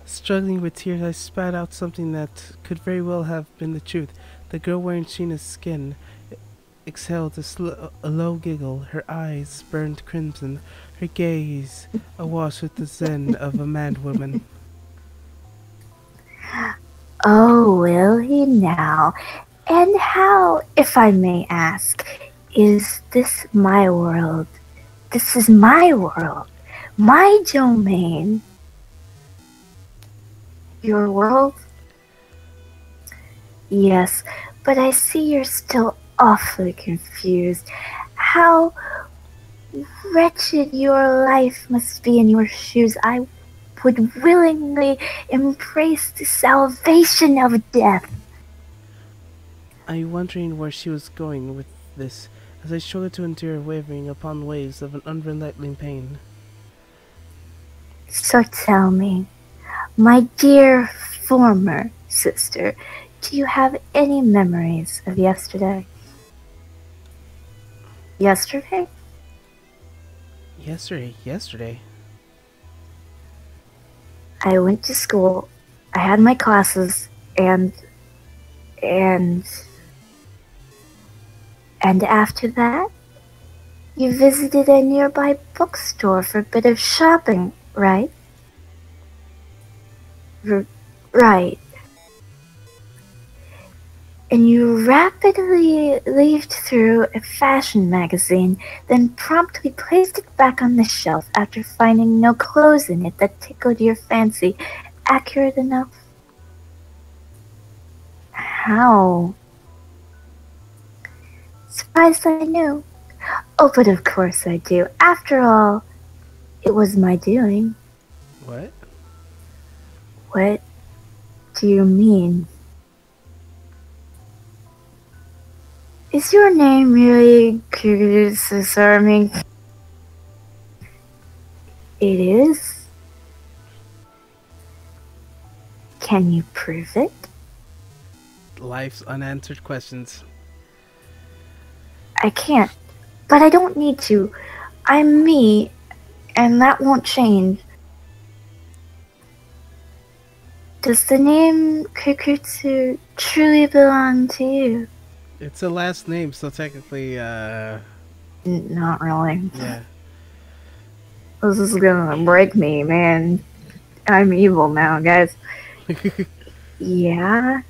Struggling with tears, I spat out something that could very well have been the truth. The girl wearing Sheena's skin exhaled a low giggle. Her eyes burned crimson, her gaze awash with the zen of a mad woman. Oh, will he now? And how, if I may ask, is this my world? This is my world, my domain. Your world? Yes, but I see you're still awfully confused. How wretched your life must be in your shoes. I would willingly embrace the salvation of death. I'm wondering where she was going with this, as I struggled to endure wavering upon waves of an unrelenting pain. So tell me, my dear former sister, do you have any memories of yesterday? Yesterday? Yesterday. I went to school, I had my classes, and after that, you visited a nearby bookstore for a bit of shopping, right? Right. And you rapidly leafed through a fashion magazine, then promptly placed it back on the shelf after finding no clothes in it that tickled your fancy. Accurate enough? How? Surprised I knew. Oh, but of course I do. After all, it was my doing. What? What do you mean? Is your name really Disarming? It is? Can you prove it? Life's unanswered questions. I can't, but I don't need to. I'm me, and that won't change. Does the name Kukutsu truly belong to you? It's a last name, so technically, Not really. yeah. This is gonna break me, man. I'm evil now, guys. Yeah?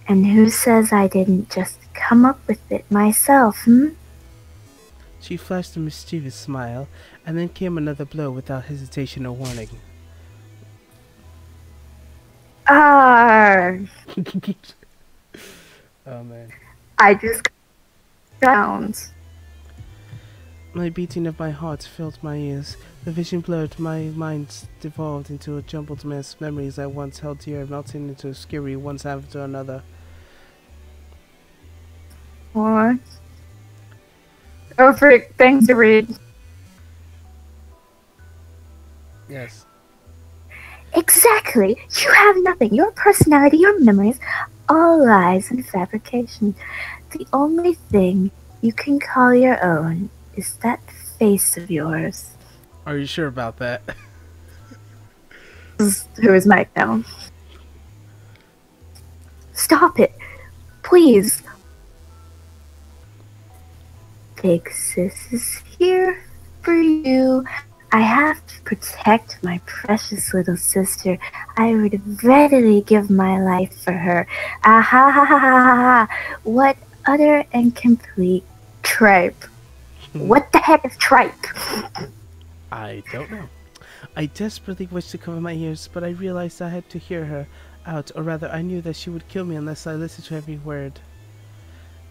And who says I didn't just come up with it myself, She flashed a mischievous smile, and then came another blow without hesitation or warning. Ah, Oh man. I just sounds. My beating of my heart filled my ears. The vision blurred, my mind devolved into a jumbled mess. Memories I once held dear melting into obscurity one after another. What? Oh, frick, things to read. Yes. Exactly. You have nothing. Your personality, your memories, all lies and fabrication. The only thing you can call your own is that face of yours. Are you sure about that? Who is Mike now? Stop it. Please. big sis is here for you. I have to protect my precious little sister. I would readily give my life for her. Ah ha ha ha ha ha. What utter and complete tripe. What the heck is tripe? I don't know. I desperately wished to cover my ears, but I realized I had to hear her out, or rather I knew that she would kill me unless I listened to every word.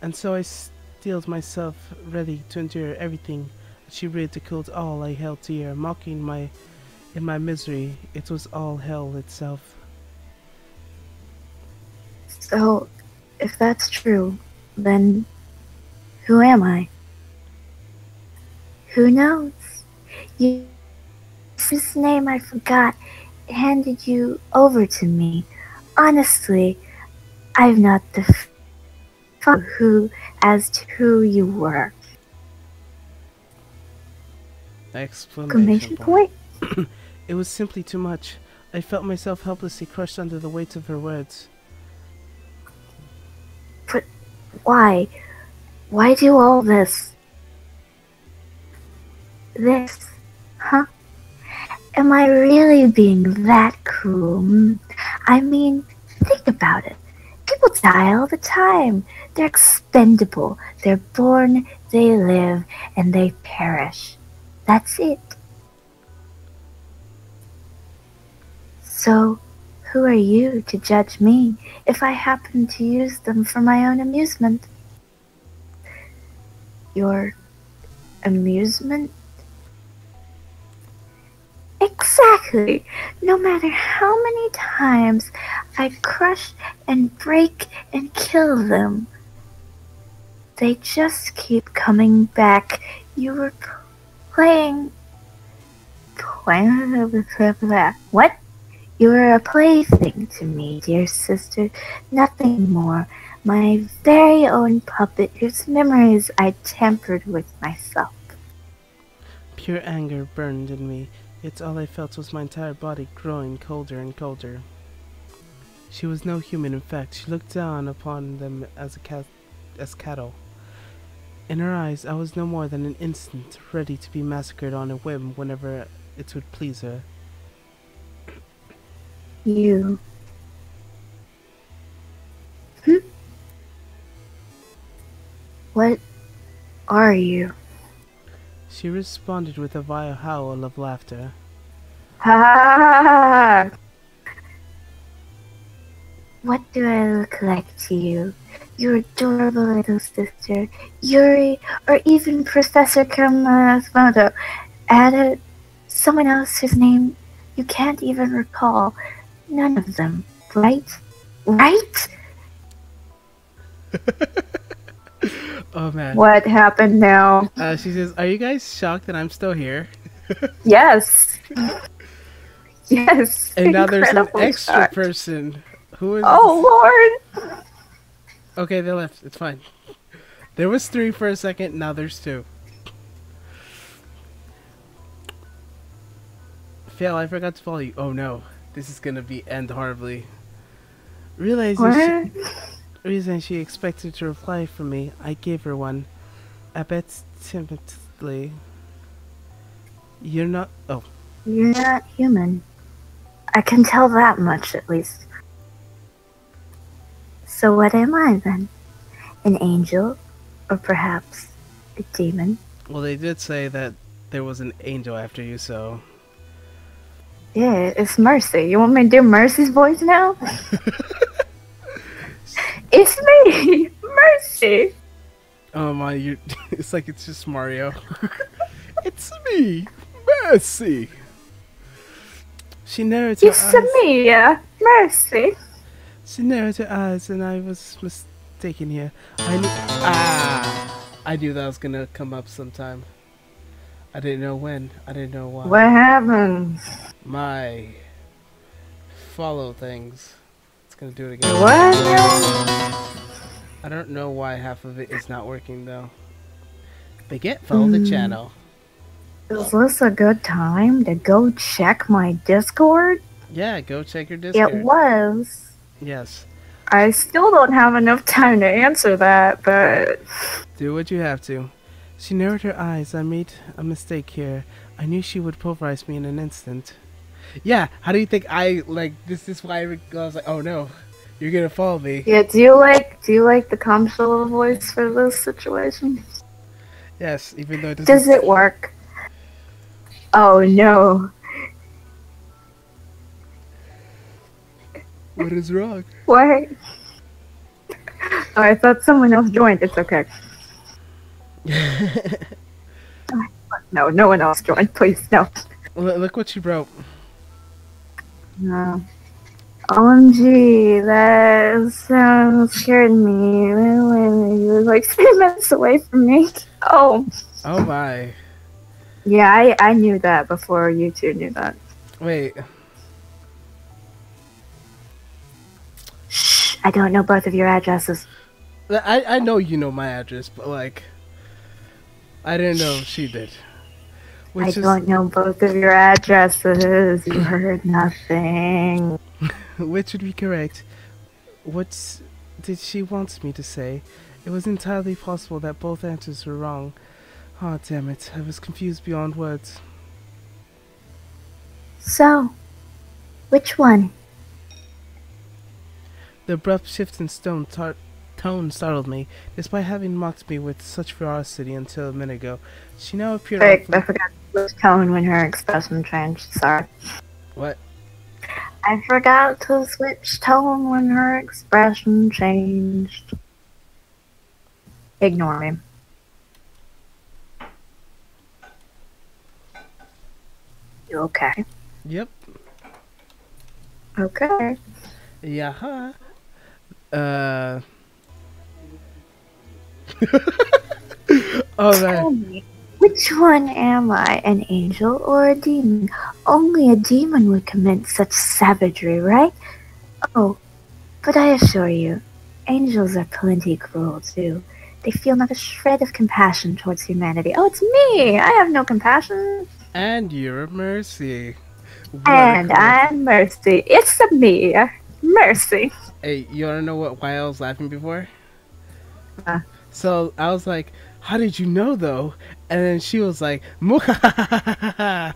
And so I steeled myself ready to endure everything she ridiculed all I held dear, mocking in my misery. It was all hell itself. So, if that's true, then who am I? Who knows? His name I forgot handed you over to me. Honestly, I've not the who as to who you were. Exclamation point. It was simply too much. I felt myself helplessly crushed under the weight of her words. But why? Why do all this? This? Huh? Am I really being that cruel? I mean, think about it. People die all the time. They're expendable. They're born, they live, and they perish. That's it. So, who are you to judge me if I happen to use them for my own amusement? Your amusement? Exactly. No matter how many times I crush and break and kill them, they just keep coming back. You were playing... What? You were a plaything to me, dear sister, nothing more. My very own puppet whose memories I tempered with myself. Pure anger burned in me, yet all I felt was my entire body growing colder and colder. She was no human, in fact. She looked down upon them as cattle. In her eyes, I was no more than an instant, ready to be massacred on a whim whenever it would please her. You. What are you? She responded with a vile howl of laughter. Ha! What do I look like to you? Your adorable little sister, Yuri, or even Professor Kamamoto. Add someone else whose name you can't even recall. None of them, right? Right? Oh man. What happened now? She says, "Are you guys shocked that I'm still here?" Yes. Yes. And now there's an Incredibly extra shocked. person. Who is Oh Lord. Okay, they left. It's fine. There was 3 for a second, now there's 2. Fail, I forgot to follow you. Oh no. This is gonna end horribly. Realizing she expected to reply from me, I gave her one. I bet timidly. You're not... Oh. You're not human. I can tell that much, at least. So what am I, then? An angel? Or perhaps a demon? Well, they did say that there was an angel after you, so... Yeah, it's Mercy. You want me to do Mercy's voice now? It's me, Mercy. Oh my, you it's like it's just Mario. It's me, Mercy. She narrowed her It's eyes. me, Mercy. She narrowed her eyes, and I was mistaken here. I knew that was gonna come up sometime. I didn't know when. I didn't know why. What happened? My follow things. It's gonna do it again. What? I don't know why half of it is not working though. But follow the channel. Is this a good time to go check my Discord? Yeah, go check your Discord. It was. Yes. I still don't have enough time to answer that, but... Do what you have to. She narrowed her eyes. I made a mistake here. I knew she would pulverize me in an instant. Yeah, how do you think this is why I was like, oh no, you're gonna follow me. Yeah, do you like the calm solo voice for this situation? Yes, even though it doesn't. Does it work? Oh no. What is wrong? What? Oh, I thought someone else joined. It's okay. No, no one else joined. Please, no. Look what she wrote. No. OMG, that sound scared me. You were like 3 minutes away from me. Oh. Oh my. Yeah, I knew that before you two knew that. Wait. Shh, I don't know both of your addresses. I know you know my address, but like, I didn't know she did. I don't know both of your addresses. You heard nothing. Which would be correct? What did she want me to say? It was entirely possible that both answers were wrong. Oh, damn it. I was confused beyond words. So, which one? The abrupt shift in tone startled me. Despite having mocked me with such ferocity until a minute ago, she now appeared... I forgot to switch tone when her expression changed. Sorry. What? I forgot to switch tone when her expression changed. Ignore me. You okay? Yep. Okay. Yeah. Oh Tell man. me, which one am I, an angel or a demon? Only a demon would commit such savagery, right? Oh, but I assure you, angels are plenty cruel too. They feel not a shred of compassion towards humanity. Oh, it's me! I have no compassion. And you're Mercy. And I'm Mercy. It's a me, Mercy. Hey, you wanna know why I was laughing before? Huh. So I was like, how did you know though? And then she was like, Muhahahaha.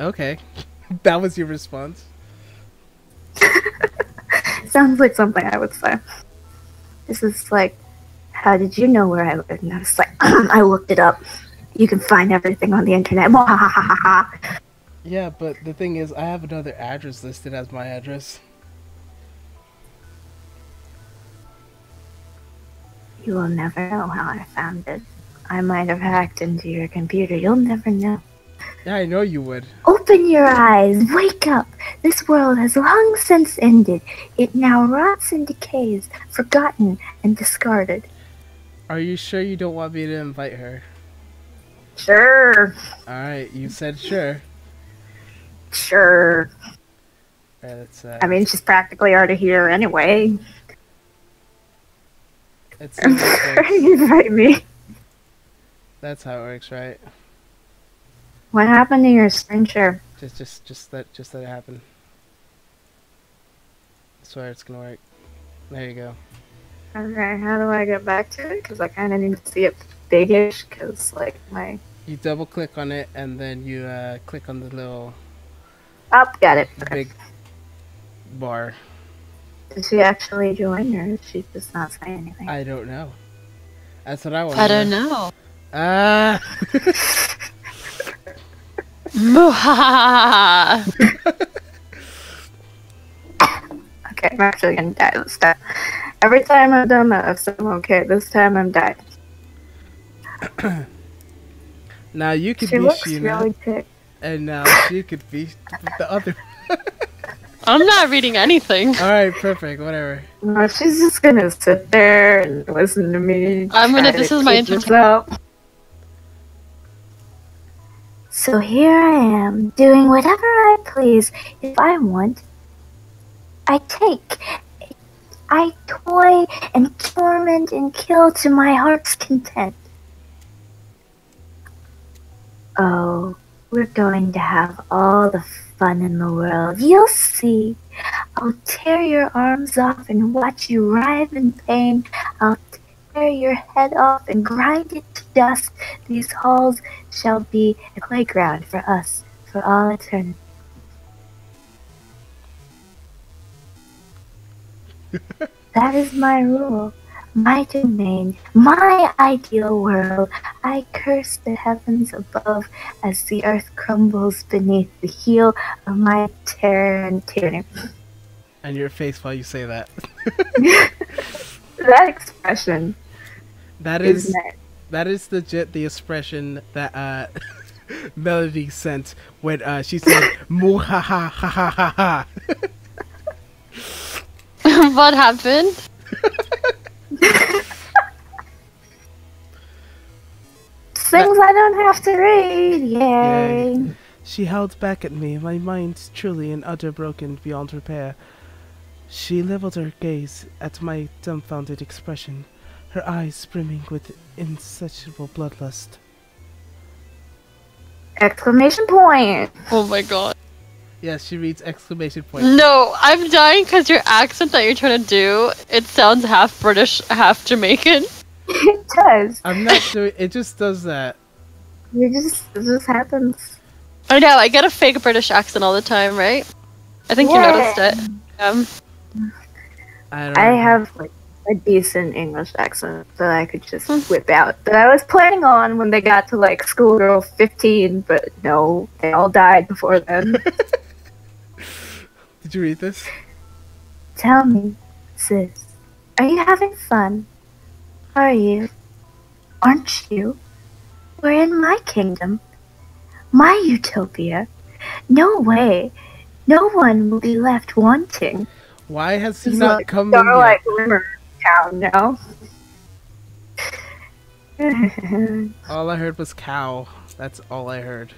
Okay. That was your response? Sounds like something I would say. This is like, how did you know where I lived? And I was like, I looked it up. You can find everything on the internet. Yeah, but the thing is, I have another address listed as my address. You will never know how I found it. I might have hacked into your computer. You'll never know. Yeah, I know you would. Open your eyes, wake up. This world has long since ended. It now rots and decays, forgotten and discarded. Are you sure you don't want me to invite her? Sure. Alright, you said sure. Sure. Alright, let's, I mean, she's practically already here anyway. let's see how it works. Invite me. That's how it works, right? What happened to your screen share? Just let it happen. I swear it's gonna work. There you go. Okay, how do I get back to it? Because I kind of need to see it biggish, because, like, my... You double click on it, and then you click on the little Oh, got it. Okay. big bar. Did she actually join, or did she just not say anything? I don't know. That's what I want. I don't know. Ah! Muhahaha. Okay, I'm actually gonna die this time. Every time I've done that, I've said, okay, this time I'm dying. Now you could She be looks Sheena, really ticked. and now she could be the other. I'm not reading anything. Alright, perfect, whatever. No, she's just gonna sit there and listen to me. This is my entertainment. entertainment. So here I am, doing whatever I please. If I want, I take. I toy and torment and kill to my heart's content. Oh, we're going to have all the fun in the world. You'll see. I'll tear your arms off and watch you writhe in pain. I'll tear your head off and grind it to dust. These halls shall be a playground for us for all eternity. That is my rule, my domain, my ideal world. I curse the heavens above as the earth crumbles beneath the heel of my terror and tyranny. And your face while you say that. That expression That is is nice. that is legit the expression that Melody sent when she said "moo ha ha ha ha ha ha." What happened? Things I don't have to read, yay! Yay. She held back at me, my mind truly and utter broken beyond repair. She leveled her gaze at my dumbfounded expression, her eyes brimming with insatiable bloodlust. Exclamation point. Oh my god. Yes, she reads exclamation point. No, I'm dying because your accent that you're trying to do, it sounds half British, half Jamaican. It does. I'm not doing it, just does that. It just happens. I know, I get a fake British accent all the time, right? I think you noticed it. I don't I know. have like a decent English accent that I could just whip out. That I was planning on when they got to like schoolgirl 15, but no, they all died before then. Did you read this? Tell me, sis, are you having fun? Are you? Aren't you? We're in my kingdom. My utopia. No way. No one will be left wanting. Why has he It's not like come in yet? Starlight Glimmer Town now. All I heard was cow. That's all I heard.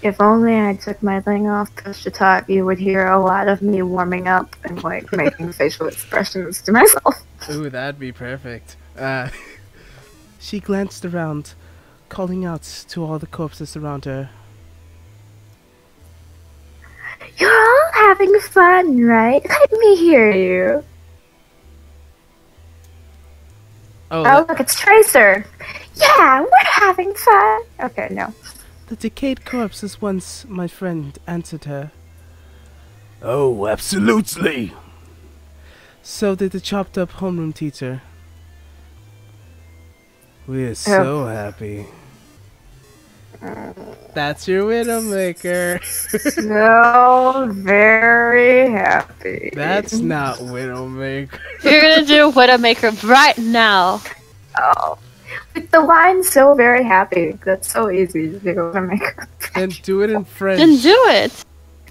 If only I took my thing off push to talk, you would hear a lot of me warming up and like making facial expressions to myself. Ooh, that'd be perfect. She glanced around, calling out to all the corpses around her. You're all having fun, right? Let me hear you. Oh, Oh, look, it's Tracer. Yeah, we're having fun. Okay, no. the decayed corpse is once my friend, answered her. Oh, absolutely. So did the chopped up homeroom teacher. We're so happy. That's your Widowmaker. So very happy. That's not Widowmaker. You're gonna do Widowmaker right now. Oh. With the line so very happy. That's so easy to do to make. Then do it in French. Then do it.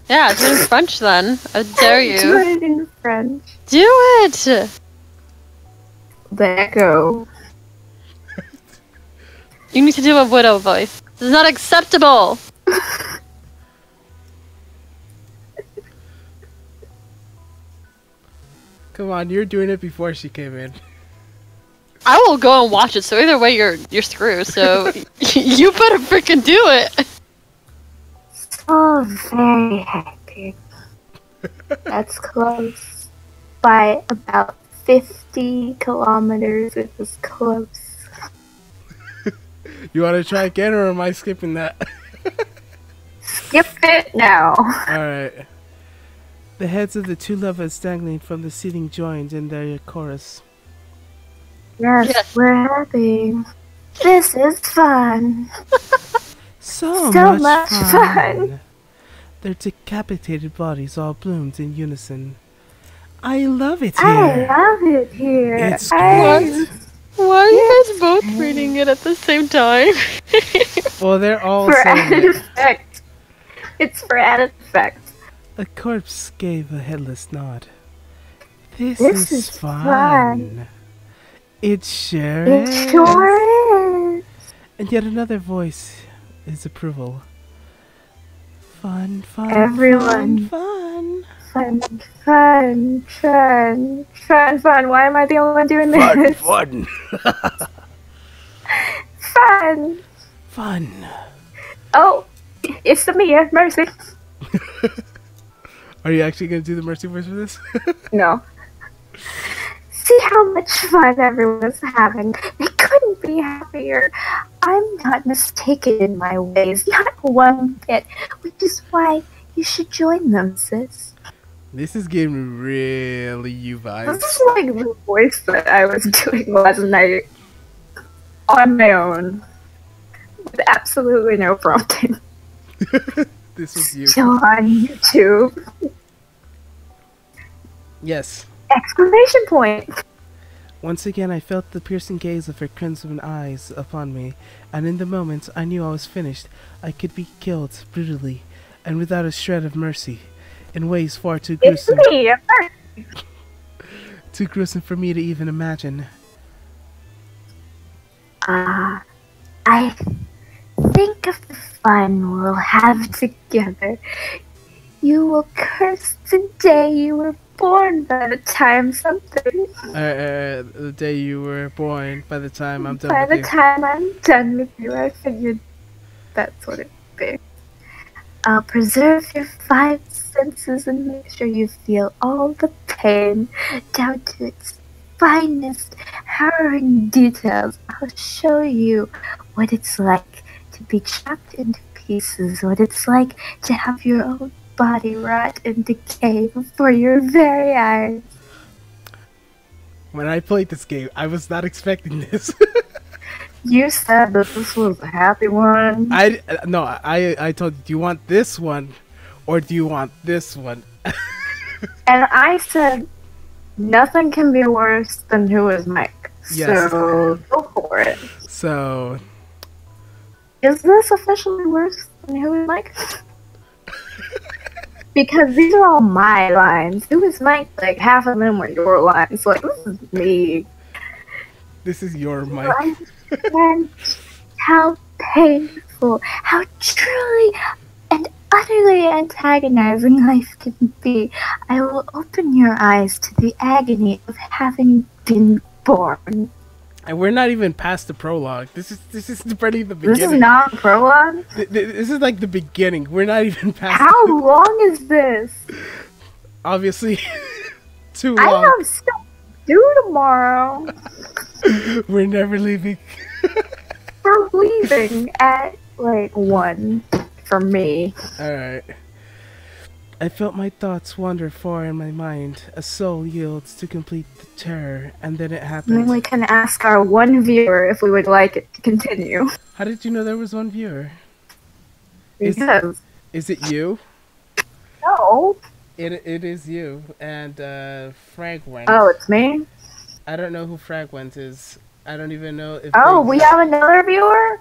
Yeah, do it in French then. I dare Do you. it in French. Do it! There go. You need to do a widow voice. This is not acceptable! Come on, you're doing it before she came in. I will go and watch it, so either way you're screwed, so you better freaking do it! So very happy. That's close. By about 50 kilometers, it was close. You want to try again, or am I skipping that? Skip it now. Alright. The heads of the two lovers dangling from the ceiling joined in their chorus. Yes, Yes. we're happy. This is fun. So So much, much fun. Their decapitated bodies all bloomed in unison. I love it I here. love it here. It's I- Why are you guys both reading it at the same time? Well, they're all For saying added it. effect. It's for added effect. A corpse gave a headless nod. This This is is fun. fun. It sure It is. sure is. And yet another voice is approval. Fun, fun, Everyone. fun, Fun, fun, fun, fun, fun. Why am I the only one doing Fun, this? fun. Fun. fun. Oh, it's the Mia. Mercy. Are you actually gonna do the mercy voice for this? No. See how much fun everyone is having. They couldn't be happier. I'm not mistaken in my ways, not one bit, which is why you should join them, sis. This is giving really you vibes. This is like the voice that I was doing last night on my own, with absolutely no prompting. This was you. Still on YouTube. Yes. Exclamation point! Once again, I felt the piercing gaze of her crimson eyes upon me, and in the moment I knew I was finished. I could be killed brutally, and without a shred of mercy, in ways far too It's gruesome. me! Too gruesome for me to even imagine. I think of the fun we'll have together. You will curse the day you were born by the time something. The day you were born, by the time I'm done By with the you. time I'm done with you, I figured that's what it'd be. I'll preserve your 5 senses and make sure you feel all the pain down to its finest, harrowing details. I'll show you what it's like to be chopped into pieces, what it's like to have your own body rot and decay before your very eyes. When I played this game, I was not expecting this. You said that this was a happy one. I told you, do you want this one, or do you want this one? And I said, nothing can be worse than Who is Mike. Yes. So, go for it. So, Is this officially worse than Who is Mike? Because these are all my lines. Who is Mike? Like, half of them were your lines. Like, this is me. this is your mic. And how painful, how truly and utterly antagonizing life can be. I will open your eyes to the agony of having been born. And we're not even past the prologue. This is barely the beginning. This is not prologue? This is like the beginning. We're not even past. How long is this? Obviously, too I long. have stuff to do tomorrow. We're never leaving. We're leaving at like 1 for me. Alright. I felt my thoughts wander far in my mind. A soul yields to complete the terror, and then it And then happened. we can ask our one viewer if we would like it to continue. How did you know there was one viewer? Is- Because Is it you? no. It is you and Fragwent. Oh, it's me? I don't know who Fragwent is. I don't even know if. Oh, we have another viewer?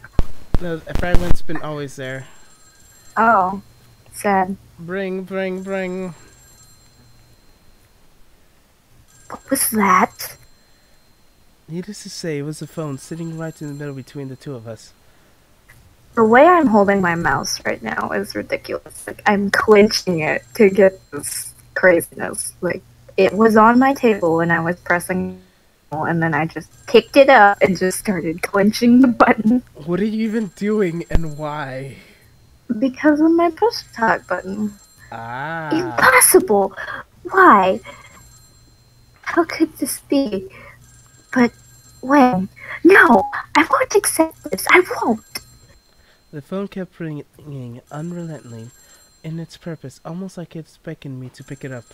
No, Fragment's been always there. Oh, sad. Bring. What was that? Needless to say, it was a phone sitting right in the middle between the two of us. The way I'm holding my mouse right now is ridiculous. Like, I'm clenching it to get this craziness. Like, it was on my table and I was pressing, and then I just picked it up and just started clenching the button. What are you even doing and why? Because of my push talk button. Ah. Impossible! Why? How could this be? But when? No! I won't accept this! I won't! The phone kept ringing unrelentingly in its purpose, almost like it beckoned me to pick it up.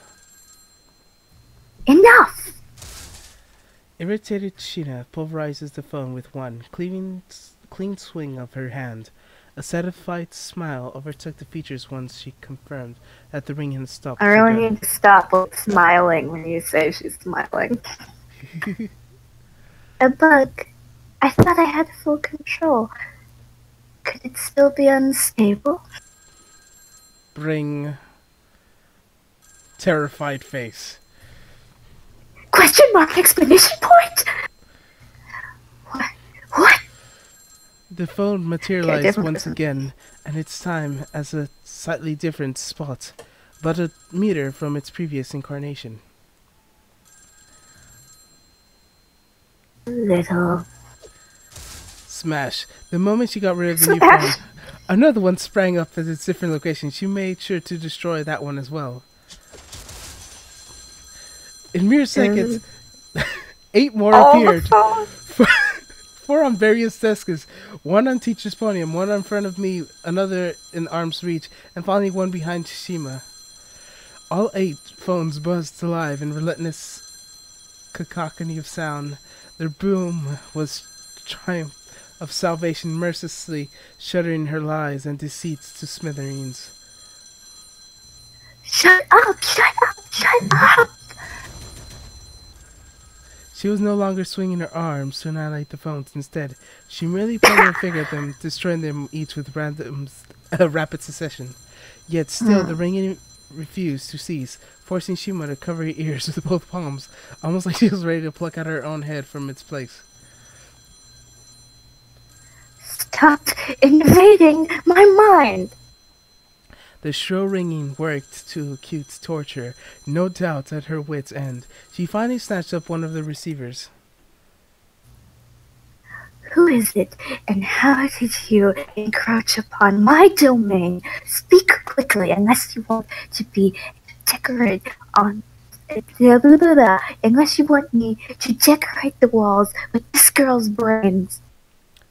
Enough! Irritated Sheena pulverizes the phone with one clean swing of her hand. A satisfied smile overtook the features once she confirmed that the ring had stopped. I really again. need to stop smiling when you say she's smiling. A bug. I thought I had full control. Could it still be unstable? Bring. Terrified face. Question mark explanation point? What? The phone materialized different once person. again, and its time as a slightly different spot, but a meter from its previous incarnation. Little. Smash. The moment she got rid of the new Smash. phone, another one sprang up at its different location. She made sure to destroy that one as well. In mere seconds, 8 more All the appeared. phones. 4 on various desks, 1 on teacher's podium, 1 in front of me, another in arm's reach, and finally 1 behind Shima. All 8 phones buzzed alive in relentless cacophony of sound. Their boom was triumph of salvation, mercilessly shuddering her lies and deceits to smithereens. Shut up! Shut up! Shut up! She was no longer swinging her arms to annihilate the phones. Instead, she merely pointed her finger at them, destroying them each with rapid succession. Yet still, the ringing refused to cease, forcing Shima to cover her ears with both palms, almost like she was ready to pluck out her own head from its place. Stop invading my mind! The shrill ringing worked to acute torture, no doubt at her wit's end. She finally snatched up one of the receivers. Who is it, and how did you encroach upon my domain? Speak quickly, unless you want to be decorated on... Blah, blah, blah, blah, unless you want me to decorate the walls with this girl's brains.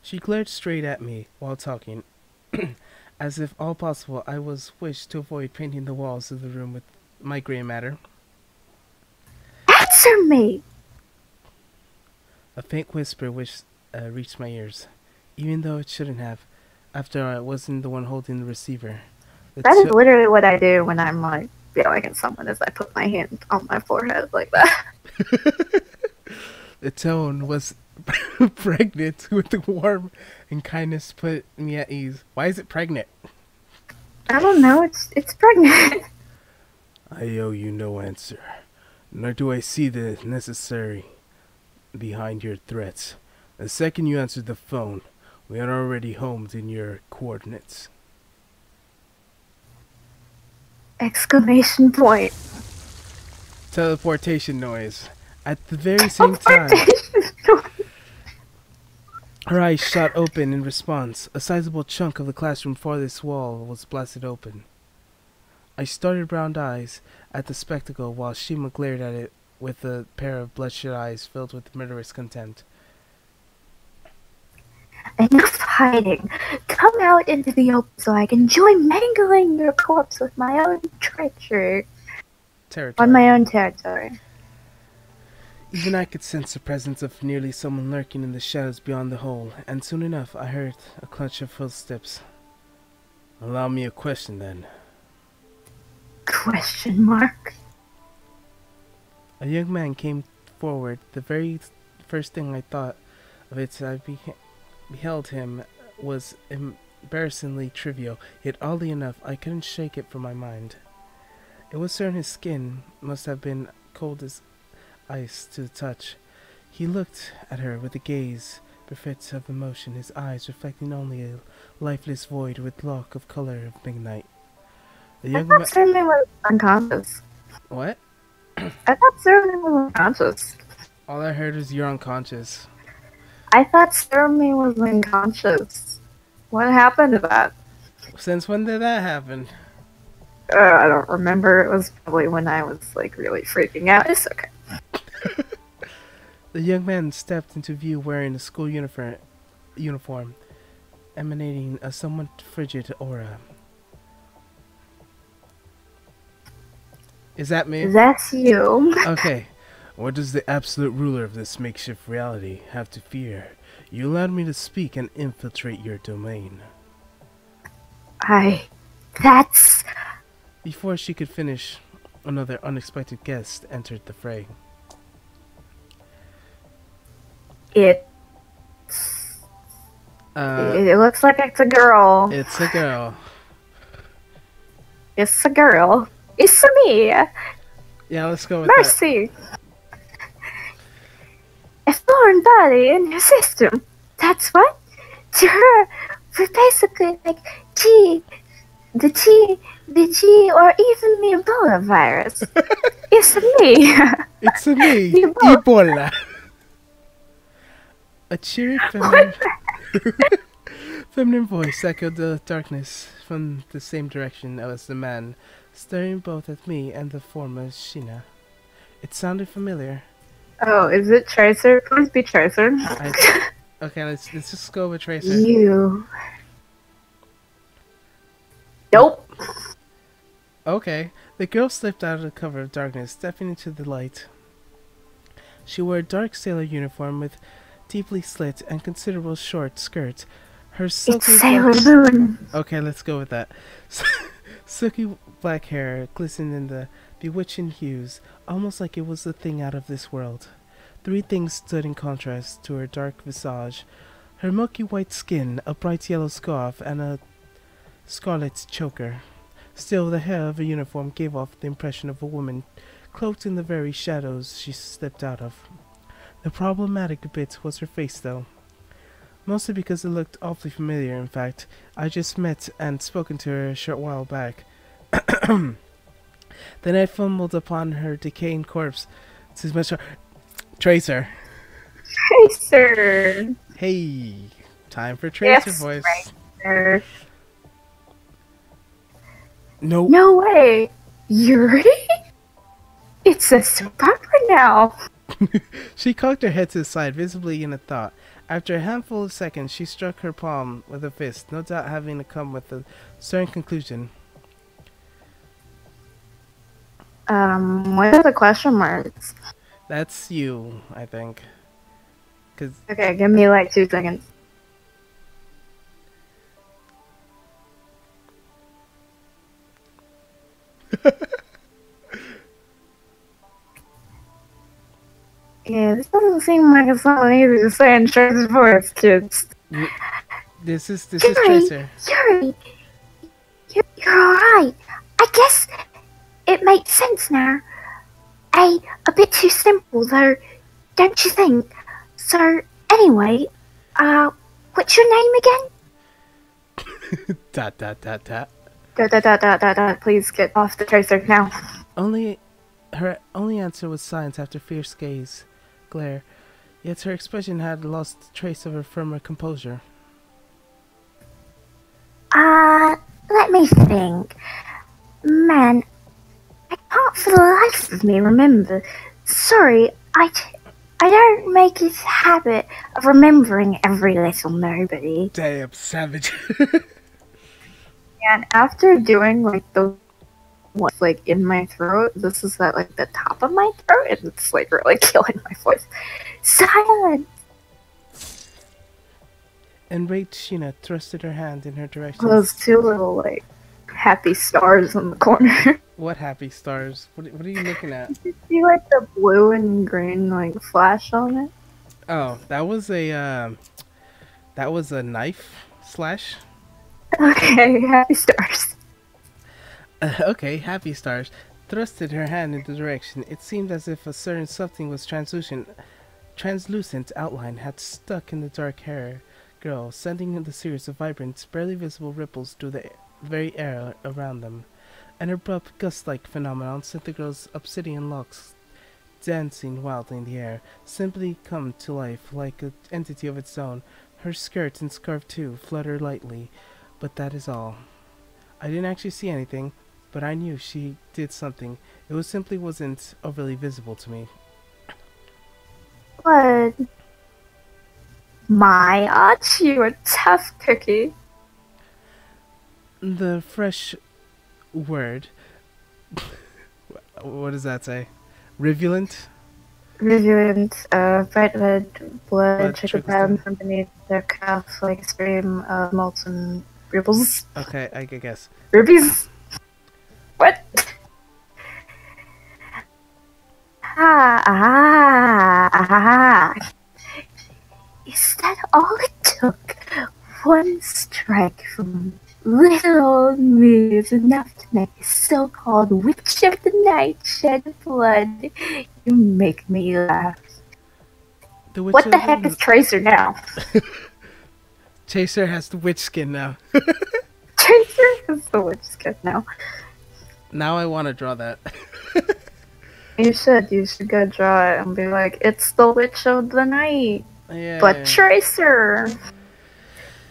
She glared straight at me while talking. As if all possible, I was wished to avoid painting the walls of the room with my gray matter. Answer me! A faint whisper reached my ears, even though it shouldn't have, after I wasn't the one holding the receiver. That is literally what I do when I'm like yelling at someone, is I put my hand on my forehead like that. The tone was pregnant with the warmth and kindness put me at ease. Why is it pregnant? I don't know, it's pregnant. I owe you no answer, nor do I see the necessary behind your threats. The second you answered the phone, we had already homed in your coordinates. Exclamation point. Teleportation noise. At the very same time, her eyes shot open in response. A sizable chunk of the classroom farthest wall was blasted open. I started round eyes at the spectacle while Shima glared at it with a pair of bloodshot eyes filled with murderous contempt. Enough hiding. Come out into the open so I can enjoy mangling your corpse with my own treachery. On my own territory. Even I could sense the presence of nearly someone lurking in the shadows beyond the hole, and soon enough I heard a clutch of footsteps. Allow me a question then. Question mark. A young man came forward. The very first thing I thought of it I beheld him was embarrassingly trivial, yet oddly enough I couldn't shake it from my mind. It was certain his skin must have been cold as ice to the touch. He looked at her with a gaze bereft of emotion, his eyes reflecting only a lifeless void with lock of color of midnight. The young man Certainly was unconscious. What? I thought Certainly was unconscious. All I heard was you're unconscious. I thought Certainly was unconscious. What happened to that? Since when did that happen? I don't remember. It was probably when I was like really freaking out. It's okay. The young man stepped into view wearing a school uniform, emanating a somewhat frigid aura. Is that me? That's you. Okay. What does the absolute ruler of this makeshift reality have to fear? You allowed me to speak and infiltrate your domain. That's... Before she could finish, another unexpected guest entered the fray. It looks like it's a girl. It's a girl. It's a girl. It's me. Yeah, let's go with Mercy. A foreign body in her system. That's what? To her, we're basically like the G, or even the Ebola virus. It's me. It's a me, Ebola. Ebola. A cheery feminine voice echoed the darkness from the same direction as the man, staring both at me and the former Shina. It sounded familiar. Oh, is it Tracer? Please be Tracer. Okay, let's just go with Tracer. You. Nope. Okay. The girl slipped out of the cover of darkness, stepping into the light. She wore a dark sailor uniform with deeply slit and considerable short skirt. Her silky It's Sailor black... Moon. Okay, let's go with that. Silky black hair glistened in the bewitching hues, almost like it was a thing out of this world. Three things stood in contrast to her dark visage: her milky white skin, a bright yellow scarf, and a scarlet choker. Still, the hair of her uniform gave off the impression of a woman cloaked in the very shadows she stepped out of. The problematic bit was her face, though. Mostly because it looked awfully familiar. In fact, I just met and spoken to her a short while back. Then I fumbled upon her decaying corpse. Tracer. Tracer. Hey, time for Tracer voice. Tracer. Nope. No way. Yuri? It's a soap opera now. She cocked her head to the side, visibly in a thought. After a handful of seconds, she struck her palm with a fist, no doubt having to come with a certain conclusion. What are the question marks? That's you, I think. Okay, give me like 2 seconds. Yeah, this doesn't seem like it's so easy to say in Tracer's voice, kids. This is Tracer. Yuri, you're alright. I guess it makes sense now. A bit too simple though, don't you think? So, anyway, what's your name again? Dot dot dot dot. Please get off the Tracer now. Her only answer was silence after fierce glare. Yet her expression had lost trace of her firmer composure. Let me think. Man, I can't for the life of me remember. Sorry, I don't make a habit of remembering every little nobody. Damn, savage. And after doing like the what's like in my throat, this is at like the top of my throat, and it's like really killing my voice. Silence! Enraged Sheena thrusted her hand in her direction. Those 2 little like happy stars in the corner. What happy stars? What are you looking at? You see like the blue and green like flash on it? Oh, that was a knife slash. Okay, happy stars. Okay, happy stars thrusted her hand in the direction. It seemed as if a certain something was translucent outline had stuck in the dark hair girl, sending in the series of vibrant, barely visible ripples through the very air around them. An abrupt gust-like phenomenon sent the girl's obsidian locks dancing wildly in the air, simply come to life like an entity of its own. Her skirt and scarf too flutter lightly, but that is all. I didn't actually see anything, but I knew she did something. It wasn't overly visible to me. What? My, aren't you a tough cookie? The fresh word. What does that say? Rivulant? Rivulant, bright red blood trickles down. down from beneath their calf like a stream of molten rubles. Okay, I guess. Rubies? What? Is that all it took? One strike from little old me is enough to make a so-called witch of the night shed blood. You make me laugh. What the heck is Tracer now? Tracer has the witch skin now. Tracer has the witch skin now. Now I want to draw that. You should go draw it and be like, it's the witch of the night. Yeah. But Tracer!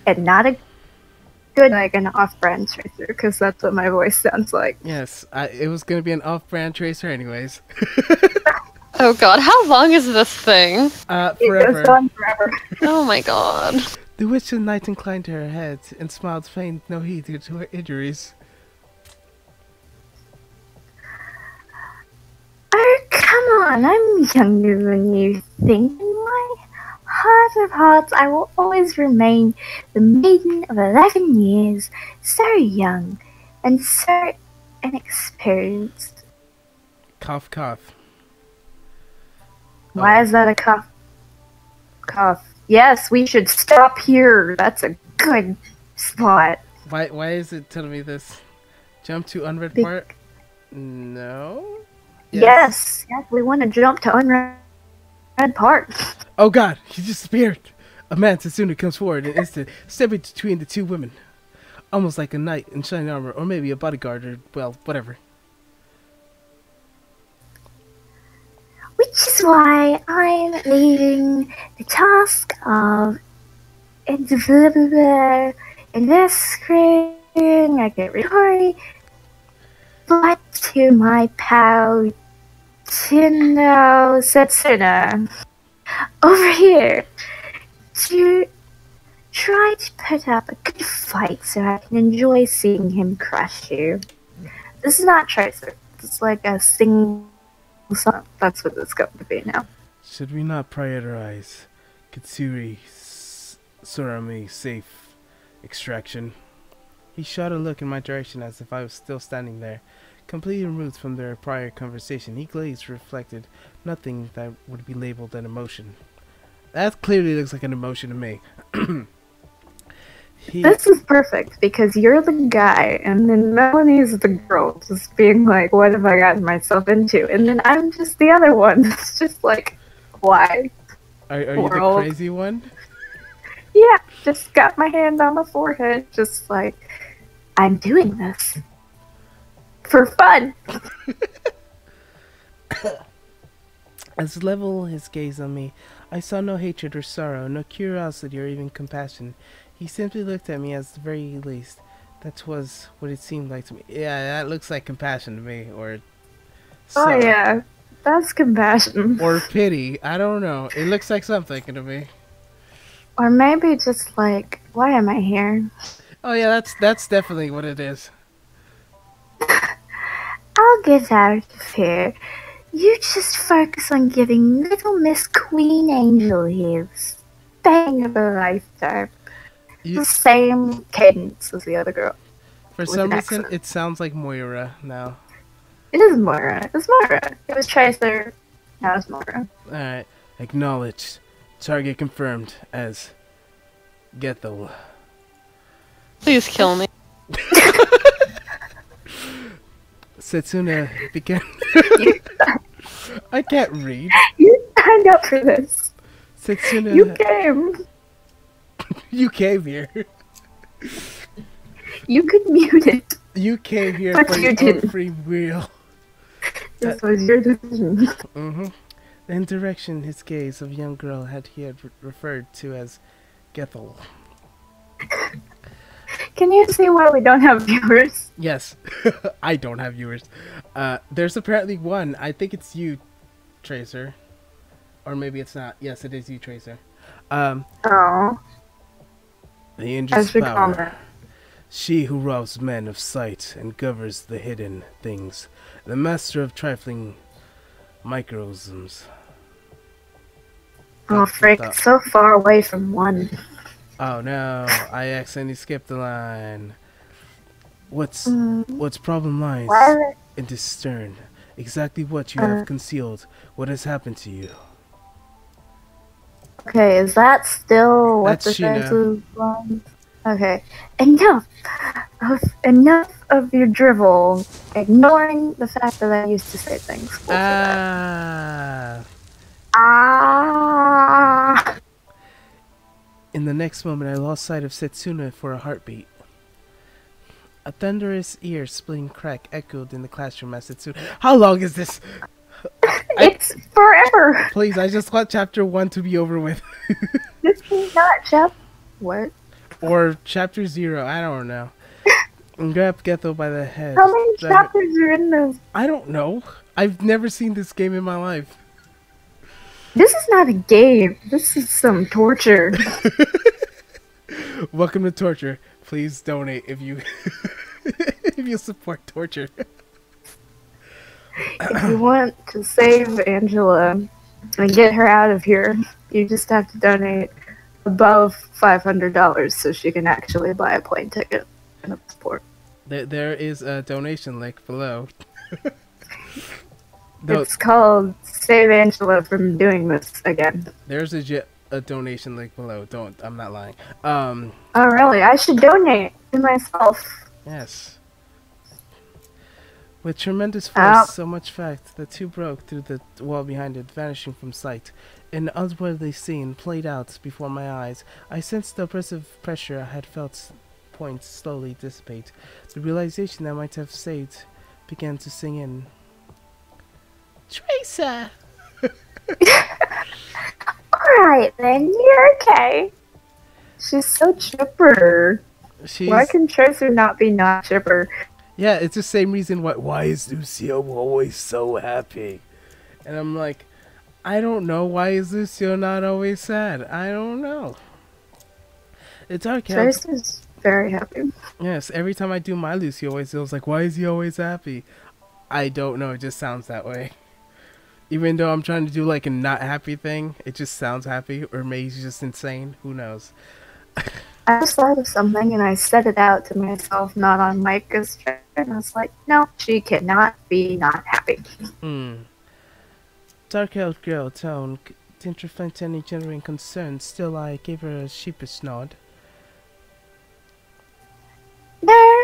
And not a doing like an off-brand tracer because that's what my voice sounds like. Yes, it was gonna be an off-brand tracer anyways. Oh god, how long is this thing? It goes Forever. on forever. Oh my god. The witch of night inclined her head and smiled, paying no heed to her injuries. Oh, come on, I'm younger than you think. In my heart of hearts, I will always remain the maiden of 11 years, so young and so inexperienced. Cough, cough. Why is that a cough? Cough. Yes, we should stop here. That's a good spot. Why is it telling me this? Jump to unread Be- part? No? Yes, we want to jump to unread part. Oh god, he disappeared! A man Tatsuna comes forward in an instant, stepping between the two women. Almost like a knight in shining armor, or maybe a bodyguard, or, well, whatever. Which is why I'm leaving the task of investigating, I get really but to my pal Tindo Setsuna over here to try to put up a good fight so I can enjoy seeing him crush you. This is not Tracer. It's like a single song. That's what it's going to be now. Should we not prioritize Katsuri Surami's safe extraction? He shot a look in my direction as if I was still standing there. Completely removed from their prior conversation, he glazed, reflected nothing that would be labeled an emotion. That clearly looks like an emotion to me. This is perfect because you're the guy and then Melanie's the girl just being like, what have I gotten myself into? And then I'm just the other one that's just like, why? Are you the crazy one? Yeah, just got my hand on the forehead, just like, I'm doing this for fun. As level his gaze on me, I saw no hatred or sorrow, no curiosity or even compassion. He simply looked at me, as the very least. That was what it seemed like to me. Yeah, that looks like compassion to me, or sorrow. Oh yeah, that's compassion. Or pity. I don't know. It looks like something to me. Or maybe just like, why am I here? Oh yeah, that's definitely what it is. I'll get out of here. You just focus on giving little Miss Queen Angel here the bang of a lifetime. You, The same cadence as the other girl. for with some an reason, accent. it sounds like Moira now. It is Moira. It's Moira. It was Tracer. Now it's Moira. Alright. Acknowledged. Target confirmed as Gethel. Please kill me. Setsuna began. I can't read. You signed up for this. Setsuna. You came. You came here. You could mute it. You came here But for you your own didn't. free will. This was your decision. Mm-hmm. In direction his gaze of young girl had referred to as Gethel. Can you see why we don't have viewers? Yes. I don't have viewers. There's apparently one. I think it's you, Tracer. Or maybe it's not. Yes, it is you, Tracer. Oh, The I Angel's should power. comment. She who robs men of sight and governs the hidden things. The master of trifling microsms. Oh, That's frick, the it's so far away from one. Oh no, I accidentally skipped the line. What's problem lies Why? in this stern. Exactly what you have concealed. What has happened to you? Okay, is that still what That's the Sheena. sense is like? Okay, enough of your drivel, ignoring the fact that I used to say things. Ah. Ah. In the next moment, I lost sight of Setsuna for a heartbeat. A thunderous ear-splitting crack echoed in the classroom as Setsuna. How long is this? It's forever. Please, I just want chapter 1 to be over with. This is not chap. What? Or chapter 0, I don't know. And grab Getho by the head. How many Drive it- chapters are in this? I don't know. I've never seen this game in my life. This is not a game. This is some torture. Welcome to torture. Please donate if you if you support torture. If you want to save Angela and get her out of here, you just have to donate above $500 so she can actually buy a plane ticket and a passport. There is a donation link below. No, It's called Save Angela from Doing This Again. there's a donation link below. I'm not lying. Oh, really? I should donate to myself. Yes. With tremendous Ow. force, so much fact, the two broke through the wall behind it, vanishing from sight. An otherworldly scene played out before my eyes. I sensed the oppressive pressure I had felt points slowly dissipate. The realization I might have saved began to sink in. Tracer! Alright then, you're okay. She's so chipper. She's... Why can Tracer not be not chipper? Yeah, it's the same reason why is Lucio always so happy? And I'm like, I don't know, why is Lucio not always sad? I don't know. It's okay. Tracer's very happy. Yes, every time I do my Lucio always feels like, why is he always happy? I don't know, it just sounds that way. Even though I'm trying to do like a not happy thing, it just sounds happy, or maybe he's just insane, who knows. I just thought of something and I said it out to myself, not on mic, and I was like, no, she cannot be not happy. Dark-haired girl tone didn't reflect any genuine concern, still I gave her a sheepish nod. No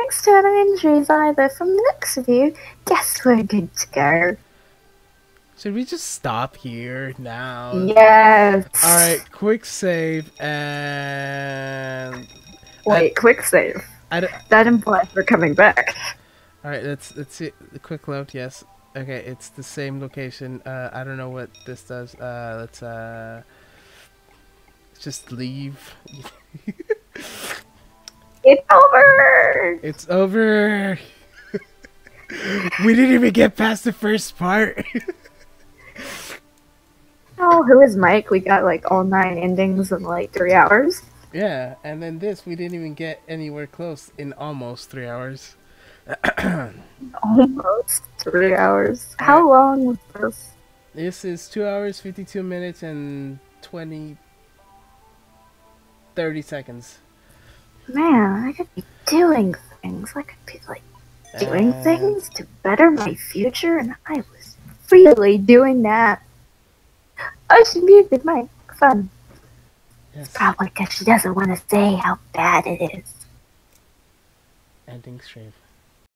external injuries either. From the looks of you, guess we're good to go. Should we just stop here now? Yes. Alright, quick save and... Wait, quick save. I That implies we're coming back. Alright, let's see. The quick load, yes. Okay, it's the same location. I don't know what this does. Let's just leave. It's over! It's over! We didn't even get past the first part! Oh, who is Mike? We got like all 9 endings in like 3 hours. Yeah, and then this, we didn't even get anywhere close in almost 3 hours. Almost 3 hours. How long was this? This is 2 hours, 52 minutes, and 30 seconds. Man, I could be doing things. I could be like doing things to better my future, and I was really doing that. Oh, she muted Mike. Fun. Yes. Probably because she doesn't want to say how bad it is. Ending stream.